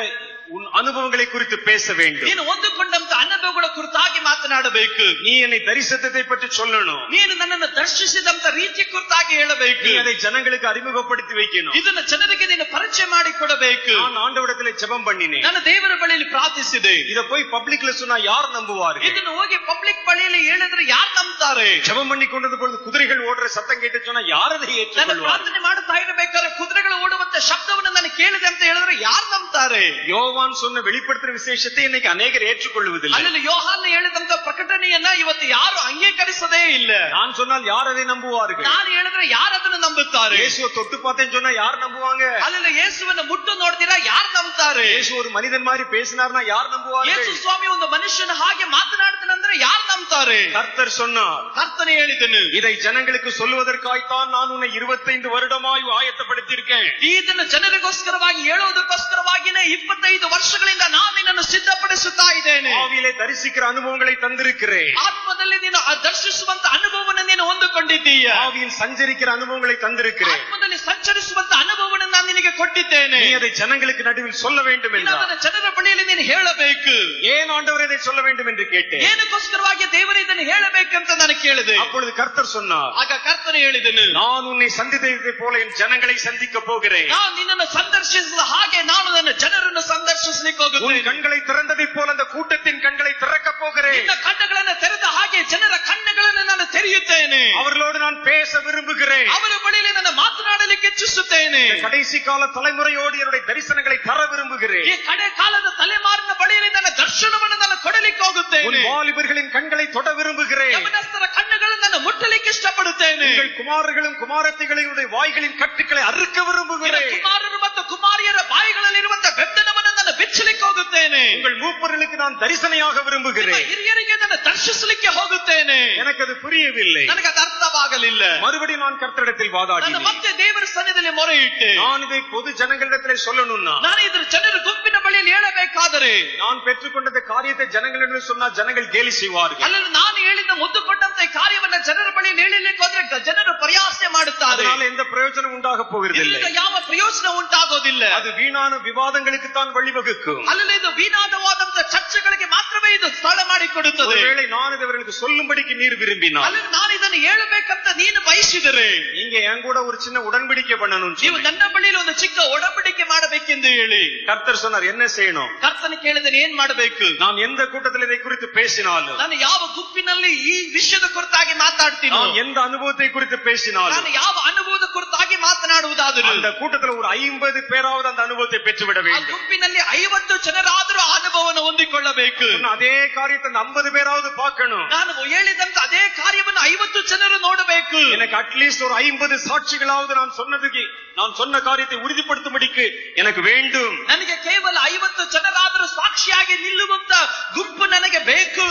உன் அனுபவங்களை குறித்து பேச வேண்டும். ನೀನು ಹೊಂದಿಕೊಂಡಂತ ಅನುಭವಗಳ ಕುರಿತಾಗಿ ಮಾತನಾಡಬೇಕು. நீ என்னை தரிசனத்தை பற்றி சொல்லணும். ನೀನು ನನ್ನನ್ನು ದರ್ಶಿಸಿದಂತ ರೀತಿಯ ಕುರಿತಾಗಿ ಹೇಳಬೇಕು. நீ அதை ஜனங்களுக்கு அறிமுகப்படுத்தி வைக்கணும். ಇದನ್ನ ಜನರಿಗೆ ನೀನು ಪರಿಚಯ ಮಾಡಿಕೊಡಬೇಕು. நான் ஆண்டவரிடத்திலே ஜெபம் பண்ணினேன். ನನ್ನ ದೇವರ ಬಳಿಯಲ್ಲಿ ಪ್ರಾರ್ಥಿಸಿದೆ. இத போய் பப்ளிக்ல சொன்னா யார் நம்புவார்கள்? ಇದನ್ನು ಹೋಗಿ ಪಬ್ಲಿಕ್ ಬಳಿಯಲ್ಲಿ ಹೇಳಿದ್ರೆ ಯಾರು ನಂಬ್ತಾರೆ? ஜெபம் பண்ணி கொண்டிருந்த பொழுது குதிரைகள் ஓடுற சத்தம் கேட்டு சொன்னா யார் அதை ನಾನು ஏற்றுக்கொள்வார்கள்? ಪ್ರಾರ್ಥನೆ ಮಾಡುತ್ತಾ ಇರಬೇಕಾದ್ರೆ ಕುದುರೆಗಳು ಓಡುವಂತ ಶಬ್ದವನ್ನು ನಾನು ಕೇಳಿದೆ ಅಂತ ಹೇಳಿದ್ರೆ ಯಾರು ನಂಬ್ತಾರೆ? யோவான் சொன்ன வெளிப்படுத்துற விசேஷத்தை இன்னைக்கு அநேகர் ஏற்றுக்கொள்வதில்லை. ಅಲ್ಲಿ ಯೋಹಾನ ಹೇಳಿದಂತ ಪ್ರಕಟಣೆಯನ್ನ ಇವತ್ತು ಯಾರು ಅಂಗೀಕರಿಸದೇ ಇಲ್ಲ. நான் சொன்னால் யார் அதை நம்புவார்கள்? ನಾನು ಹೇಳಿದ್ರೆ ಯಾರು ಅದನ್ನು ನಂಬುತ್ತಾರೆ? இயேசுவை தொட்டு பார்த்தேன்னு சொன்னா யார் நம்புவாங்க? ಅಲ್ಲಿ ಯೇಸುವನ್ನು ಮುಟ್ಟು ನೋಡ್ತೀರಾ, ಯಾರು ನಂಬ್ತಾರೆ? இயேசு ஒரு மனிதன் மாதிரி பேசினார்னா யார் நம்புவார்கள்? ಯೇಸು ಸ್ವಾಮಿ ಒಂದು ಮನುಷ್ಯನ ಹಾಗೆ ಮಾತನಾಡ್ತಾನಂದ್ರೆ ಯಾರು ನಂಬ್ತಾರೆ? கர்த்தர் சொன்னார், ಕರ್ತನೆ ಹೇಳಿದನು, இதை ஜனங்களுக்கு சொல்வதற்காய்த்தான் நான் உன்னை 25 வருடமாய் ஆயத்தப்படுத்தியிருக்கேன். ಇದನ್ನು ಜನರಿಗೋಸ್ಕರವಾಗಿ ಹೇಳೋದಕ್ಕೋಸ್ಕರವಾಗಿನೇ 25 ವರ್ಷಗಳಿಂದ ನಾನು ನಿನ್ನನ್ನು ಸಿದ್ಧಪಡಿಸುತ್ತಾ ಇದ್ದೇನೆ. ஆவியிலே தரிசிக்கிற அனுபவங்களை தந்திருக்கிறேன். ಆತ್ಮದಲ್ಲಿ ನೀನು ದರ್ಶಿಸುವಂತ ಅನುಭವವನ್ನು ನೀನು ಹೊಂದಿಕೊಂಡಿದ್ದೀಯ. ஆவியில் சஞ்சரிக்கிற அனுபவங்களை தந்திருக்கிறேன். ಆತ್ಮದಲ್ಲಿ ಸಂಚರಿಸುವಂತ ಅನುಭವವನ್ನು ನಾನು ನಿನಗೆ ಕೊಟ್ಟಿದ್ದೇನೆ. நீ அதை ஜனங்களுக்கு நடுவில் சொல்ல வேண்டும் என்றார். ಅದನ್ನು ಜನರ ಬಳಿಯಲ್ಲಿ ನೀನು ಹೇಳಬೇಕು. ஏன் ஆண்டவர் இதை சொல்ல வேண்டும் என்று கேட்டேன். ಏನಕ್ಕೋಸ್ಕರವಾಗಿ ದೇವರು ಇದನ್ನು ಹೇಳಬೇಕಂತ ನಾನು ಕೇಳಿದೆ. அப்பொழுது கர்த்தர் சொன்னார், ಆಗ ಕರ್ತನೆ ಹೇಳಿದನು, நான் உன்னை சந்தித்ததை போல என் ஜனங்களை சந்திக்க போகிறேன். ನಾನು ನಿನ್ನನ್ನು ಸಂದರ್ಶಿಸಿದ ಹಾಗೆ ನಾನು ನನ್ನ ಜನರನ್ನು ಸಂದರ್ಶಿಸಲಿಕ್ಕೆ உன் ಹೋಗುತ್ತೇನೆ. கண்களை திறந்ததை போல அந்த கூட்டத்தின் கண்களை திறக்க போகிறேன். ನಿನ್ನ ಕಣ್ಣುಗಳನ್ನು ತೆರೆದ ಹಾಗೆ ಜನರ ಕಣ್ಣುಗಳನ್ನು ನಾನು ತೆರೆಯುತ್ತೇನೆ. அவர்களோடு நான் பேச விரும்புகிறேன். ಅವರ ಬಳಿಯಲ್ಲಿ ನನ್ನ ಮಾತನಾಡಲಿಕ್ಕೆ ಇಚ್ಛಿಸುತ್ತೇನೆ. கடைசி கால தலைமுறையோடு என்னுடைய தரிசனங்களை தர விரும்புகிறேன். ಈ ಕಡೆ ಕಾಲದ ತಲೆಮಾರಿನ ಬಳಿಯಲ್ಲಿ ನನ್ನ ದರ್ಶನವನ್ನು ನಾನು ಕೊಡಲಿಕ್ಕೆ ಹೋಗುತ್ತೇನೆ. வாலிபர்களின் கண்களை தொட விரும்புகிறேன். ಯೌವನಸ್ಥರ ಕಣ್ಣುಗಳನ್ನು ನಾನು ಮುಟ್ಟಲಿಕ್ಕೆ ಇಷ್ಟಪಡುತ್ತೇನೆ. உங்கள் குமாரர்களும் குமாரத்திகளுடைய வாய்களின் கட்டுக்களை அறுக்க விரும்புகிறேன். ಕುಮಾರರು ಮತ್ತು ಕುಮಾರಿಯರ ಬಾಯಿಗಳಲ್ಲಿ ಇರುವಂತಹ ಬೆತ್ತನವನ್ನು ನಾನು ಬಿಚ್ಚಲಿಕ್ಕೆ ಹೋಗುತ್ತೇನೆ. உங்கள் மூப்பர்களுக்கு நான் தரிசனையாக விரும்புகிறேன். ಹಿರಿಯರಿಗೆ ನಾನು ದರ್ಶಿಸಲಿಕ್ಕೆ ಹೋಗುತ್ತೇನೆ. எனக்கு அது புரியவில்லை. ನನಗೆ ಅದು ಅರ್ಥವಾಗಲಿಲ್ಲ. மறுபடியும் நான் கர்த்தரிடத்தில் ನಾನು வாதாடினேன். ಮತ್ತೆ ದೇವರ ಸನ್ನಿಧಿಯಲ್ಲಿ ಮೊರೆ ಇಟ್ಟೆ. நான் இதை பொது ஜனங்களிடத்தில் சொல்லணும்னா, ನಾನು ಇದರ ಜನರ ಗುಂಪಿನ ಬಳಿಯಲ್ಲಿ ಹೇಳಬೇಕಾದರೆ, நான் பெற்றுக்கொண்ட காரியத்தை ஜனங்களிடம் சொன்னா ஜனங்கள் கேலி செய்வார்கள். ಅಲ್ಲದೆ ನಾನು ಹೇಳಿದ ಮುದ್ದು ಕೊಟ್ಟಂತ ಕಾರ್ಯವನ್ನ ಜನರ ಬಳಿಯಲ್ಲಿ ಹೇಳಲಿಕ್ಕೆ ಹೋದ್ರೆ ಜನರು ಪರಿಹಾಸ ಮಾಡುತ್ತಾರೆ. அதனால எந்த பிரயோஜனம் உண்டாக போகிறதில்லை. ಇದರಿಂದ ಯಾವ ಪ್ರಯೋಜನ ಉಂಟಾಗೋದಿಲ್ಲ. அது வீணான விவாதங்களுக்கு தான் வழிவகுக்கும். ಅಲ್ಲದೆ ಇದು ವಿನಾದವಾದಂತ ಚರ್ಚೆಗಳಿಗೆ ಮಾತ್ರವೇ ಇದು ಸ್ಥಳ ಮಾಡಿಕೊಡುತ್ತದೆ. ஒருவேளை நான் இது அவர்களுக்கு சொல்லும்படிக்கு நீர் விரும்பினால், ಅಲ್ಲದೆ ನಾನು ಇದನ್ನು ಹೇಳಬೇಕಂತ ನೀನು ಬಯಸಿದರೆ, நீங்க என் கூட ஒரு சின்ன உடன்படிக்கை பண்ணணும். ನೀವು ನನ್ನ ಬಳಿಯಲ್ಲಿ ಒಂದು ಚಿಕ್ಕ ಒಡಂಬಡಿಕೆ ಮಾಡಬೇಕೆಂದು ಹೇಳಿ கர்த்தர் சொன்னார், என்ன செய்யணும்? ಕರ್ತನ ಕೇಳಿದರೆ ಏನ್ ಮಾಡಬೇಕು? நான் எந்த கூட்டத்தில் இதை குறித்து பேசினாலும், ನಾನು ಯಾವ ಗುಂಪಿನಲ್ಲಿ ಈ ವಿಷಯದ ಕುರಿತಾಗಿ ಮಾತಾಡ್ತೀನಿ, நான் எந்த அனுபவத்தை குறித்து பேசினாலும், ನಾನು ಯಾವ ಅನುಭವದ ಕುರಿತಾಗಿ ಮಾತನಾಡುವುದಾದರೂ அந்த கூட்டத்தில் ஒரு 50 பேராவது அந்த அனுபவத்தை பெற்றுவிட ಆ வேண்டும். ಗುಂಪಿನಲ್ಲಿ 50 ಜನರಾದರೂ ಅನುಭವವನ್ನು ಹೊಂದಿಕೊಳ್ಳಬೇಕು. அதே காரியத்தை அந்த 50 பேராவது பார்க்கணும். ನಾನು ಹೇಳಿದಂತ ಅದೇ ಕಾರ್ಯವನ್ನು 50 ಜನರು ನೋಡಬೇಕು. எனக்கு அட்லீஸ்ட் ஒரு 50 சாட்சிகளாவது நான் சொன்ன காரியத்தை உறுதிப்படுத்தும்படிக்கு எனக்கு வேண்டும். ನನಗೆ ಕೇವಲ 50 ಜನರಾದರೂ ಸಾಕ್ಷಿಯಾಗಿ ನಿಲ್ಲುವಂತ ಗುಂಪು ನನಗೆ ಬೇಕು.